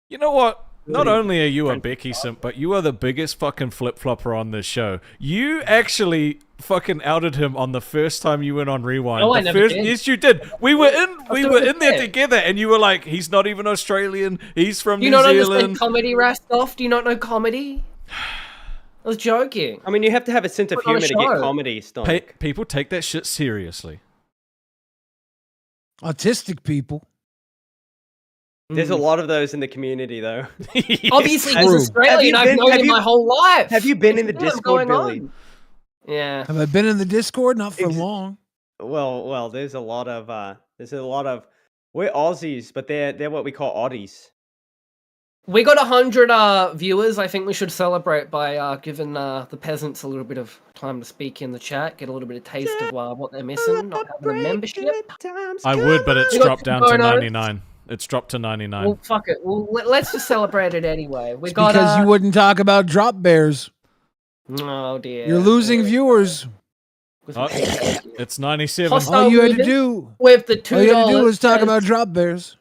You know what? Not Really? only are you a Becky simp, but you are the biggest fucking flip-flopper on this show. You actually fucking outed him on the first time you went on Rewind. No, I The never first- did. Yes, you did. We were in there did. together, and you were like, "He's not even Australian. He's from Do you New not Zealand." understand comedy, Rastov? Do you not know comedy? I was joking. I mean, you have to have a sense of Put on a humor to get show. comedy, Stomach. People take that shit seriously. Autistic people. There's a lot of those in the community, though. Obviously, Have- he's have Australian. you I've been- known have him you- my whole life. Have you been in the What's Discord, going Billy? on? Yeah. Have I been in the Discord? Not for long. Well, there's a lot of we're Aussies, but they're what we call Oddies. We got 100 viewers. I think we should celebrate by giving the peasants a little bit of time to speak in the chat, get a little bit of taste of what they're missing, not having a membership. I would, but it's We got dropped down to photos. 99. It's dropped to 99. Well, fuck it. Well, let's just celebrate it anyway. We It's got because you wouldn't talk about drop bears. Oh dear. You're losing viewers. Oh, it's 97. Hostile All you had to movement do, with the $2. all you had to do was talk says- about drop bears.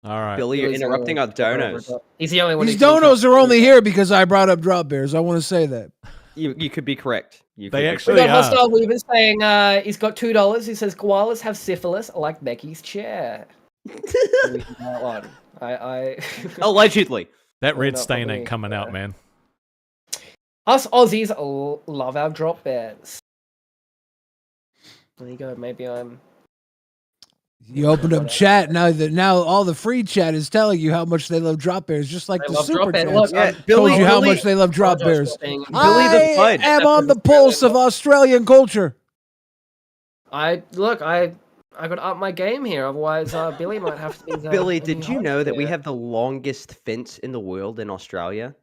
All right. Billy, you're interrupting our donos. He's the only one. These who can- donos are only here because I brought up drop bears. I want to say that. You could be correct. You They could be actually We got are. Hostile Weaver saying he's got $2. He says koalas have syphilis like Becky's chair. That one. I Allegedly. That Well, red not stain probably, ain't coming out, man. Us Aussies love our drop bears. There you go. Maybe I'm. You opened up chat now all the free chat is telling you how much they love drop bears, just like They the love super drop bears. chat Look, Yeah, told Billy, you how Billy- much they love drop bears. Billy the I Fudge. am on the pulse of Australian culture. I I got to up my game here. Otherwise, Billy might have to be the Billy, the new did you host know that we here. have the longest fence in the world in Australia?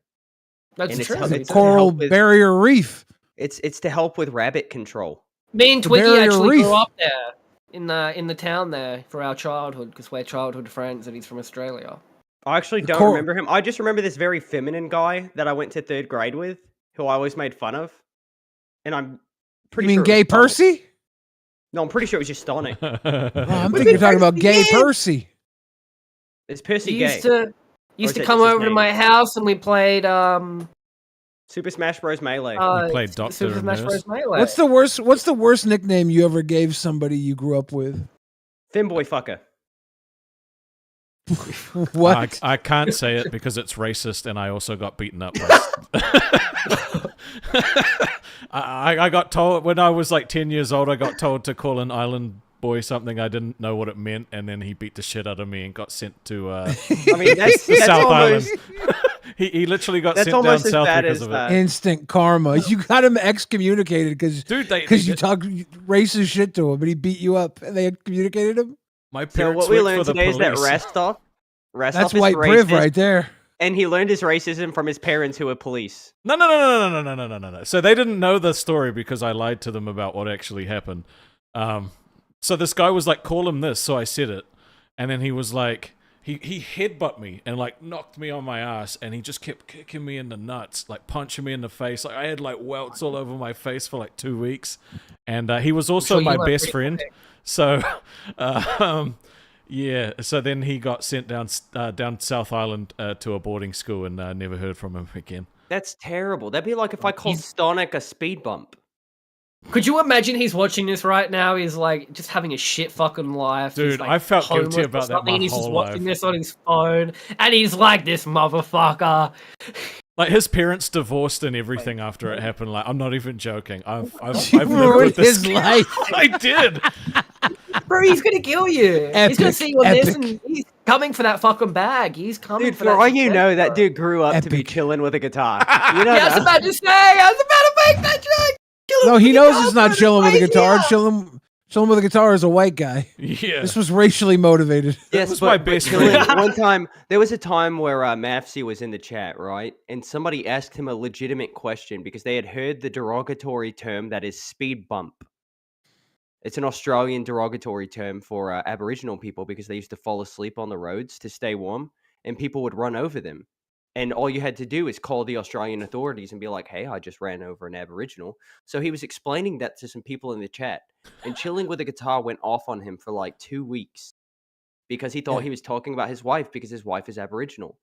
That's And true. it's to Coral help with barrier reef. it's to help with rabbit control. Me and The Twiggy barrier actually reef. grew up there in the town there for our childhood because we're childhood friends and he's from Australia. I actually The don't cor- remember him. I just remember this very feminine guy that I went to 3rd grade with, who I always made fun of. And I'm You pretty mean sure it Gay was Stonic. Percy? No, I'm pretty sure it was just Stonic. Oh, I'm thinking you're talking about Gay Percy. Is Percy He gay? used to Or used is to that come just his over to name? my house and we played Super Smash Bros. Melee. You played Doctor Super and Smash Nurse. Bros. Melee. What's the worst nickname you ever gave somebody you grew up with? Femboy fucker. What? I can't say it because it's racist, and I also got beaten up. I got told when I was like 10 years old. I got told to call an island boy something. I didn't know what it meant, and then he beat the shit out of me and got sent to I mean, that's South almost, Island. he literally got That's sent down almost as south bad because as of that. it. Instant karma. You got him excommunicated because you talk racist shit to him, and he beat you up, and they excommunicated him. My So parents what we worked learned for the today is that police. Rastov That's is white priv racist, right there. and he learned his racism from his parents who were police. No. So they didn't know the story because I lied to them about what actually happened. So this guy was like, call him this. So I said it. And then he was like, he headbutt me and like knocked me on my ass. And he just kept kicking me in the nuts, like punching me in the face. Like I had like welts all over my face for like 2 weeks. And he was also sure you my were best pretty friend. quick. So, yeah. So then he got sent down South Island to a boarding school and never heard from him again. That's terrible. That'd be like if I called Stonic a speed bump. Could you imagine he's watching this right now? He's like just having a shit fucking life. Dude, he's, like, I felt guilty homeless or about that something, my and he's just whole watching life. this on his phone, and he's like, "This motherfucker." Like his parents divorced and everything after it happened. Like I'm not even joking. I've You lived ruined with this his life. I did. Bro, he's gonna kill you. He's gonna Epic, see you on this, epic. and he's coming for that fucking bag. He's coming Dude, for for that. all you shit, know, that bro. dude grew up to be Epic. chilling with a guitar. You know Yeah, I was that? about to say. I was about to make that joke. Chilling No, with he the knows guitar, it's not bro, chilling with a crazy, guitar. yeah. Chilling with a guitar is a white guy. Yeah. This was racially motivated. Yes, was but, my but best chilling- friend. one time, there was a time where Mavsy was in the chat, right? And somebody asked him a legitimate question because they had heard the derogatory term that is speed bump. It's an Australian derogatory term for Aboriginal people because they used to fall asleep on the roads to stay warm, and people would run over them. And all you had to do is call the Australian authorities and be like, hey, I just ran over an Aboriginal. So he was explaining that to some people in the chat. And chilling with a guitar went off on him for like 2 weeks because he thought he was talking about his wife because his wife is Aboriginal.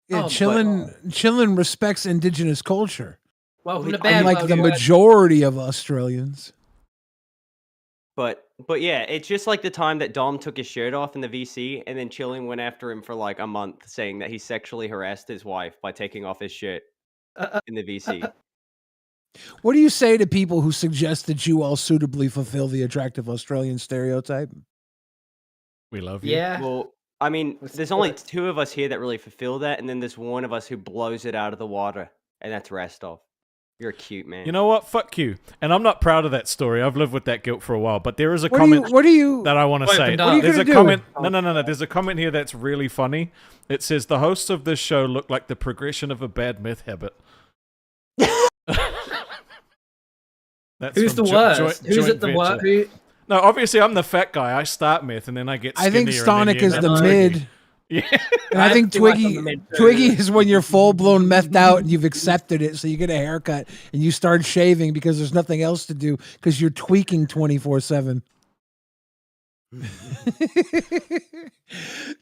Yeah, Oh, chillin respects indigenous culture, Welcome to bed, unlike the Logan. majority of Australians. But yeah, it's just like the time that Dom took his shirt off in the VC and then Chilling went after him for like a month saying that he sexually harassed his wife by taking off his shirt in the VC. What do you say to people who suggest that you all suitably fulfill the attractive Australian stereotype? We love you. Yeah. Well, I mean, there's only 2 of us here that really fulfill that, and then there's one of us who blows it out of the water, and that's Rastov. You're cute, man. You know what? Fuck you. And I'm not proud of that story. I've lived with that guilt for a while. But there is a What comment do you that I want to say. What are you There's a gonna do? comment. No. There's a comment here that's really funny. It says the hosts of this show look like the progression of a bad meth habit. That's Who's the from worst? Who's Joint at the worst? Venture. No, obviously I'm the fat guy. I start meth and then I get I skinnier. think and then Stonic you is end the up mid. Twiggy. Yeah. And I think feel like I'm Twiggy the mid too. Twiggy is when you're full blown methed out and you've accepted it, so you get a haircut and you start shaving because there's nothing else to do because you're tweaking 24/7.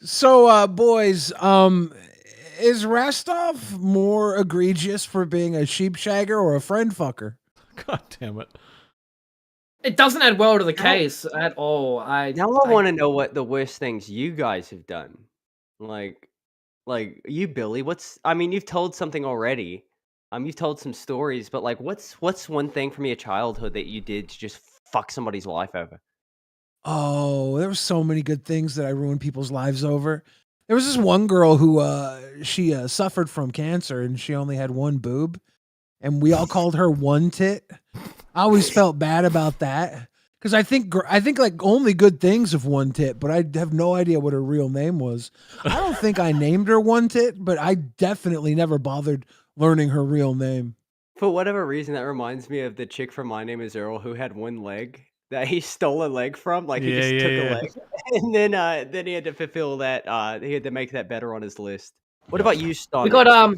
So, boys, is Rastov more egregious for being a sheep shagger or a friend fucker? God damn it. It doesn't add well to the case at all. Now I want to know what the worst things you guys have done. Like you, Billy. I mean, you've told something already. You've told some stories, but like, what's one thing from your childhood that you did to just fuck somebody's life over? Oh, there were so many good things that I ruined people's lives over. There was this one girl who she suffered from cancer and she only had one boob, and we all called her One Tit. I always felt bad about that Because I think like only good things of One Tit, but I have no idea what her real name was. I don't think I named her One Tit, but I definitely never bothered learning her real name. For whatever reason, that reminds me of the chick from My Name Is Earl who had one leg that he stole a leg from. Like he Yeah, just yeah, took a yeah. leg, and then he had to fulfill that. He had to make that better on his list. What Yep. about you, Stan? We got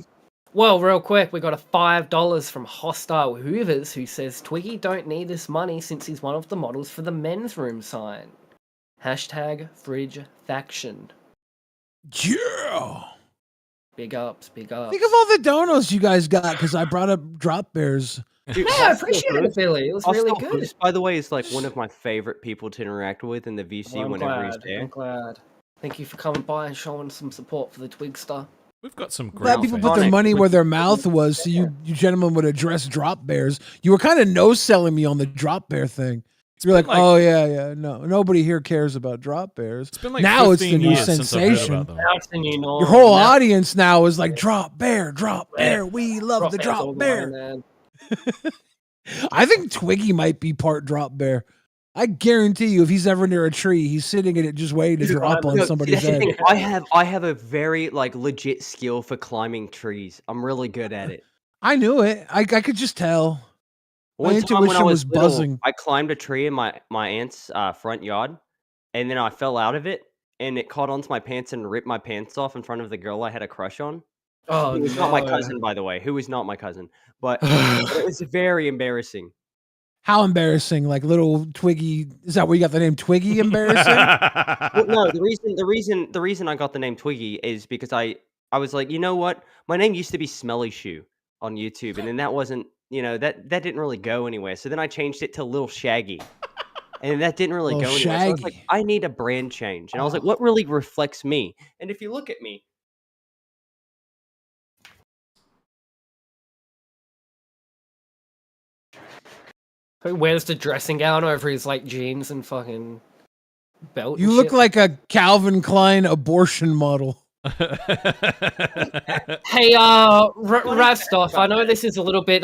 well, real quick, we got a $5 from Hostile Hoovers who says Twiggy don't need this money since he's one of the models for the men's room sign. Hashtag fridge faction. Yeah. Big ups, big ups. Think of all the donos you guys got because I brought up Drop Bears. Dude, Yeah, I appreciate it, Billy. It was really Hostile good. Goose, by the way, is like one of my favorite people to interact with in the VC Well, I'm whenever he's glad. there. I'm glad. Thank you for coming by and showing some support for the Twigster. We've got some great Glad people put their fans. money where their mouth was, so you gentlemen would address Drop Bears. You were kind of no-selling me on the Drop Bear thing. You're like, oh yeah, no, nobody here cares about Drop Bears. It's been like now it's the 15 new years since I've heard sensation. about them. Now it's the new norm. Your whole Now- audience now is like Drop Bear, Drop Bear. We love the Bear's all Drop the way, Bear. man. I think Twiggy might be part Drop Bear. I guarantee you, if he's ever near a tree, he's sitting in it just waiting to drop on No, somebody's that's the head. thing, I have a very like legit skill for climbing trees. I'm really good at it. I knew it. I could just tell. My One time when I intuition was little, buzzing. I climbed a tree in my aunt's front yard, and then I fell out of it, and it caught onto my pants and ripped my pants off in front of the girl I had a crush on. Oh, Who was not my cousin, by the way. Who was not my cousin, but it was very embarrassing. How embarrassing! Like little Twiggy. Is that where you got the name Twiggy? Embarrassing. Well, no, the reason I got the name Twiggy is because I was like, you know what? My name used to be Smelly Shoe on YouTube, and then that wasn't, that didn't really go anywhere. So then I changed it to Little Shaggy, and that didn't really Little go anywhere. So I was like, Shaggy. I need a brand change, and I was like, what really reflects me? And if you look at me, Who wears the dressing gown over his like jeans and fucking belt? You and look shit? like a Calvin Klein abortion model. Hey, Rastov, I know this is a little bit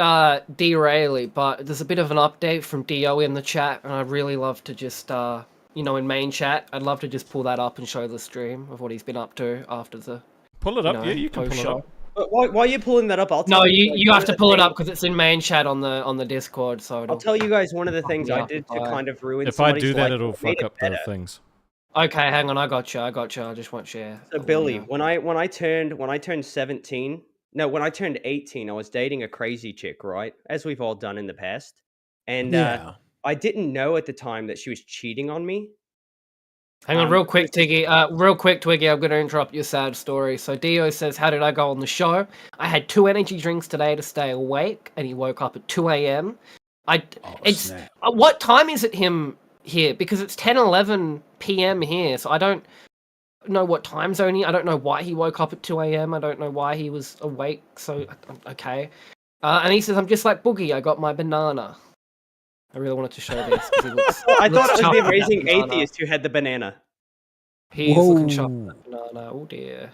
derailing, but there's a bit of an update from Dio in the chat, and I'd really love to just, in main chat, I'd love to just pull that up and show the stream of what he's been up to after the. Pull it up, yeah, you can pull it up. but why are you pulling that up? I'll tell No, you. you have to pull it up because it's in main chat on the Discord. So I'll tell you guys one of the things I Yeah, did to fine. kind of ruin. If I somebody's do that, life, it'll it made fuck it up the better. things. Okay, hang on, I got you. I just won't share. So Billy, when I turned 17, no, when I turned 18, I was dating a crazy chick, right? As we've all done in the past. And Yeah. I didn't know at the time that she was cheating on me. Hang on, real quick, Twiggy. I'm going to interrupt your sad story. So Dio says, "How did I go on the show? I had 2 energy drinks today to stay awake, and he woke up at 2 a.m. What time is it him here? Because it's 10:11 p.m. here, so I don't know what time zone he. I don't know why he woke up at 2 a.m. I don't know why he was awake. So okay, and he says, "I'm just like Boogie. I got my banana." I really wanted to show this because he looks. I thought it was chuffed the with that amazing banana. atheist who had the banana. He's looking chuffed Whoa. with that banana. Oh dear.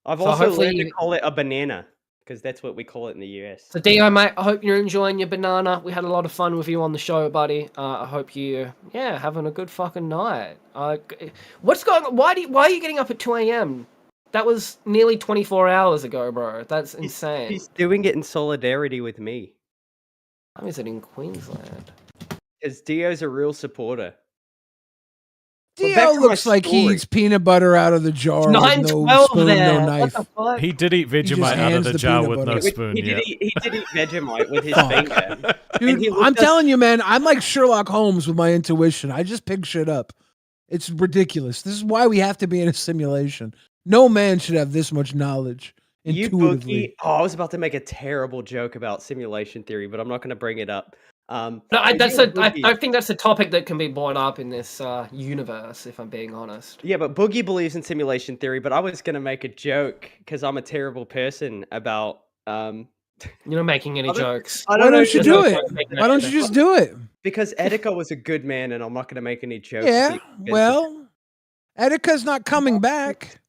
I've So also hopefully learned to you- call it a banana because that's what we call it in the US. So Dio, mate, I hope you're enjoying your banana. We had a lot of fun with you on the show, buddy. I hope you, having a good fucking night. What's going on? Why are you getting up at 2 a.m.? That was nearly 24 hours ago, bro. That's insane. He's doing it in solidarity with me How is it in Queensland? because Dio's a real supporter. But Dio back to my looks like he story. eats peanut butter out of the jar with no 9:12 spoon, there. no What knife. the fuck? He did eat just Vegemite out of hands the the jar peanut with no butter. spoon, He yeah. did eat Vegemite with his Fuck. finger. And he Dude, looked I'm us- telling you, man, I'm like Sherlock Holmes with my intuition. I just pick shit up. It's ridiculous. This is why we have to be in a simulation. No man should have this much knowledge You intuitively. Boogie. Oh, I was about to make a terrible joke about simulation theory, but I'm not going to bring it up. No, but you Boogie- I think that's a topic that can be brought up in this universe, if I'm being honest. Yeah, but Boogie believes in simulation theory, but I was going to make a joke because I'm a terrible person about. You're not making any I don't- jokes. I Why don't know. don't you if do it's- it? Why don't you just do it? Because Etika was a good man, and I'm not going to make any jokes. Yeah, well, Etika's not coming back.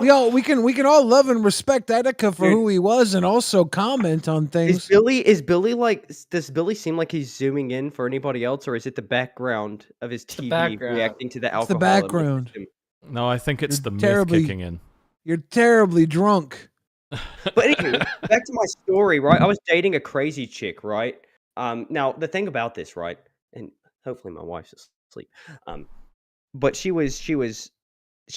we can all love and respect Etika for who he was, and also comment on things. Is Billy like? Does Billy seem like he's zooming in for anybody else, or is it the background of his TV background. reacting to the alcohol? It's the background. No, I think it's the myth terribly- kicking in. You're terribly drunk. But anyway, back to my story, right? I was dating a crazy chick, right? Now the thing about this, right? And hopefully my wife's asleep. But she was.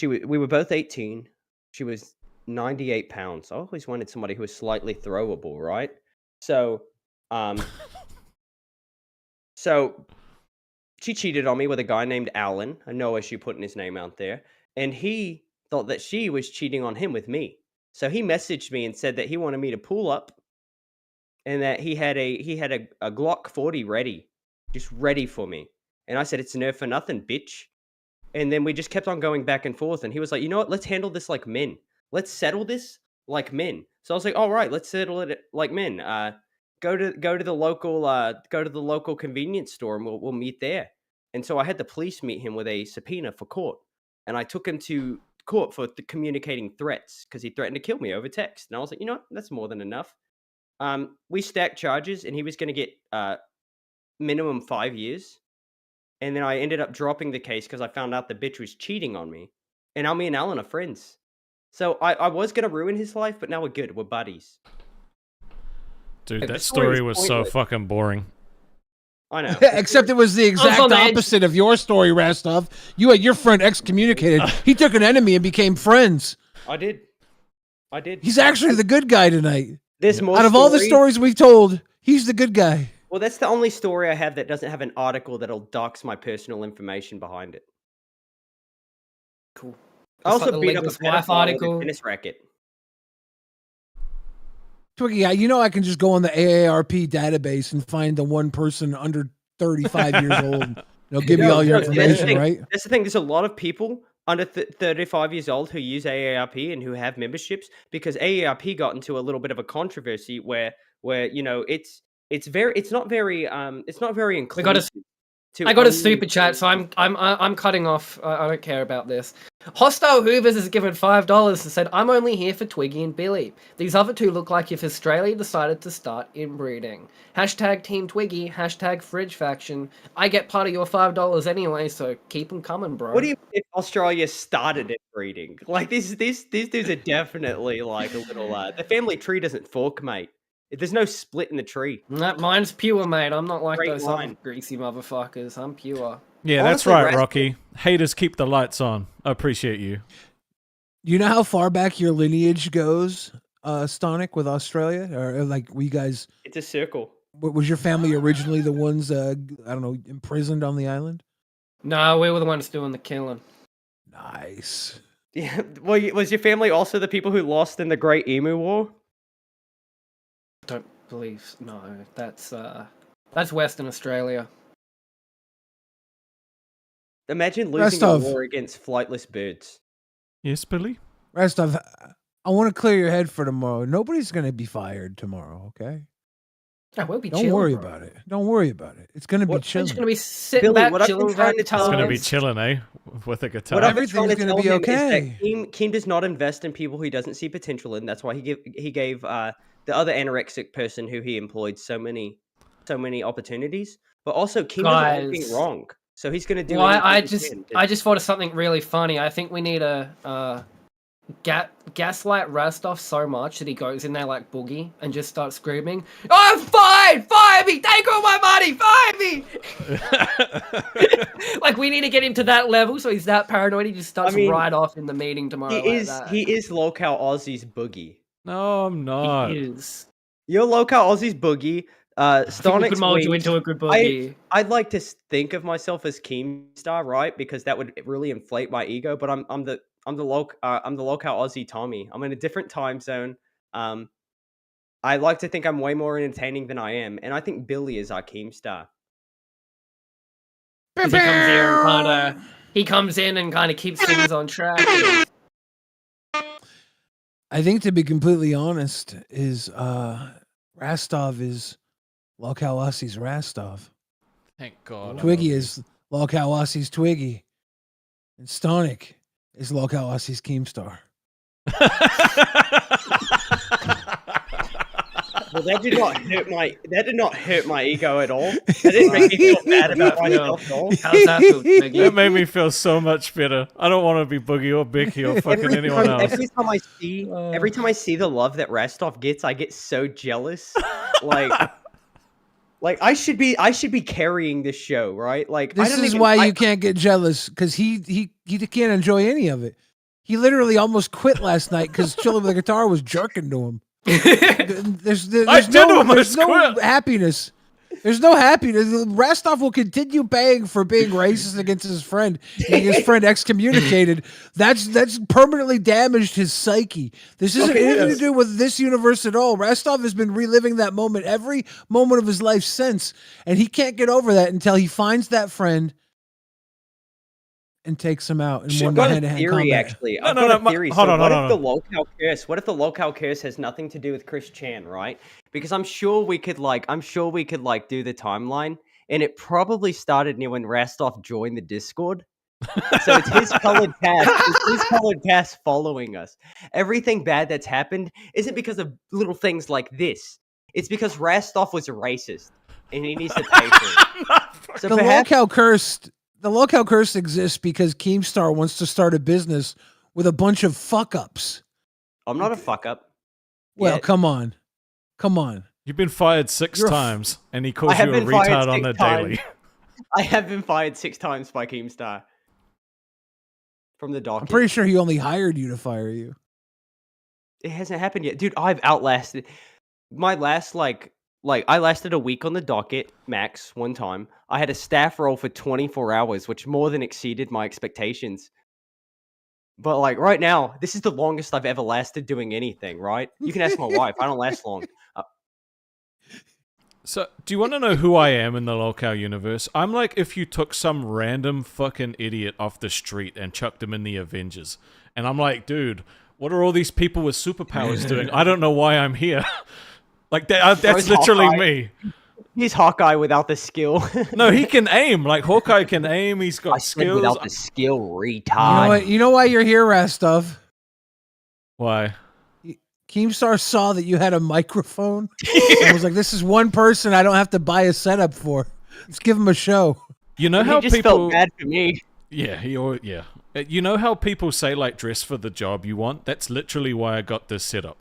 We were both 18. She was 98 pounds. I always wanted somebody who was slightly throwable, right? So, so she cheated on me with a guy named Alan. I know issue putting his name out there, and he thought that she was cheating on him with me. So he messaged me and said that he wanted me to pull up, and that he had a Glock 40 ready, just ready for me. And I said, "It's nerf for nothing, bitch." And then we just kept on going back and forth. And he was like, "You know what? Let's handle this like men. Let's settle this like men." So I was like, "All right, let's settle it like men. Go to the local convenience store, and we'll meet there." And so I had the police meet him with a subpoena for court, and I took him to court for communicating threats because he threatened to kill me over text. And I was like, "You know what? That's more than enough." We stacked charges, and he was going to get minimum 5 years. And then I ended up dropping the case because I found out the bitch was cheating on me. And now me and Alan are friends. So I was going to ruin his life, but now we're good. We're buddies. Dude, Like, the that story story was was so pointless. fucking boring. I know. Except it was the exact on the edge. opposite of your story, Rastov. You had your friend excommunicated. He took an enemy and became friends. I did. He's actually the good guy tonight. There's more Out of all the stories- stories we've told, he's the good guy. Well, that's the only story I have that doesn't have an article that'll dox my personal information behind it. Cool. I Just also like the beat up a Legos wife pedophile with a article. tennis racket. Twiggy, you know I can just go on the AARP database and find the one person under 35 years old. They'll give me all your That's the information, thing. right? That's the thing. There's a lot of people under 35 years old who use AARP and who have memberships because AARP got into a little bit of a controversy where you know it's not very inclusive. I got a super chat, so I'm cutting off. I don't care about this. Hostile Hoovers has given $5 and said, "I'm only here for Twiggy and Billy. These other two look like if Australia decided to start inbreeding. Hashtag Team Twiggy. Hashtag Fridge Faction. I get part of your $5 anyway, so keep them coming, bro." What do you mean if Australia started inbreeding? Like these dudes are definitely like a little. The family tree doesn't fork, mate. There's no split in the tree. Mine's pure, mate. I'm not like Straight those line. other greasy motherfuckers. I'm pure. Yeah, that's Honestly, right, Rocky. Haters keep the lights on. I appreciate you. You know how far back your lineage goes, Stonic, with Australia? Or like, were you guys... It's a circle. Was your family originally the ones, I don't know, imprisoned on the island? No, we were the ones doing the killing. Nice. Yeah. Well, was your family also the people who lost in the Great Emu War? Don't believe. No, that's Western Australia. Imagine losing Rastov. a war against flightless birds. Yes, Billy? Rastov, I want to clear your head for tomorrow. Nobody's going to be fired tomorrow, okay? Yeah, we'll be Don't chilling, worry bro. about it. Don't worry about it. It's going to be What- We're chilling. just gonna be sitting Billy, back, what I've been chilling trying with to tell It's him going to be is- chilling, eh? With a guitar. What I've been Everything's trying to gonna tell be him okay. is that Keem does not invest in people he doesn't see potential in. That's why he gave the other anorexic person who he employed so many opportunities. But also, Keem doesn't like being Guys. wrong, so he's going to do. Well, I anything he can to- I just thought of something really funny. I think we need a gaslight Rastov so much that he goes in there like Boogie and just starts screaming, "I'm fine! Fire me! Take all my money! Fire me!" Like, we need to get him to that level so he's that paranoid he just starts right off in the meeting tomorrow. He like is that. he is local Aussie's Boogie. No, I'm not. He is. You're local Aussie's Boogie. I think we Stonic's could mold you wings. into a good Boogie. I'd like to think of myself as Keemstar, right? Because that would really inflate my ego. But I'm the local Aussie Tommy. I'm in a different time zone. I like to think I'm way more entertaining than I am, and I think Billy is our Keemstar. 'Cause he comes in and kind of keeps things on track. I think, to be completely honest, is Rastov is Lokawasi's Rastov. Thank God. Twiggy is Lokawasi's Twiggy. And Stonic is Lokawasi's Keemstar. Well, that did not hurt my ego at all. That didn't make me feel bad about myself at all. How's that feel, Twiggy? That made me feel so much better. I don't want to be Boogie or Becky or fucking anyone else. Every time I see the love that Rastov gets, I get so jealous. Like I should be carrying this show, right? Like This is why you can't get jealous, because he can't enjoy any of it. He literally almost quit last night because Chili with the Guitar was jerking to him. There's no happiness. There's no happiness. Rastov will continue paying for being racist against his friend, getting his friend excommunicated. That's permanently damaged his psyche. This isn't anything to do with this universe at all. Rastov has been reliving that moment every moment of his life since, and he can't get over that until he finds that friend and takes him out in one hand-to-hand theory, combat. actually. I've got a theory. What if the locale curse has nothing to do with Chris Chan, right? Because I'm sure we could do the timeline, and it probably started near when Rastov joined the Discord. So it's his colored pass. It's his colored pass following us. Everything bad that's happened isn't because of little things like this. It's because Rastov was a racist, and he needs to pay for it. So The locale curse exists because Keemstar wants to start a business with a bunch of fuck-ups. I'm not a fuck-up. Well, come on. You've been fired 6 times, and he calls you a retard on the daily. I have been fired 6 times by Keemstar. From the docket. I'm pretty sure he only hired you to fire you. It hasn't happened yet. Dude, I've outlasted. My last, I lasted a week on the docket, max, one time. I had a staff role for 24 hours, which more than exceeded my expectations. But, right now, this is the longest I've ever lasted doing anything, right? You can ask my wife. I don't last long. So, do you want to know who I am in the locale universe? I'm like if you took some random fucking idiot off the street and chucked him in the Avengers. And I'm like, dude, what are all these people with superpowers doing? I don't know why I'm here. That's literally me. He's Hawkeye without the skill. No, he can aim. Like, Hawkeye can aim. He's got skills. Without the skill, retard. You know why you're here, Rastov? Why? Keemstar saw that you had a microphone and was like, this is one person I don't have to buy a setup for. Let's give him a show. You know how he just people felt bad for me. Yeah, yeah. You know how people say, dress for the job you want? That's literally why I got this setup.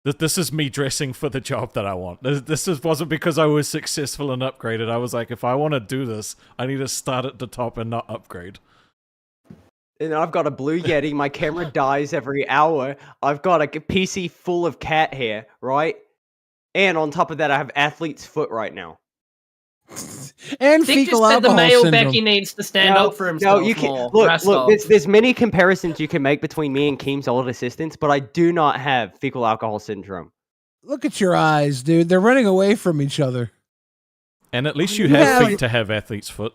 This is me dressing for the job that I want. This wasn't because I was successful and upgraded. I was like, if I want to do this, I need to start at the top and not upgrade. And I've got a Blue Yeti. My camera dies every hour. I've got a PC full of cat hair, right? And on top of that, I have athlete's foot right now. And Dick fecal just said the alcohol male syndrome. Becky needs to stand up for himself. No, you can more. look. There's many comparisons you can make between me and Keem's old assistants, but I do not have fecal alcohol syndrome. Look at your eyes, dude. They're running away from each other. And at least you have feet to have athlete's foot.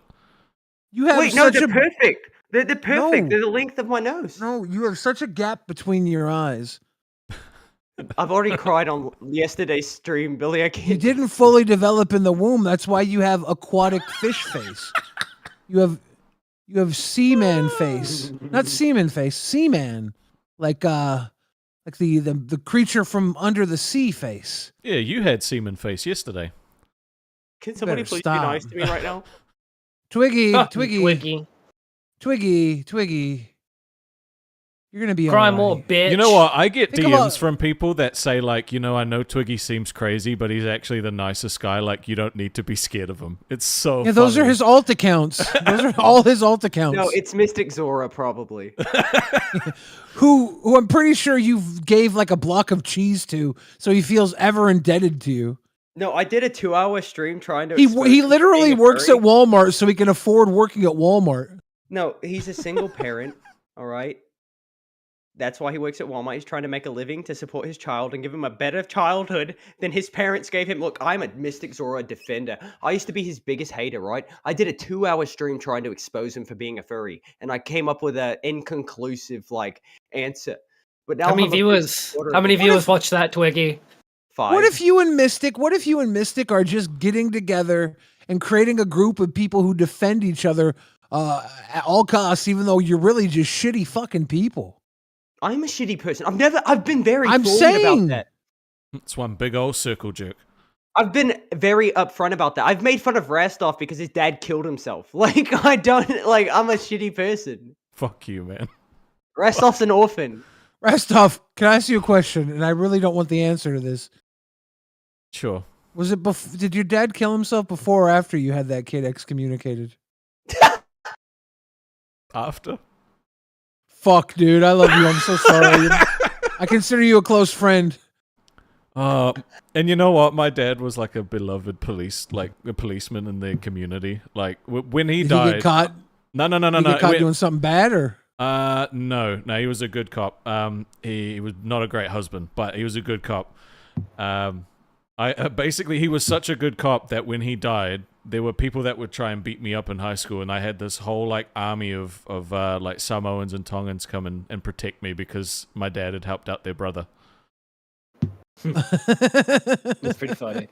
You have Wait, no, they're perfect. They're perfect. No. They're the length of my nose. No, you have such a gap between your eyes. I've already cried on yesterday's stream, Billy. I can't. You didn't fully develop in the womb. That's why you have aquatic fish face. You have seaman face, not seaman face. Seaman, like the creature from under the sea face. Yeah, you had semen face yesterday. Can somebody please stop. be nice to me right now? Twiggy. You're gonna be Cry all more, right. bitch. You know what? I get Think DMs about- from people that say, I know Twiggy seems crazy, but he's actually the nicest guy. You don't need to be scared of him. It's so Yeah, those funny. are his alt accounts. Those are all his alt accounts. No, it's Mystic Zora probably. who I'm pretty sure you gave a block of cheese to, so he feels ever indebted to you. No, I did a 2-hour stream trying to. He expose literally being a works furry. at Walmart so he can afford working at Walmart. No, he's a single parent. All right. That's why he works at Walmart. He's trying to make a living to support his child and give him a better childhood than his parents gave him. Look, I'm a Mystic Zora defender. I used to be his biggest hater, right? I did a 2-hour stream trying to expose him for being a furry, and I came up with an inconclusive answer. But now How many I'm a viewers? supporter How of many it. viewers watch that, Twiggy? 5. What if you and Mystic are just getting together and creating a group of people who defend each other at all costs, even though you're really just shitty fucking people? I'm a shitty person. I've been very I'm thorny saying about that. It's one big old circle jerk. I've been very upfront about that. I've made fun of Rastov because his dad killed himself. Like, I'm a shitty person. Fuck you, man. Rastov's an orphan. Rastov, can I ask you a question? And I really don't want the answer to this. Sure. Was it did your dad kill himself before or after you had that kid excommunicated? After? Fuck, dude. I love you. I'm so sorry. I consider you a close friend. And you know what? My dad was like a beloved a policeman in the community. Like when he died. Did he get caught? No. Did he get caught doing something bad or? No, he was a good cop. He was not a great husband, but he was a good cop. Basically he was such a good cop that when he died, there were people that would try and beat me up in high school, and I had this whole like army of like Samoans and Tongans come and protect me because my dad had helped out their brother. That's pretty funny.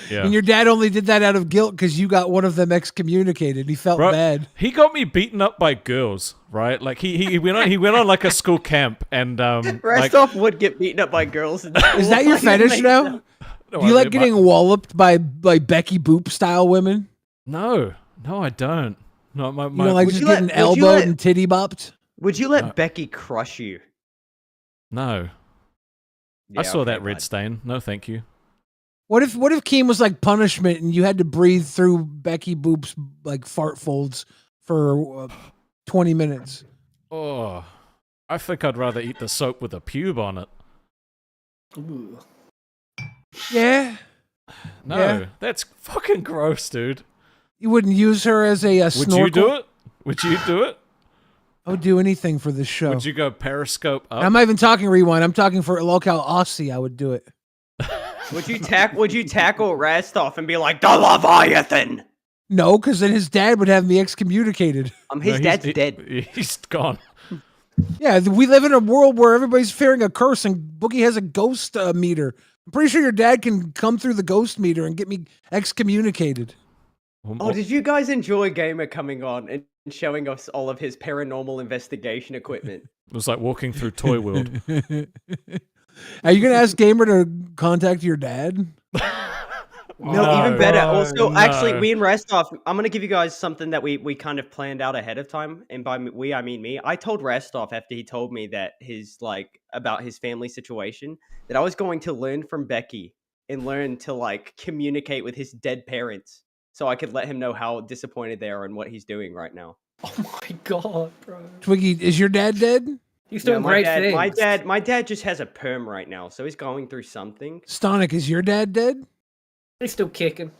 Yeah. And your dad only did that out of guilt because you got one of them excommunicated. He felt bad. He got me beaten up by girls, right? Like he went on like a school camp, and Rastov would get beaten up by girls. Is that your fetish now? No, You like getting walloped by Becky Boop style women? No, I don't. No, my You don't like just getting elbowed and titty bopped? Would you let Becky crush you? No. I Yeah, saw okay, that red stain. No, thank you. What if Keem was like punishment and you had to breathe through Becky Boop's like fart folds for 20 minutes? Oh, I think I'd rather eat the soap with a pube on it. Ooh. Yeah. No, Yeah. that's fucking gross, dude. You wouldn't use her as a snorkel? Would you do it? Would you do it? I would do anything for this show. Would you go periscope up? I'm not even talking rewind. I'm talking for local Aussie. I would do it. Would you tackle Rastov and be like, the Leviathan? No, because then his dad would have me excommunicated. His dad's dead. He's gone. Yeah, we live in a world where everybody's fearing a curse, and Boogie has a ghost meter. I'm pretty sure your dad can come through the ghost meter and get me excommunicated. Oh, did you guys enjoy Gamer coming on and showing us all of his paranormal investigation equipment? It was like walking through Toy World. Are you going to ask Gamer to contact your dad? No, even better. Also, actually, we and Rastov, I'm going to give you guys something that we kind of planned out ahead of time. And by we, I mean me. I told Rastov after he told me that about his family situation, that I was going to learn from Becky and learn to communicate with his dead parents so I could let him know how disappointed they are in what he's doing right now. Oh my god, bro. Twiggy, is your dad dead? He's doing great things. My dad just has a perm right now, so he's going through something. Stonic, is your dad dead? He's still kicking.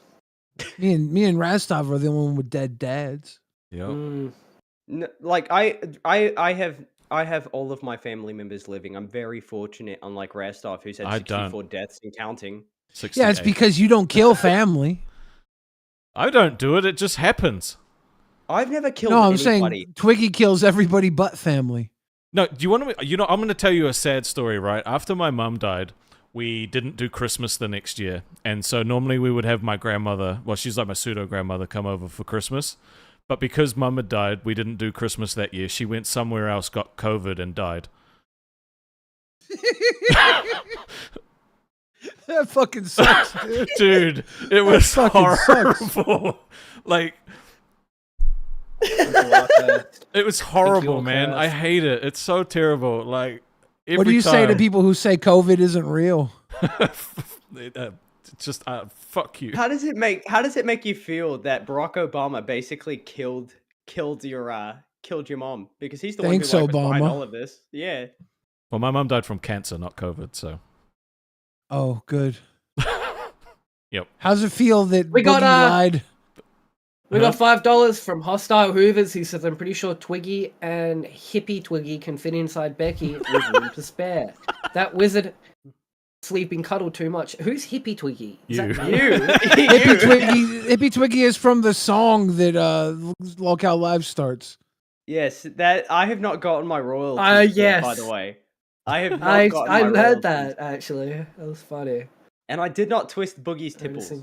Me and Rastov are the only one with dead dads. Yeah. No, I have all of my family members living. I'm very fortunate, unlike Rastov, who's had 64 deaths and counting. 68. Yeah, it's because you don't kill family. I don't do it. It just happens. I've never killed No, I'm anybody. saying Twiggy kills everybody but family. No, do you want to? I'm going to tell you a sad story, right? After my mum died, we didn't do Christmas the next year. And so normally we would have my grandmother, well, she's like my pseudo-grandmother, come over for Christmas. But because mum had died, we didn't do Christmas that year. She went somewhere else, got COVID, and died. That fucking sucks, dude. Dude, it was horrible. Sucks. Like, it was horrible, man. I hate it. It's so terrible. Like, what do you say to people who say COVID isn't real? Just fuck you. How does it make you feel that Barack Obama basically killed your mom because he's the Thanks, one who was behind Obama. all of this? Yeah. Well, my mum died from cancer, not COVID, so. Oh, good. Yep. How's it feel that We got, Boogie lied? We got $5 from Hostile Hoovers. He says, I'm pretty sure Twiggy and Hippie Twiggy can fit inside Becky with room to spare. That wizard sleeping cuddle too much. Who's Hippie Twiggy? Is You. that Hippie Twiggy is from the song that Locale Live starts. Yes, that I have not gotten my royalties. Yes. By the way, I have not I gotten my heard royalties. that, actually. That was funny. And I did not twist Boogie's tipples. A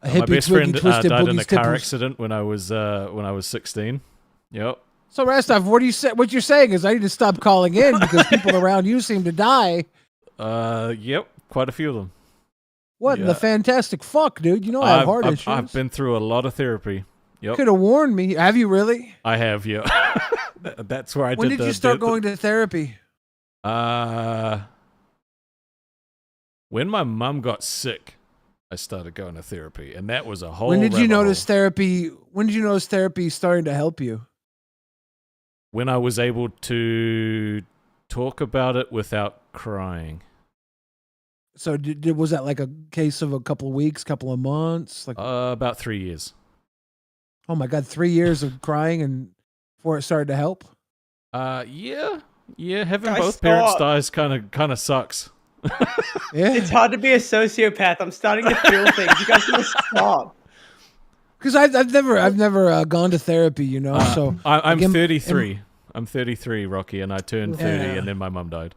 My hippie best Twiggy friend twisted died in a Boogie's car tipples. accident when I was 16. Yep. So Rastov, what you're saying is I need to stop calling in because people around you seem to die. Yep, quite a few of them. What in the fantastic fuck, dude? You know I have heart issues. I've been through a lot of therapy. Yep. Could have warned me. Have you really? I have, yeah. That's where I When did you start going to therapy? When my mum got sick, I started going to therapy, and that was a whole. When did you notice hole. therapy? When did you notice therapy starting to help you? When I was able to talk about it without crying. So was that like a case of a couple of weeks, couple of months? Like about 3 years. Oh my God, 3 years of crying and before it started to help? Yeah. Having Guys, both parents stop. dies kind of sucks. Yeah. It's hard to be a sociopath. I'm starting to feel things. You guys need to stop. Because I've never gone to therapy, you know. So I'm again, 33. I'm 33, Rocky, and I turned 30, Yeah. and then my mum died.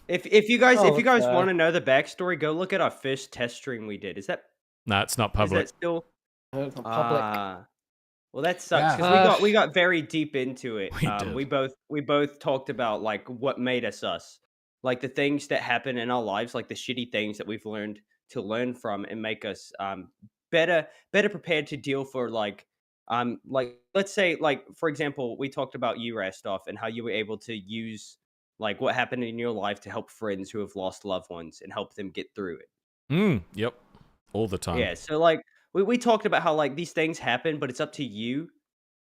If you guys okay. want to know the backstory, go look at our first test stream we did. Is that Nah, it's not is public. that still It's not public. well, that sucks Yeah. because we got very deep into it. We did. We both talked about like what made us, like the things that happen in our lives, like the shitty things that we've learned to learn from and make us better prepared to deal for like let's say like for example, we talked about you, Rastov, and how you were able to use like what happened in your life to help friends who have lost loved ones and help them get through it. Yep. All the time. Yeah, so like we talked about how like these things happen, but it's up to you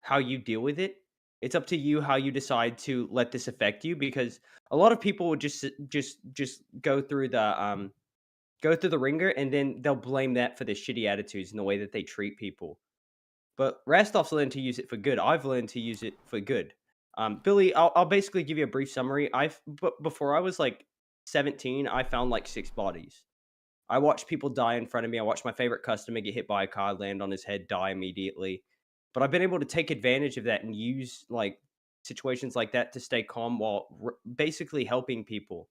how you deal with it. It's up to you how you decide to let this affect you because a lot of people would just go through the ringer and then they'll blame that for their shitty attitudes and the way that they treat people. But Rastov's learned to use it for good. I've learned to use it for good. Billy, I'll basically give you a brief summary. Before I was like 17, I found like 6 bodies. I watched people die in front of me. I watched my favorite customer get hit by a car, land on his head, die immediately. But I've been able to take advantage of that and use like situations like that to stay calm while basically helping people.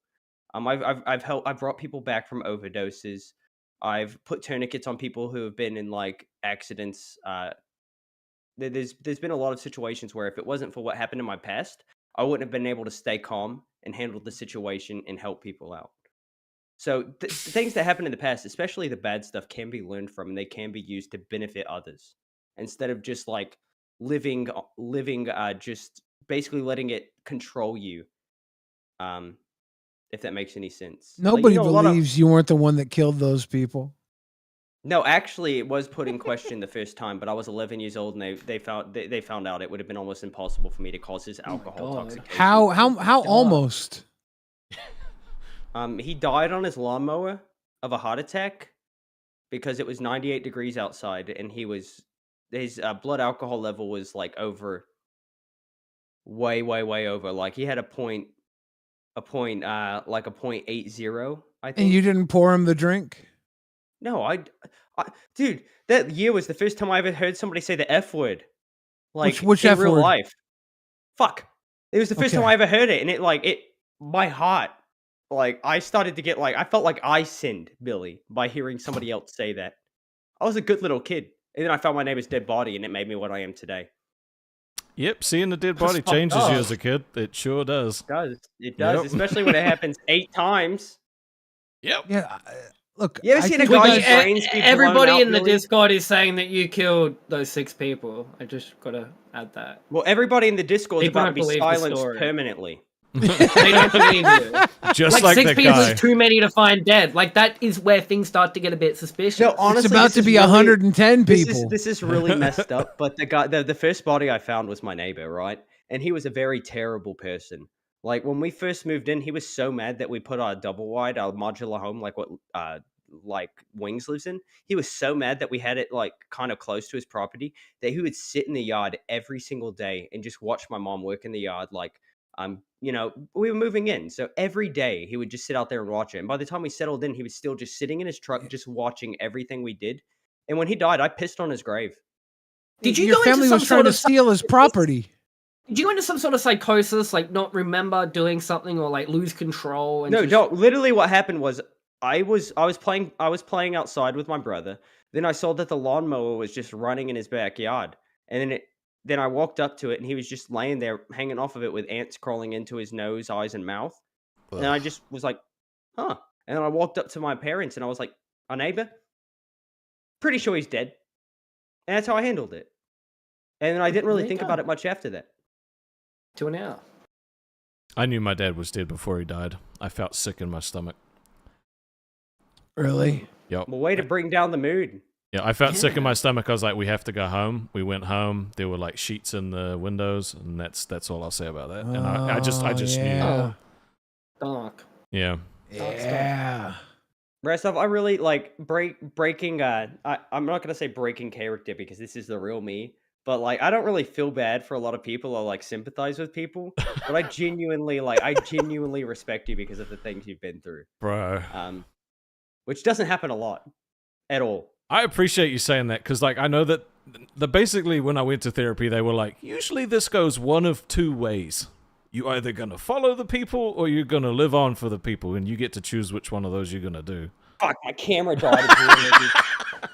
I've brought people back from overdoses. I've put tourniquets on people who have been in like accidents. There's been a lot of situations where if it wasn't for what happened in my past, I wouldn't have been able to stay calm and handle the situation and help people out. So things that happen in the past, especially the bad stuff, can be learned from and they can be used to benefit others instead of just like living just basically letting it control you. If that makes any sense. Nobody believes you weren't the one that killed those people. No, actually, it was put in question the first time, but I was 11 years old, and they found out it would have been almost impossible for me to cause his alcohol toxication. How almost? He died on his lawnmower of a heart attack because it was 98 degrees outside, and his blood alcohol level was like over, way over. Like he had a point like a 0.80, I think. And you didn't pour him the drink? No, dude, that year was the first time I ever heard somebody say the F word. Like which in F real word? life. Fuck. It was the first time I ever heard it, and my heart, like I started to get like I felt like I sinned, Billy, by hearing somebody else say that. I was a good little kid. And then I found my neighbor's dead body and it made me what I am today. Yep, seeing the dead body changes you as a kid. It sure does. It does, Yep. especially when it happens 8 times. Yep. Yeah. Look, you ever seen a guy's brains be blown everybody out, in the Billy? Discord is saying that you killed those 6 people. I just gotta add that. Well, everybody in the Discord is People about to don't be believe the silenced story. permanently. They don't believe you. Just like like 6 the people guy. is too many to find dead. Like that is where things start to get a bit suspicious. No, honestly, It's about this to is be really- 110 people. This is really messed up. But the first body I found was my neighbor, right? And he was a very terrible person. Like when we first moved in, he was so mad that we put our double wide, our modular home, like what like Wings lives in. He was so mad that we had it like kind of close to his property that he would sit in the yard every single day and just watch my mom work in the yard. Like we were moving in, so every day he would just sit out there and watch it. And by the time we settled in, he was still just sitting in his truck, just watching everything we did. And when he died, I pissed on his grave. Did you Your go into family some was trying sort to of steal his property. Did you go into some sort of psychosis, like not remember doing something or like lose control? And No, just... no. Literally, what happened was I was playing outside with my brother. Then I saw that the lawnmower was just running in his backyard, and then then I walked up to it, and he was just laying there, hanging off of it with ants crawling into his nose, eyes, and mouth. And I just was like, huh. And then I walked up to my parents, and I was like, our neighbor? Pretty sure he's dead. And that's how I handled it. And then I didn't really think about it much after that. To an hour. I knew my dad was dead before he died. I felt sick in my stomach. Really? Yep. Well, way to bring down the mood. Yeah, I felt sick in my stomach. I was like, we have to go home. We went home. There were like sheets in the windows, and that's all I'll say about that. And I just knew. Dark. Yeah. Yeah. Rastov, I really like breaking. I'm not gonna say breaking character because this is the real me. But like, I don't really feel bad for a lot of people or like sympathize with people. But I genuinely respect you because of the things you've been through, Bro. Which doesn't happen a lot, at all. I appreciate you saying that because like I know that basically when I went to therapy, they were like, usually this goes one of two ways. You either gonna follow the people or you're gonna live on for the people, and you get to choose which one of those you're gonna do. Fuck, my camera died again.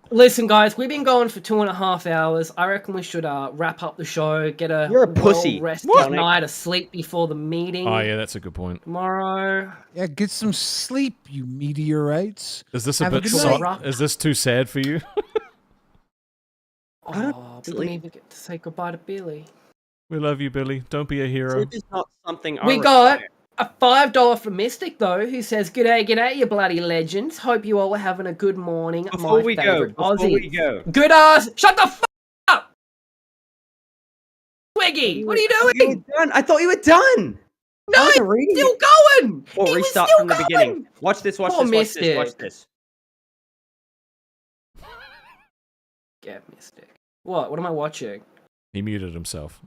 Listen, guys, we've been going for 2.5 hours. I reckon we should wrap up the show, get a You're a pussy. rested night of sleep before the meeting. Oh yeah, that's a good point. Tomorrow. Yeah, get some sleep, you meteorites. Is this Have a a bit good soft? night. Is this too sad for you? Oh, we didn't even get to say goodbye to Billy. We love you, Billy. Don't be a hero. Sleep is not something We got a $5 for Mystic, though, who says, G'day, you bloody legends. Hope you all are having a good morning. Before we go, Good ass. Shut the f up! Twiggy, what are you doing? I thought you were done. No, it's still going. We'll It was restart still from the going. beginning. Watch this, watch Poor this, watch this, Mystic. watch this. Get Mystic. What? What am I watching? He muted himself.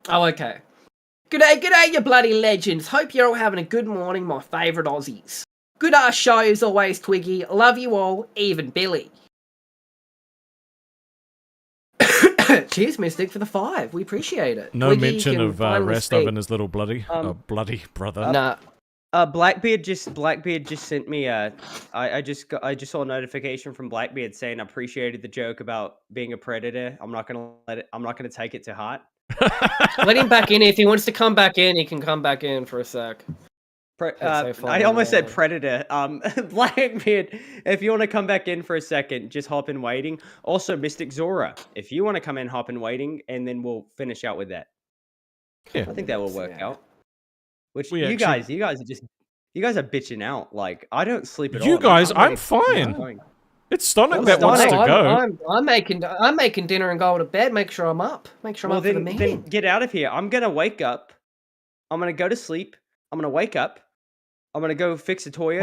Oh, okay. G'day, you bloody legends. Hope you're all having a good morning, my favourite Aussies. Good ass show as always, Twiggy. Love you all, even Billy. Cheers, Mystic, for the 5. We appreciate it. No Twiggy mention can of finally Rastov speak. and his little bloody brother. Nah. Blackbeard just sent me I just saw a notification from Blackbeard saying appreciated the joke about being a predator. I'm not gonna take it to heart. Let him back in. If he wants to come back in, he can come back in for a sec. I almost said predator. Blackbeard, if you want to come back in for a second, just hop in waiting. Also, Mystic Zora, if you want to come in, hop in waiting, and then we'll finish out with that. Yeah. I think that will work out. Which We you guys are bitching out. Like, I don't sleep at all. You guys, I'm ready- fine. It's Sonic I'm that wants to Sonic. go. I'm making dinner and going to bed. Make sure I'm up. Make sure I'm up for the then meeting. get out of here. I'm gonna wake up. I'm gonna go to sleep. I'm gonna wake up. I'm gonna go fix a Toyota.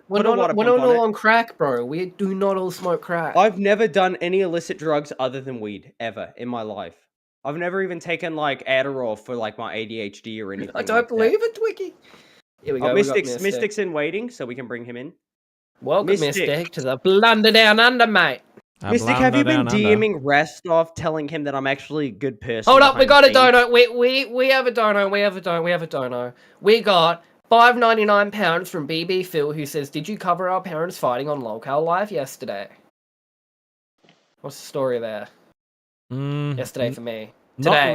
We're not all on crack, bro. We do not all smoke crack. I've never done any illicit drugs other than weed ever in my life. I've never even taken like Adderall for like my ADHD or anything. I don't believe it, Twiggy. Here we go. we got Mystic's in waiting, so we can bring him in. Welcome, Mystic, to the Blunder Down Under, mate. Mystic, have you been DMing Rastov telling him that I'm actually a good person? Hold up, we got a behind the dono. We have a dono. We have a dono. We got £5.99 from BB Phil, who says, "Did you cover our parents fighting on Locale Live yesterday?" What's the story there? Yesterday for me. Today.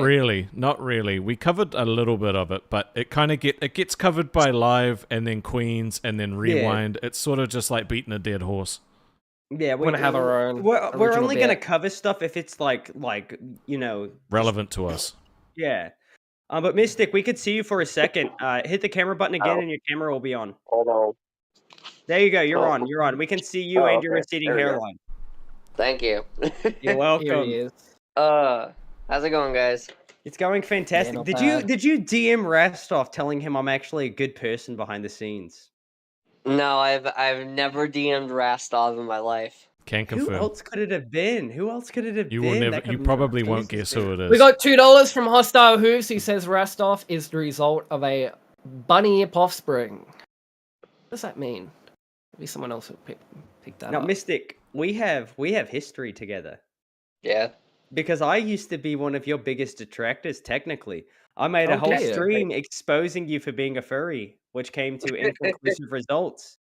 Not really. We covered a little bit of it, but it kind of gets covered by Live and then Queens and then Rewind. It's sort of just like beating a dead horse. Yeah, we're gonna have our own. We're only gonna cover stuff if it's like you know, relevant to us. Yeah. But Mystic, we could see you for a second. Hit the camera button again, and your camera will be on. Hold on. There you go. You're on. You're on. We can see you and your receding hairline. Thank you. You're welcome. Here he is. How's it going, guys? It's going fantastic. not Did bad. you DM Rastov telling him I'm actually a good person behind the scenes? No, I've never DM'd Rastov in my life. Can confirm. Who else could it have been? Who else could it have You been? will that never. could You have probably been? won't guess who it is. We got $2 from Hostile Hooves, who says Rastov is the result of a bunny hip offspring. What does that mean? Maybe someone else will pick that Now, up. Mystic, we have history together. Yeah. Because I used to be one of your biggest detractors, technically. I made a Oh, whole dear. stream exposing you for being a furry, which came to inconclusive results.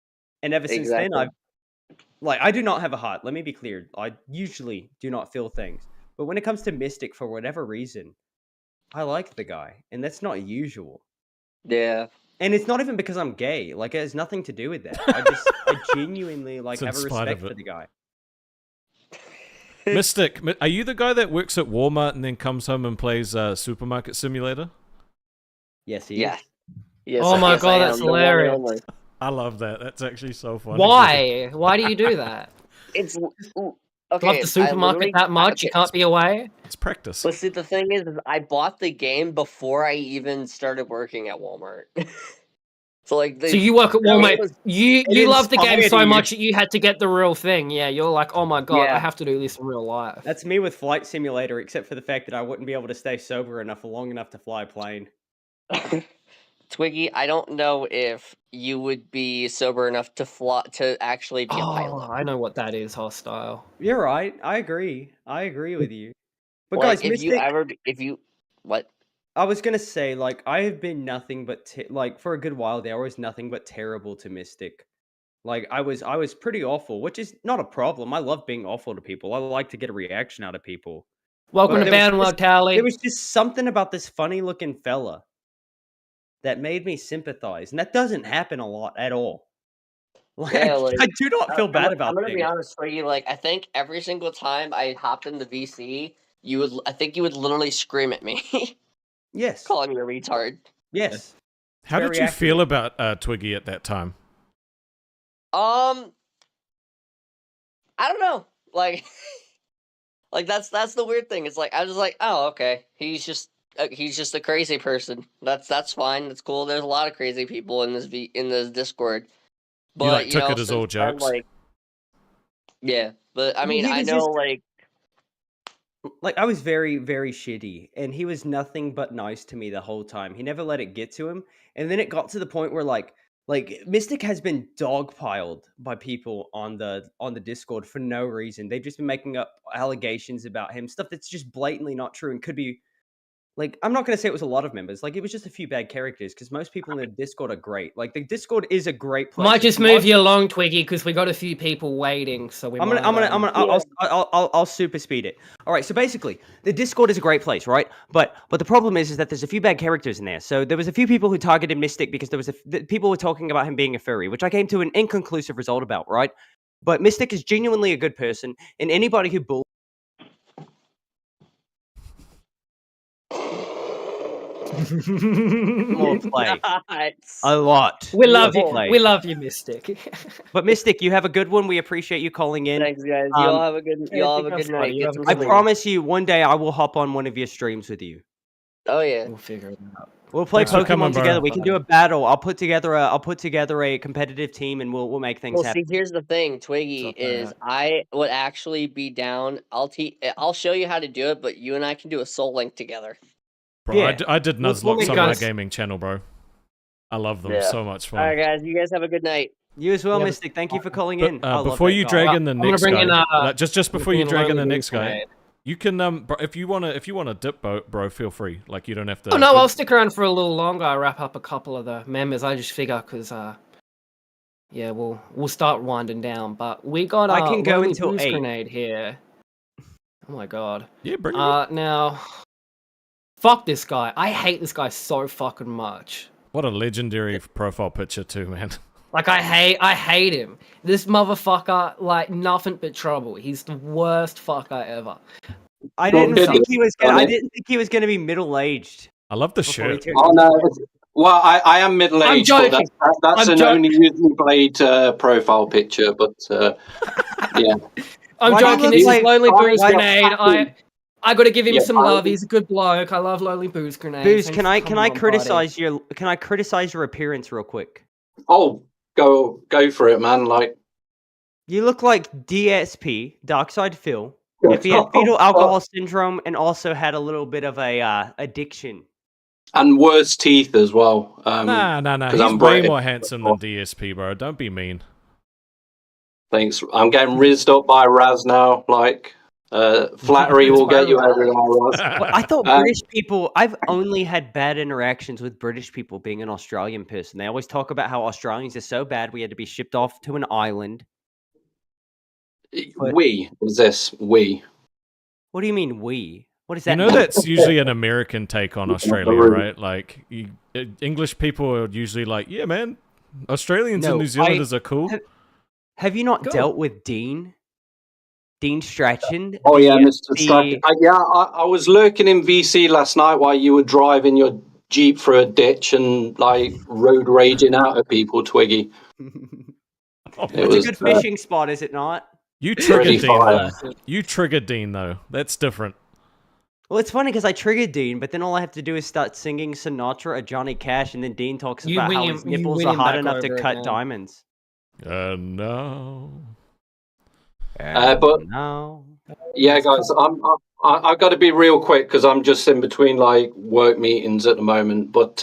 And ever since then, Exactly. I do not have a heart. Let me be clear. I usually do not feel things. But when it comes to Mystic, for whatever reason, I like the guy, and that's not usual. Yeah. And it's not even because I'm gay. Like, it has nothing to do with that. I genuinely like It's in have a spite respect of it. for the guy. Mystic, are you the guy that works at Walmart and then comes home and plays Supermarket Simulator? Yes, he Yeah. is. Yes, Oh my yes, I god, am. that's The one and hilarious. only. I love that. That's actually so funny. Why? Why do you do that? It's ooh, Love okay. the supermarket that much? You can't be away? It's practice. But see, the thing is I bought the game before I even started working at Walmart. So like, So you work at Walmart. was- You love the game inspired so you. much that you had to get the real thing. Yeah, you're like, oh my god, I Yeah. have to do this in real life. That's me with Flight Simulator, except for the fact that I wouldn't be able to stay sober enough for long enough to fly a plane. Twiggy, I don't know if you would be sober enough to actually be a Oh, pilot. I know what that is, hostile. You're right. I agree. I agree with you. But Like, guys, if Mystic, you ever, if you, what? I was gonna say, like, I have been nothing but like for a good while there, I was nothing but terrible to Mystic. Like, I was pretty awful, which is not a problem. I love being awful to people. I like to get a reaction out of people. Welcome But to there was Bandwell, just- Tally. There was just something about this funny looking fella that made me sympathize, and that doesn't happen a lot at all. Like, Yeah, like, I do not feel bad about I'm gonna things. be honest, Twiggy. Like, I think every single time I hopped in the VC, I think you would literally scream at me, Yes. calling me a retard. Yes. How did Very you accurate. feel about Twiggy at that time? I don't know. Like, like that's the weird thing. It's like I was like, oh, okay, he's just a crazy person. That's fine. That's cool. There's a lot of crazy people in this Discord. But You, like, took know, it as all since then, jokes? like, yeah, but I Well, mean, he I was know, just- like, I was very, very shitty, and he was nothing but nice to me the whole time. He never let it get to him, and then it got to the point where like Mystic has been dogpiled by people on the Discord for no reason. They've just been making up allegations about him, stuff that's just blatantly not true and could be. Like, I'm not going to say it was a lot of members. Like, it was just a few bad characters because most people in the Discord are great. Like, the Discord is a great place. Might If just you move want- you along, Twiggy, because we got a few people waiting. So we. I'll super speed it. All right, so basically, the Discord is a great place, right? But the problem is that there's a few bad characters in there. So there was a few people who targeted Mystic because people were talking about him being a furry, which I came to an inconclusive result about, right? But Mystic is genuinely a good person, and anybody who bullies. More play. A lot. We love More you. play. We love you, Mystic. But Mystic, you have a good one. We appreciate you calling in. thanks, guys. You all have a good night. Get some I sleep. promise you, one day I will hop on one of your streams with you. Oh yeah. We'll figure it out. We'll play Thanks for Pokemon coming, bro. together. We can do a battle. I'll put together a competitive team, and we'll make things Well, happen. see, here's the thing, Twiggy, Stop is that. I would actually be down. I'll show you how to do it, but you and I can do a soul link together. Bro, Yeah. I did We'll Nuzlocke make on my guys- gaming channel, bro. I love them. Yeah. So much fun. All right, guys. You guys have a good night. You as well, Yeah, Mystic. Thank you for calling But, in. I love before that you guy. drag in the I'm gonna next bring guy, in, like, just I'm before you bringing drag in the Lonely next Booze guy, Grenade. you can bro, if you wanna dip, bro, feel free. Like, you don't have to. Oh no, I'll stick around for a little longer. I wrap up a couple of the members. I just figure because yeah, we'll start winding down. But we got I can go Lonely until Booze 8. Grenade here. Oh my god. Yeah, bring it in. Now, fuck this guy. I hate this guy so fucking much. What a legendary profile picture too, man. Like I hate him. This motherfucker, like nothing but trouble. He's the worst fucker ever. I didn't think he was gonna be middle aged. I love the shirt. Oh no! Well, I am middle I'm aged, but joking. that's I'm an joking. only Usually Blade profile picture. But yeah, I'm Why do you joking. look This like- is Lonely why- Booze why- Grenade. I gotta give him Yeah, some love. He's a good bloke. I love Lonely Booze Grenade. Booze, Thanks can for I coming on, buddy. criticize your appearance real quick? oh, go for it, man! Like You look like DSP, Darkside Phil, if he had fetal alcohol syndrome and also had a little bit of a addiction. and worse teeth as well. Nah. 'cause He's I'm way British. more handsome than DSP, bro. Don't be mean. Thanks. I'm getting rizzed up by Raz now. Like flattery will get you everywhere, Raz. Well, I thought British people. I've only had bad interactions with British people being an Australian person. They always talk about how Australians are so bad we had to be shipped off to an island. We is this we. What do you mean we? What is that? You know that's usually an American take on Australia, right? Like English people are usually like, yeah, man, Australians and New Zealanders are cool. Have you not dealt with Dean? Dean Strachan? Oh yeah, Mr. Strachan. I was lurking in VC last night while you were driving your Jeep through a ditch and like road raging out at people, Twiggy. It's a good fishing spot, is it not? You triggered Dean though. You triggered Dean though. That's different. Well, it's funny because I triggered Dean, but then all I have to do is start singing Sinatra or Johnny Cash, and then Dean talks about how his nipples are hard enough to cut diamonds. No. But yeah, guys, I've got to be real quick because I'm just in between like work meetings at the moment. But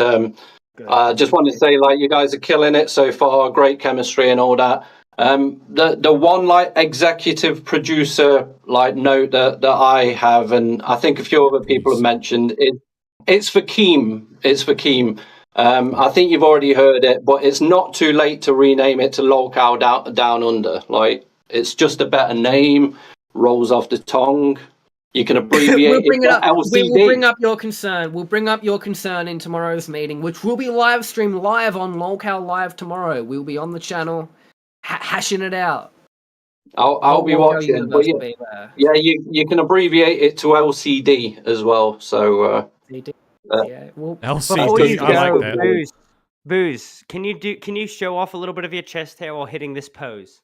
I just wanted to say, like, you guys are killing it so far. Great chemistry and all that. The one like executive producer like note that I have, and I think a few other people have mentioned it. It's for Keem. It's for Keem. I think you've already heard it, but it's not too late to rename it to Lolcow Down Under. Like, it's just a better name. Rolls off the tongue. You can abbreviate We'll bring it up. LCD. We will bring up your concern. We'll bring up your concern in tomorrow's meeting, which will be live streamed live on Lolcow Live tomorrow. We'll be on the channel hashing it out. I'll be watching. But yeah, you can abbreviate it to LCD as well. So LCD. I like that. Booze. Can you show off a little bit of your chest hair while hitting this pose?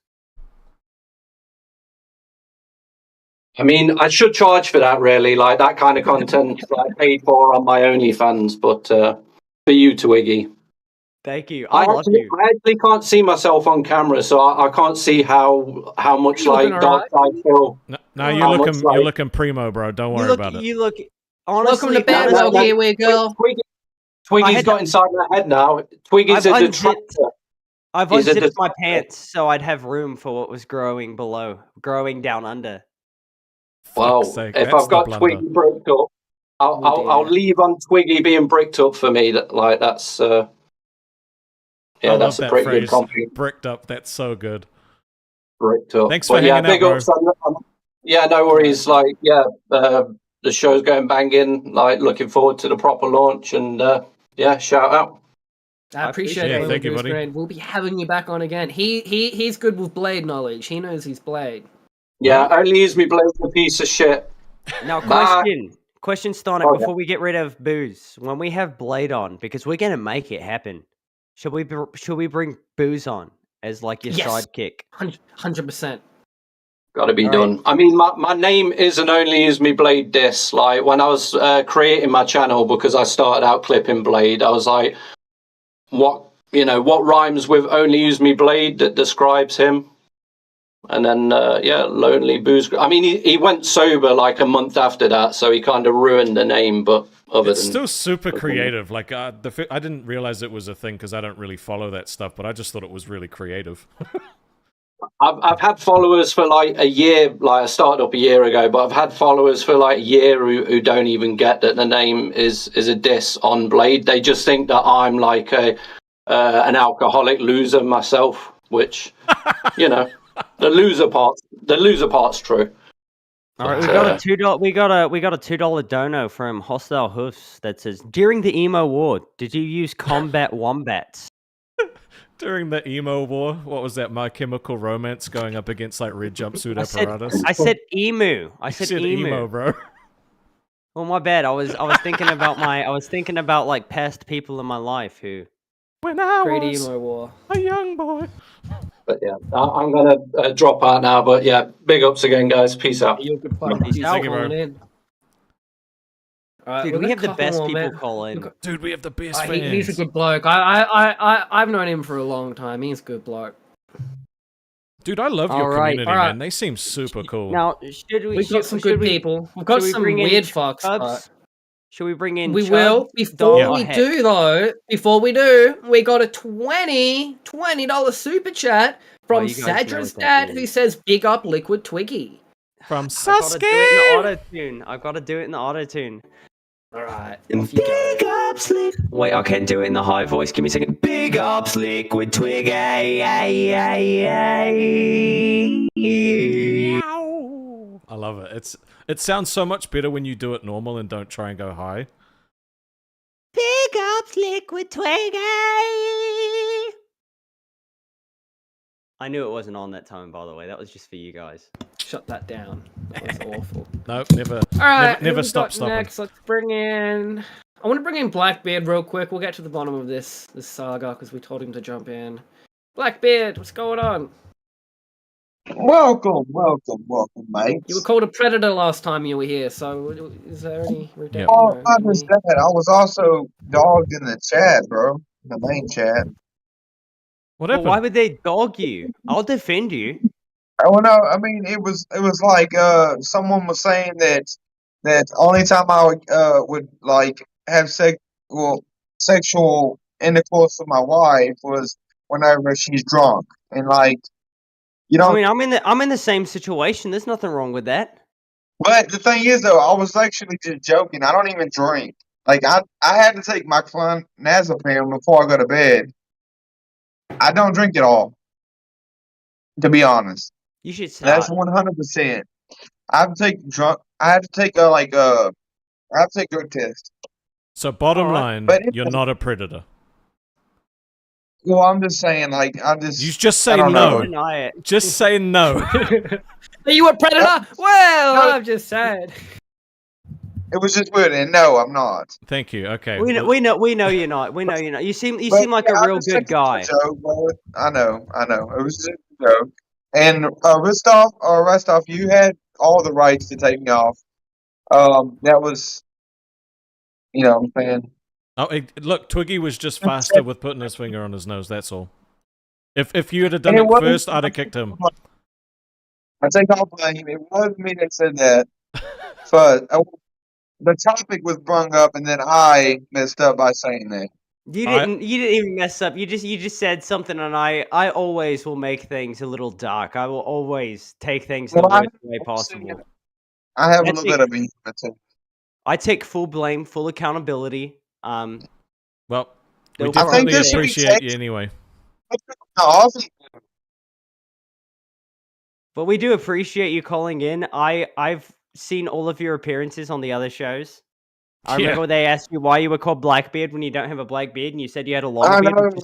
I mean, I should charge for that, really. Like, that kind of content like paid for on my OnlyFans, but for you, Twiggy. Thank you. I love you. I actually can't see myself on camera, so I can't see how much like dark side feel. No, you're looking primo, bro. Don't worry about it. You look. Honestly, welcome to bed, here we go. Twiggy's got inside my head now. Twiggy's a detractor. I've unzipped my pants so I'd have room for what was growing below, growing down under. Well, if I've got Twiggy bricked up, I'll leave on Twiggy being bricked up for me. That's that's a pretty good compliment. Bricked up, that's so good. Bricked up. Thanks for hanging out, big bro. ups. Yeah, no worries. Like, the show's going banging. Like, looking forward to the proper launch, and shout out. I appreciate it. Thank you, buddy. We'll be having you back on again. He's good with blade knowledge. He knows his blade. Yeah, only use me blade a piece of shit. Now, question, Stonic, before we get rid of Booze, when we have Blade on, because we're gonna make it happen, should we bring Booze on as like your sidekick? 100%. Got to be done. I mean, my name isn't only use me blade diss. Like, when I was creating my channel, because I started out clipping blade, I was like, what rhymes with only use me blade that describes him? And then, Lonely Booze. I mean, he went sober like a month after that, so he kind of ruined the name. But it's still super creative. Like, I didn't realize it was a thing because I don't really follow that stuff, but I just thought it was really creative. I've had followers for like a year. Like, I started up a year ago, but I've had followers for like a year who don't even get that the name is a diss on Blade. They just think that I'm like an alcoholic loser myself, which, the loser part's true. All right, we got a $2 dono from Hostile Hoofs that says, during the emo war, did you use combat wombats? During the emo war, what was that? My Chemical Romance going up against like red jumpsuit apparatus. I said emu. I said emu, bro. Well, my bad. I was thinking about like past people in my life who. When I Great was emo war. a young boy. But yeah, I'm gonna drop out now. But yeah, big ups again, guys. Peace out. You're good Peace out. Thank you, bro. Dude, we have the best people call in. Dude, we have the best fans. He's a good bloke. I've known him for a long time. He's a good bloke. Dude, I love your community, man. They seem super cool. Now, we've got some good people. We've got some weird fucks. Should we bring in? We will. Before we do, we got a $20 super chat from Sadra's dad, who says, "Big up Liquid Twiggy." From Sasuke. I've got to do it in the auto tune. All right. Big ups, wait, I can't do it in the high voice. Give me a second. Big ups, Liquid Twiggy. I love it. It sounds so much better when you do it normal and don't try and go high. Big ups, Liquid Twiggy. I knew it wasn't on that time, by the way. That was just for you guys. Shut that down. That was awful. Nope, never. All right, never who we stop got stopping. next? Let's bring in. I want to bring in Blackbeard real quick. We'll get to the bottom of this saga because we told him to jump in. Blackbeard, what's going on? Welcome, mate. You were called a predator last time you were here, so is there any redemption? Oh, I understand. I was also dogged in the chat, bro. The main chat. What happened? Why would they dog you? I'll defend you. Oh no, I mean it was like someone was saying that only time I would like have sexual intercourse with my wife was whenever she's drunk, and like you know. I mean, I'm in the same situation. There's nothing wrong with that. But the thing is, though, I was actually just joking. I don't even drink. Like I had to take my clonazepam before I go to bed. I don't drink at all, to be honest. You should start. That's 100%. I have to take drug. I have to take I have to take drug test. So bottom line, But you're not a predator. Well, I'm just saying, like You just say I don't no. know. Just say no. Are you a predator? Well, I'm just saying. It was just weird, and no, I'm not. Thank you. Okay. We know you're not. We know you're not. You seem like a real good guy. Joke, bro. I know. It was just a joke. And Rastov, you had all the rights to take me off. That was, you know what I'm saying. Oh, look, Twiggy was just faster with putting his finger on his nose. That's all. If you had done it first, I'd have kicked him. I take all blame. It wasn't me that said that, but the topic was brung up, and then I messed up by saying that. You didn't even mess up. You just said something, and I always will make things a little dark. I will always take things the worst way possible. I have a little bit of me. I take full blame, full accountability. Well, we I definitely think appreciate you anyway. But we do appreciate you calling in. I've seen all of your appearances on the other shows. I remember they asked you why you were called Blackbeard when you don't have a black beard, and you said you had a long beard.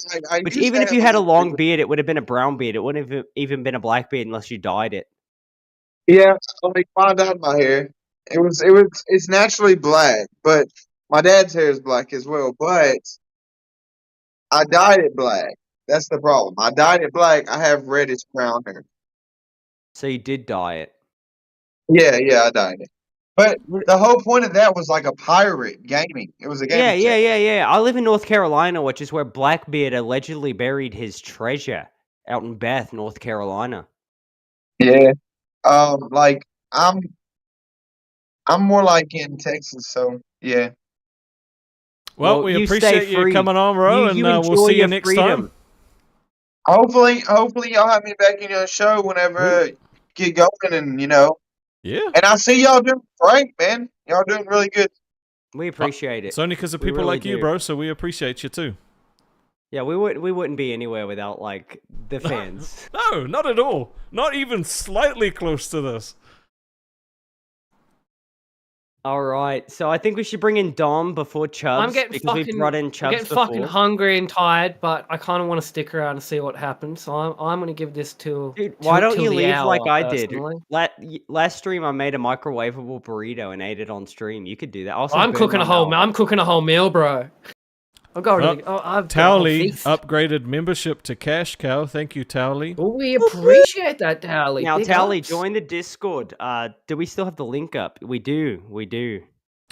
Which even if you had a long beard, it would have been a brown beard. It wouldn't have even been a black beard unless you dyed it. Yeah, I found out my hair. It's naturally black, but my dad's hair is black as well. But I dyed it black. That's the problem. I dyed it black. I have reddish brown hair. So you did dye it. Yeah, I dyed it. But the whole point of that was like a pirate gaming. It was a gaming. Yeah. I live in North Carolina, which is where Blackbeard allegedly buried his treasure out in Bath, North Carolina. Yeah. Like I'm more like in Texas, so yeah. Well, we appreciate you coming on, bro, and we'll see you next time. Hopefully y'all have me back in your show whenever you get going, and Yeah. And I see y'all doing great, man. Y'all doing really good. We appreciate it. It's only because of people like you, bro. So we appreciate you too. Yeah, we wouldn't be anywhere without like the fans. No, not at all. Not even slightly close to this. All right, so I think we should bring in Dom before Chubbs. I'm getting because we brought in Chubbs fucking hungry and tired, but I kind of want to stick around and see what happens. So I'm going to give this to. Dude, why don't you leave like I personally. did? Last stream, I made a microwavable burrito and ate it on stream. You could do that. I'm cooking a whole meal, bro. I've got really. Towley upgraded membership to Cash Cow. Thank you, Towley. Well, we appreciate that, Towley. Now, Big Towley, ups. join the Discord. Do we still have the link up? We do.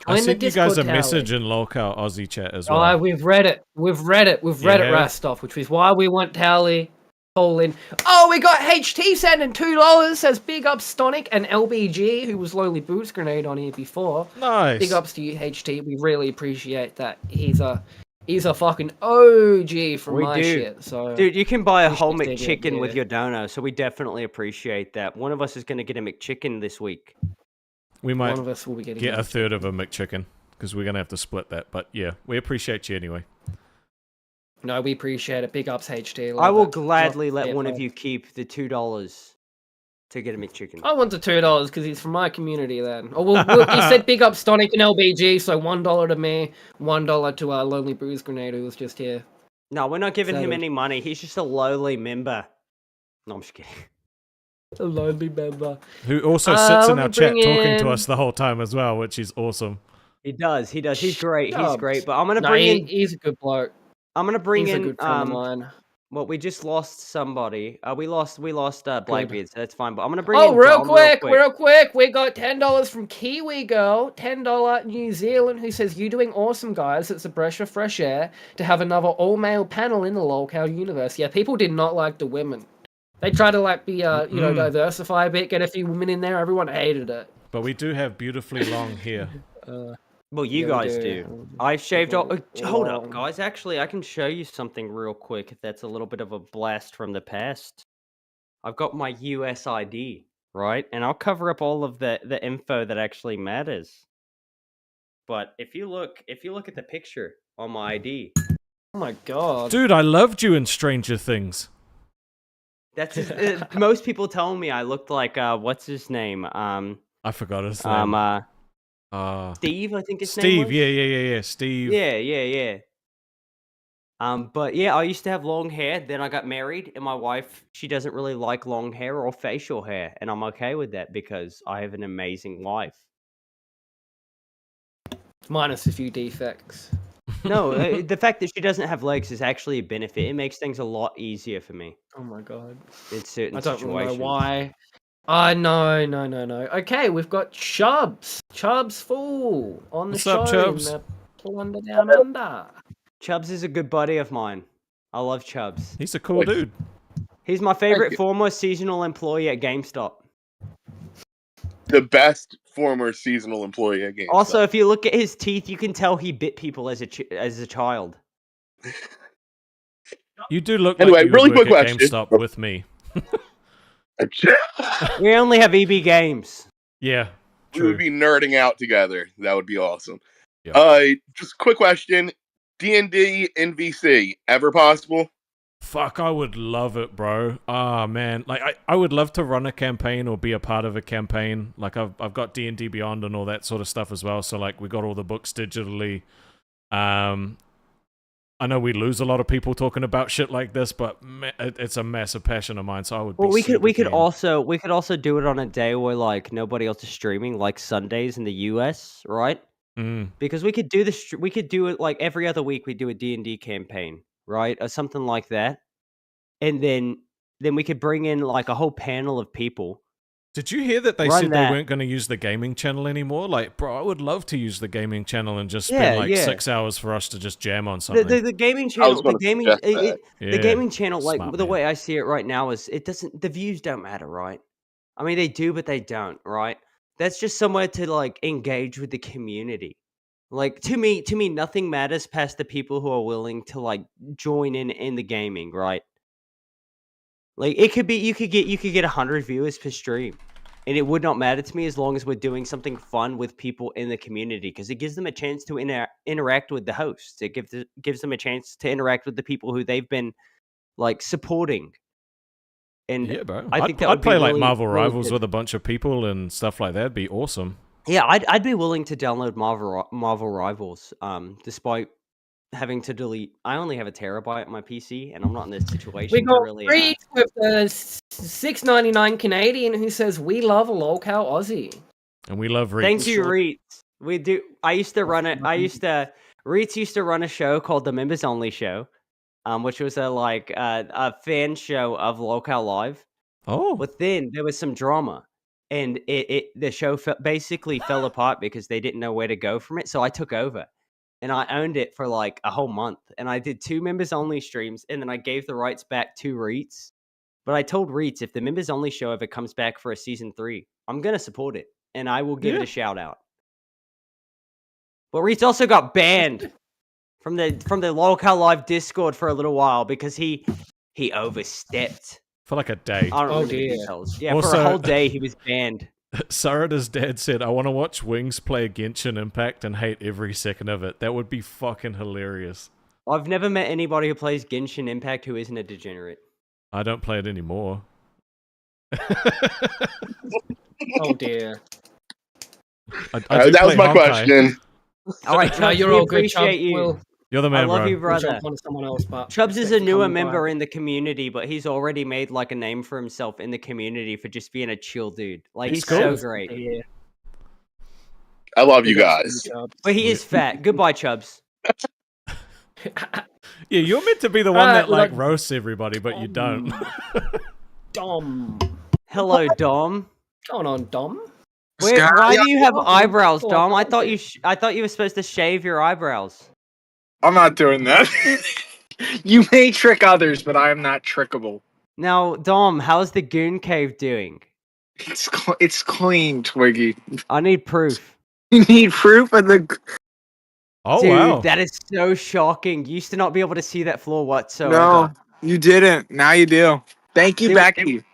I sent you guys a Towley. message in local Aussie chat as well. Oh, we've read it. We've read it, Rastov, which is why we want Towley. Call in. Oh, we got HT sending $2. Says big ups, Stonic and LBG, who was Lowly Boots Grenade on here before. Nice. Big ups to you, HT. We really appreciate that. He's a fucking OG from my shit. So, dude, you can buy a whole appreciate it, McChicken yeah. with your dono, so we definitely appreciate that. One of us is going to get a McChicken this week. We might One of us will be getting get a third of a McChicken because we're going to have to split that. But yeah, we appreciate you anyway. No, we appreciate it. Big ups, HT. I will gladly let one of you keep the $2. to get a McChicken. I want the $2 because he's from my community. Then, oh well, he said big up Stonic and LBG, so $1 to me, $1 to our lonely Bruise Grenade who was just here. No, we're not giving him Savage. any money. He's just a lowly member. No, I'm just kidding. A lonely member Who also sits in let our me chat bring talking to in- us the whole time as well, which is awesome. He does. He's great. He's Chubbs. great. But I'm gonna No, bring in. he's a good bloke. I'm gonna bring He's a in. good friend of mine. Well, we just lost somebody. We lost Blackbeard, so that's fine. But I'm gonna bring in. Oh, real Dom quick, we got $10 from Kiwi Girl, $10 New Zealand, who says, "You doing awesome, guys. It's a breath of fresh air to have another all-male panel in the lolcow universe." Yeah, people did not like the women. They tried to like be, diversify a bit, get a few women in there. Everyone hated it. But we do have beautifully long hair. Well, you Yeah, we guys do. do. I've shaved off. Hold up, Long. guys. Actually, I can show you something real quick if that's a little bit of a blast from the past. I've got my US ID, right? And I'll cover up all of the info that actually matters. But if you look at the picture on my ID, Oh my god. Dude, I loved you in Stranger Things. that's most people tell me I looked like what's his name? I forgot his name. Steve, I think his name Steve, was? yeah, Steve. Yeah. But yeah, I used to have long hair. Then I got married, and my wife, she doesn't really like long hair or facial hair, and I'm okay with that because I have an amazing wife. Minus a few defects. No, the fact that she doesn't have legs is actually a benefit. It makes things a lot easier for me Oh my god. in certain I don't situations. know why. No. Okay, we've got Chubbs. Chubbs Fool on the What's show up, Chubbs? in the Plunder Down Under. Chubbs is a good buddy of mine. I love Chubbs. He's a cool dude. He's my favorite former seasonal employee at GameStop. The best former seasonal employee at GameStop. Also, if you look at his teeth, you can tell he bit people as a child. You do look Anyway, like you really would quick work at question. GameStop with me. We only have EB Games. Yeah, We would be nerding out together. That would be awesome. Yeah. Just quick question: D&D in VC ever possible? Fuck, I would love it, bro. Ah, man. Like, I would love to run a campaign or be a part of a campaign. Like, I've got D&D Beyond and all that sort of stuff as well. So, like, we got all the books digitally. I know we lose a lot of people talking about shit like this, but it's a massive passion of mine. So I would. Well, we could keen. also do it on a day where like nobody else is streaming, like Sundays in the US, right? Because we could do we could do it like every other week. We do a D&D campaign, right, or something like that, and then we could bring in like a whole panel of people. Did you hear that they Run said that. they weren't going to use the gaming channel anymore? Like, bro, I would love to use the gaming channel and just Yeah, spend like yeah. 6 hours for us to just jam on something. The gaming channel, the Yeah, gaming channel, like smart the man. way I see it right now is the views don't matter, right? I mean, they do, but they don't, right? That's just somewhere to like engage with the community. Like to me, nothing matters past the people who are willing to like join in the gaming, right? Like it could be you could get 100 viewers per stream, and it would not matter to me as long as we're doing something fun with people in the community because it gives them a chance to interact with the hosts. It gives them a chance to interact with the people who they've been like supporting. And Yeah, bro. I think I'd play like Marvel really Rivals good. with a bunch of people and stuff like that. It'd be awesome. Yeah, I'd be willing to download Marvel Rivals, despite having to delete. I only have a terabyte on my PC, and I'm not in this situation We to got really. Reed with the $6.99 Canadian who says we love a lolcow Aussie. And we love Reed. Thank you, Reeds. We do. I used to run it. Reeds used to run a show called the Members Only Show, which was a fan show of Lolcow Live. Oh. But then there was some drama, and the show basically fell apart because they didn't know where to go from it. So I took over, and I owned it for like a whole month. And I did 2 members only streams, and then I gave the rights back to Reeds. But I told Reeds if the members only show ever comes back for a season 3, I'm gonna support it, and I will give it a shout out. But Reeds also got banned from the Lolcow Live Discord for a little while because he overstepped. For like a day. I don't remember the details. Yeah, for Also- a whole day he was banned. Sarada's dad said, I want to watch Wings play Genshin Impact and hate every second of it. That would be fucking hilarious. I've never met anybody who plays Genshin Impact who isn't a degenerate. I don't play it anymore. Oh dear. That was my question. All right, No, Chubbs, you're we all good, appreciate Chubbs. you. You're the I man, love bro. you, We'll brother. jump on to someone else, but Chubbs is a thanks for newer coming by. member in the community, but he's already made like a name for himself in the community for just being a chill dude. Like He's he's cool. so great. Yeah. I love you Big ups to guys. Chubbs. But he is fat. Goodbye, Chubbs. Yeah, you're meant to be the one Alright, that like look- roasts everybody, but you don't. Dom. Hello, Dom. Going on, Dom? Wait, why do you have eyebrows, Go Dom? on, I thought I thought you were supposed to shave your eyebrows. I'm not doing that. You may trick others, but I am not trickable. Now, Dom, how's the Goon Cave doing? It's clean, Twiggy. I need proof. You need proof of the. Oh Dude, wow. that is so shocking. You used to not be able to see that floor whatsoever. No, you didn't. Now you do. Thank you, Dude, Becky.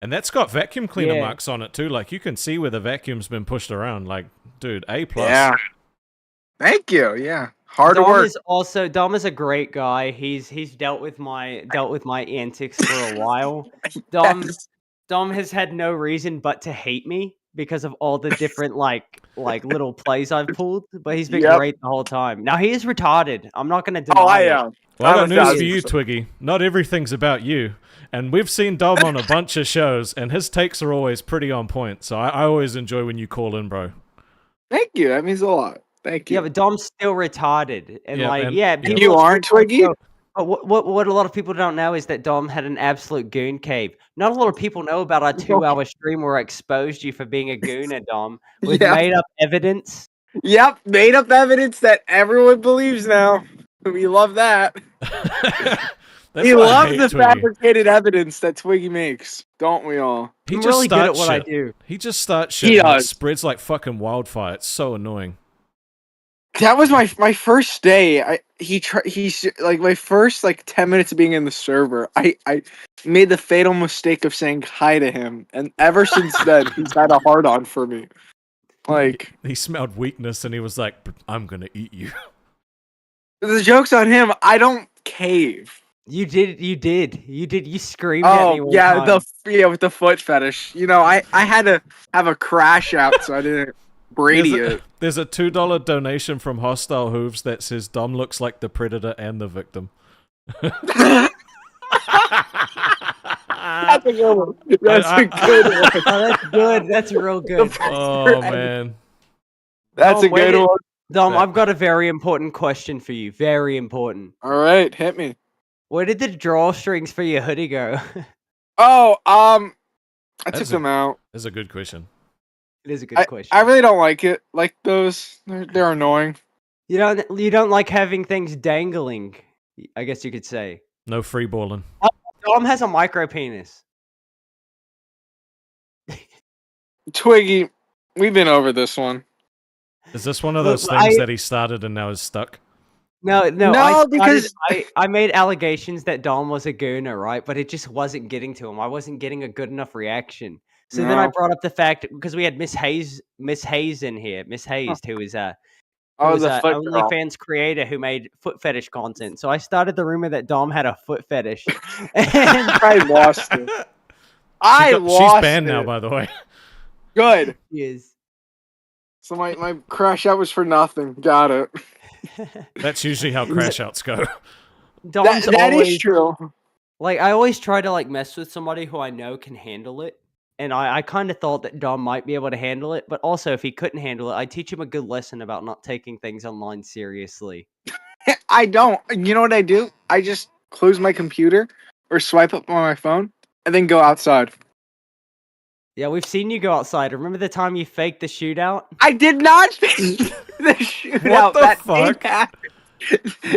And that's got vacuum cleaner Yeah. marks on it too. Like you can see where the vacuum's been pushed around. Like, dude, A+. Yeah. Thank you. Yeah. Hard Dom work. is also Dom is a great guy. He's dealt with my antics for a while. Dom has had no reason but to hate me because of all the different like little plays I've pulled, but he's been Yep. great the whole time. Now he is retarded. I'm not gonna deny Oh, I it. am. Well, I got I'm news for 1,000%. you, Twiggy. Not everything's about you. And we've seen Dom on a bunch of shows, and his takes are always pretty on point. So I always enjoy when you call in, bro. Thank you. That means a lot. Thank you. Yeah, but Dom's still retarded, and Yeah, and- people You aren't, Twiggy? But what a lot of people don't know is that Dom had an absolute goon cave. Not a lot of people know about our 2-hour stream where I exposed you for being a gooner, Dom, with Yeah. made up evidence. Yep. Made up evidence that everyone believes now. We love that. That's We why I love hate the Twiggy. fabricated evidence that Twiggy makes, don't we all? He I'm just really good at starts what I shit. do. He just starts shit. He and it does. spreads like fucking wildfire. It's so annoying. That was my first day. He's like my first 10 minutes of being in the server. I made the fatal mistake of saying hi to him, and ever since then he's had a hard on for me. Like He smelled weakness, and he was like, "I'm gonna eat you." the joke's on him. I don't cave. You did. You screamed at me Oh one yeah, time. with the foot fetish. You know, I had to have a crash out, so I didn't Brady it. There's a $2 donation from Hostile Hooves that says Dom looks like the predator and the victim. That's a good one. That's a good one. Oh, that's good. That's real good. Oh man, That's a Dom, where good did- one. Dom, I've got a very important question for you. Very important. All right, hit me. Where did the drawstrings for your hoodie go? Oh, I That's took a- them out. that's a good question. It is a good question. I really don't like it. Like those, they're annoying. You don't like having things dangling. I guess you could say. No free balling. Dom has a micro penis. Twiggy, we've been over this one. Is this one of those Look, things I- that he started and now is stuck? No, No, because- I made allegations that Dom was a gooner, right? But it just wasn't getting to him. I wasn't getting a good enough reaction. So then I No. brought up the fact because we had Miss Hayes in here, Miss Hayes, who is Oh, the foot girl. OnlyFans creator who made foot fetish content. So I started the rumor that Dom had a foot fetish. And I lost it. She's banned now, by the way. Good. He is. So my crash out was for nothing. Got it. That's usually how crash outs go. Dom's That always is true. like I always try to mess with somebody who I know can handle it. And I kind of thought that Dom might be able to handle it, but also if he couldn't handle it, I'd teach him a good lesson about not taking things online seriously. I don't. You know what I do? I just close my computer or swipe up on my phone and then go outside. Yeah, we've seen you go outside. Remember the time you faked the shootout? I did not fake the shootout. What the that fuck? didn't happen.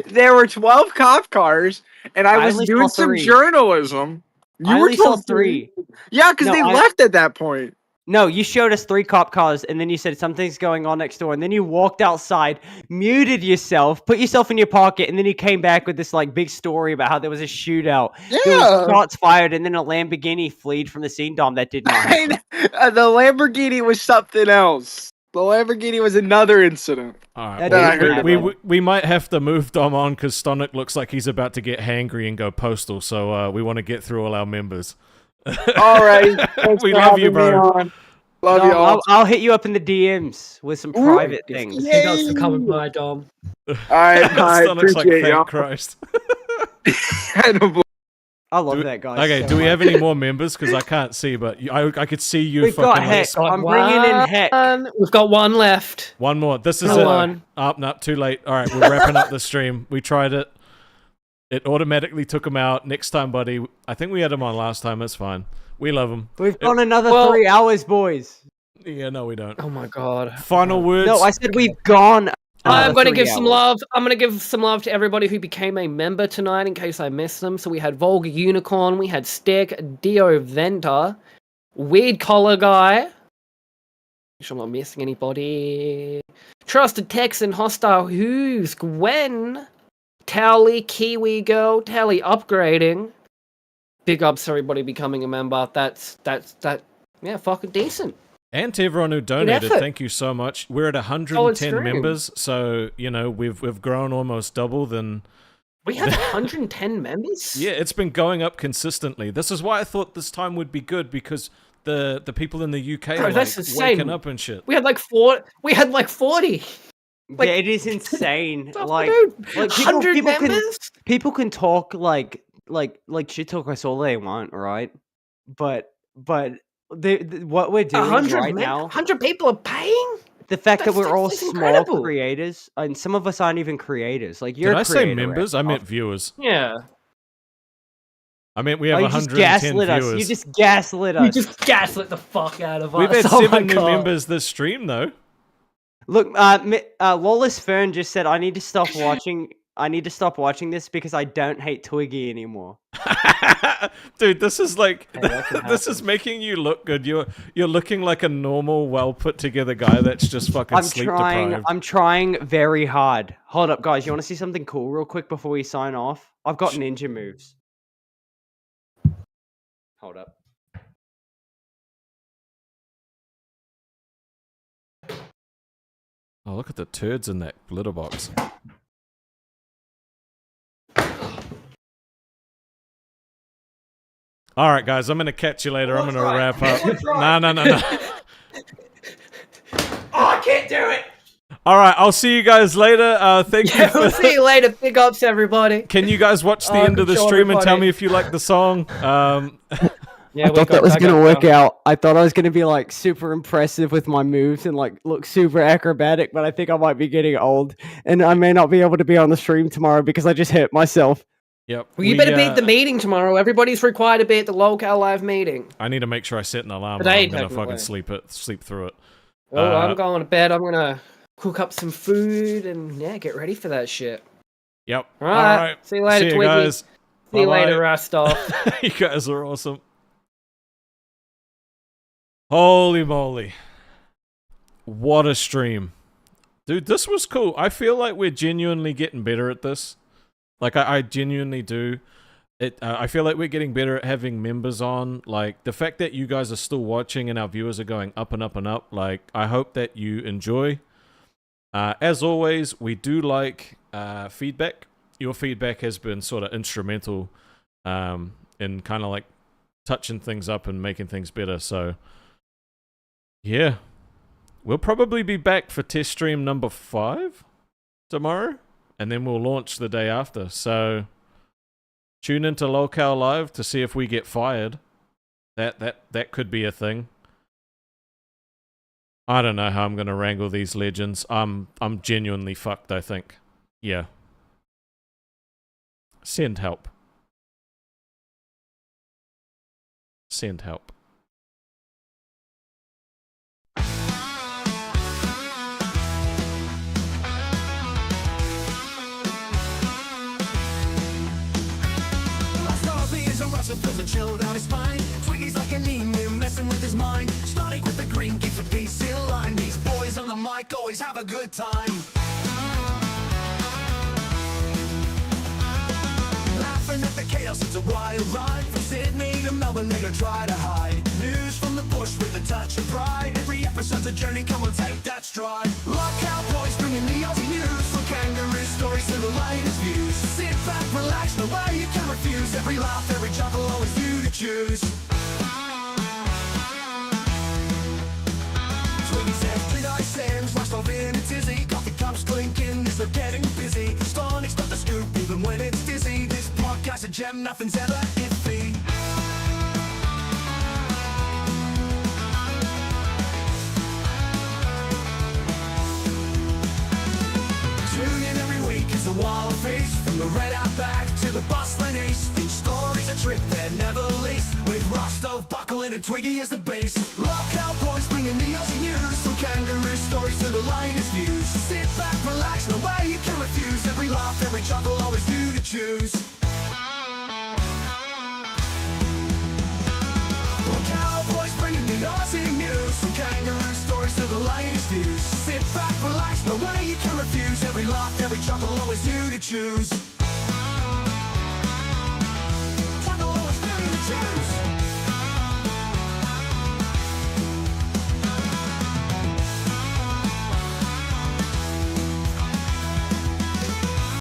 There were 12 cop cars, and I I was only doing saw some 3. journalism. I You were only saw told 3. Yeah, because No, they I- left at that point. No, you showed us 3 cop cars, and then you said something's going on next door, and then you walked outside, muted yourself, put yourself in your pocket, and then you came back with this big story about how there was a shootout. There was Yeah. shots fired, and then a Lamborghini fled from the scene. Dom, that did not happen. The Lamborghini was something else. The Lamborghini was another incident. All right, That That I didn't heard happen. about. we might have to move Dom on because Stonic looks like he's about to get hangry and go postal. So we want to get through all our members. All right. Thanks We for love you, having me bro. on. Love Dom, you all. I'll hit you up in the DMs with some private things. Big ups for coming by, Dom. All right, bye. Still looks like Appreciate thank y'all. Christ. I love that guy. Okay, so do we have much. any more members? Because I can't see, but I could see you We've got fucking. Heck. like, I'm bringing in Heck. We've got one left. One more. This is Come it. on. No, too late. All right, we're wrapping up the stream. We tried it. It automatically took him out. Next time, buddy. I think we had him on last time. It's fine. We love him. We've gone another 3 hours, boys. Yeah, no, we don't. Oh my god. Final words. No, I said we've gone. I'm going to 3 give some hours. love. I'm going to give some love to everybody who became a member tonight in case I missed them. So we had Volga Unicorn, we had Stick, Dio Venta, Weird Collar Guy. Make sure I'm not missing anybody. Trusted Texan, Hostile Who's, Gwen, Tally, Kiwi Girl, Tally Upgrading. Big ups to everybody becoming a member. That's yeah, fucking decent. And to everyone who donated, effort. thank you so much. We're at Solid 110 stream. members, so you know we've grown almost double than. We have 110 members? Yeah, it's been going up consistently. This is why I thought this time would be good because the people in the UK Bro, are that's like insane. waking up and shit. We had like 40. Like, yeah, it is insane. Fuck, like, dude. like 100 members? People can talk like shit talk us all they want, right? But what we're doing 100 right now, 100 people are paying. the fact that we're all that's small incredible. creators, and some of us aren't even creators. Like you're Did a I say creator, members? right? I meant viewers. Yeah. I meant we have you just 110 gaslit viewers. us. You just gaslit us. You just gaslit the fuck out of We've us. had Oh my 7 new God. members this stream though. Look, Lawless Fern just said I need to stop watching. I need to stop watching this because I don't hate Twiggy anymore. Dude, this is like that can this is making you look good. You're looking like a normal, well put together guy that's just fucking sleep deprived. I'm trying very hard. Hold up, guys. You want to see something cool real quick before we sign off? I've got ninja moves. Hold up. Oh, look at the turds in that glitter box. All right, guys, I'm gonna catch you later. I'm gonna wrap up. No. Oh, I can't do it. All right, I'll see you guys later. Thank you. Yeah, we'll see you later. Big ups, everybody. Can you guys watch the end of the good show, stream and tell everybody. me if you like the song? Yeah, I thought that was gonna work out. I thought I was gonna be like super impressive with my moves and like look super acrobatic, but I think I might be getting old, and I may not be able to be on the stream tomorrow because I just hurt myself. Yep. Well, you better be at the meeting tomorrow. Everybody's required to be at the local live meeting. I need to make sure I set an alarm. Or Today, I'm gonna technically. fucking sleep through it. Well, I'm going to bed. I'm gonna cook up some food and yeah, get ready for that shit. Yep. All right. See you later, See you Twiggy. guys. See you later, Bye-bye. Rastov. You guys are awesome. Holy moly. What a stream. Dude, this was cool. I feel like we're genuinely getting better at this. Like, I genuinely do. I feel like we're getting better at having members on. Like, the fact that you guys are still watching and our viewers are going up and up and up. Like, I hope that you enjoy. As always, we do like feedback. Your feedback has been sort of instrumental in kind of like touching things up and making things better. So, yeah. We'll probably be back for test stream number 5 tomorrow. And then we'll launch the day after. So, tune into Locale Live to see if we get fired. That could be a thing. I don't know how I'm gonna wrangle these legends. I'm genuinely fucked, I think. Yeah. Send help. Send help. Rastov is a Russian feels a chill down his spine. Twiggy's like an emu messing with his mind. Starting with the green keeps the peace in line. These boys on the mic always have a good time. Laughing at the chaos, it's a wild ride. From Sydney to Melbourne, they don't try to hide. News from the bush with a touch of pride. Every episode's a journey, come on, take that stride. Lockout boys bringing the Aussie news. From kangaroo stories to the latest views. Sit back, relax, no way you can refuse. Every laugh, every chuckle, always you to choose. Every night stands, Rastov in a tizzy. Coffee cups clinking as they're getting busy. Stoning's got the scoop even when it's dizzy. This podcast's a gem, nothing's ever iffy. Tune in every week as the wall of face. From the red outback to the bustling ace. Each story's a trip that never leaves. With Rastov buckling and Twiggy as the base. Lockout boys bringing the Aussie news. From kangaroo stories to the lioness views. Sit back, relax, no way you can refuse. Every laugh, every chuckle, always new to choose. Cowboys bringing the Aussie news. From kangaroo stories to the lioness views. Sit back, relax, no way you can refuse. Every laugh, every chuckle, always new to choose.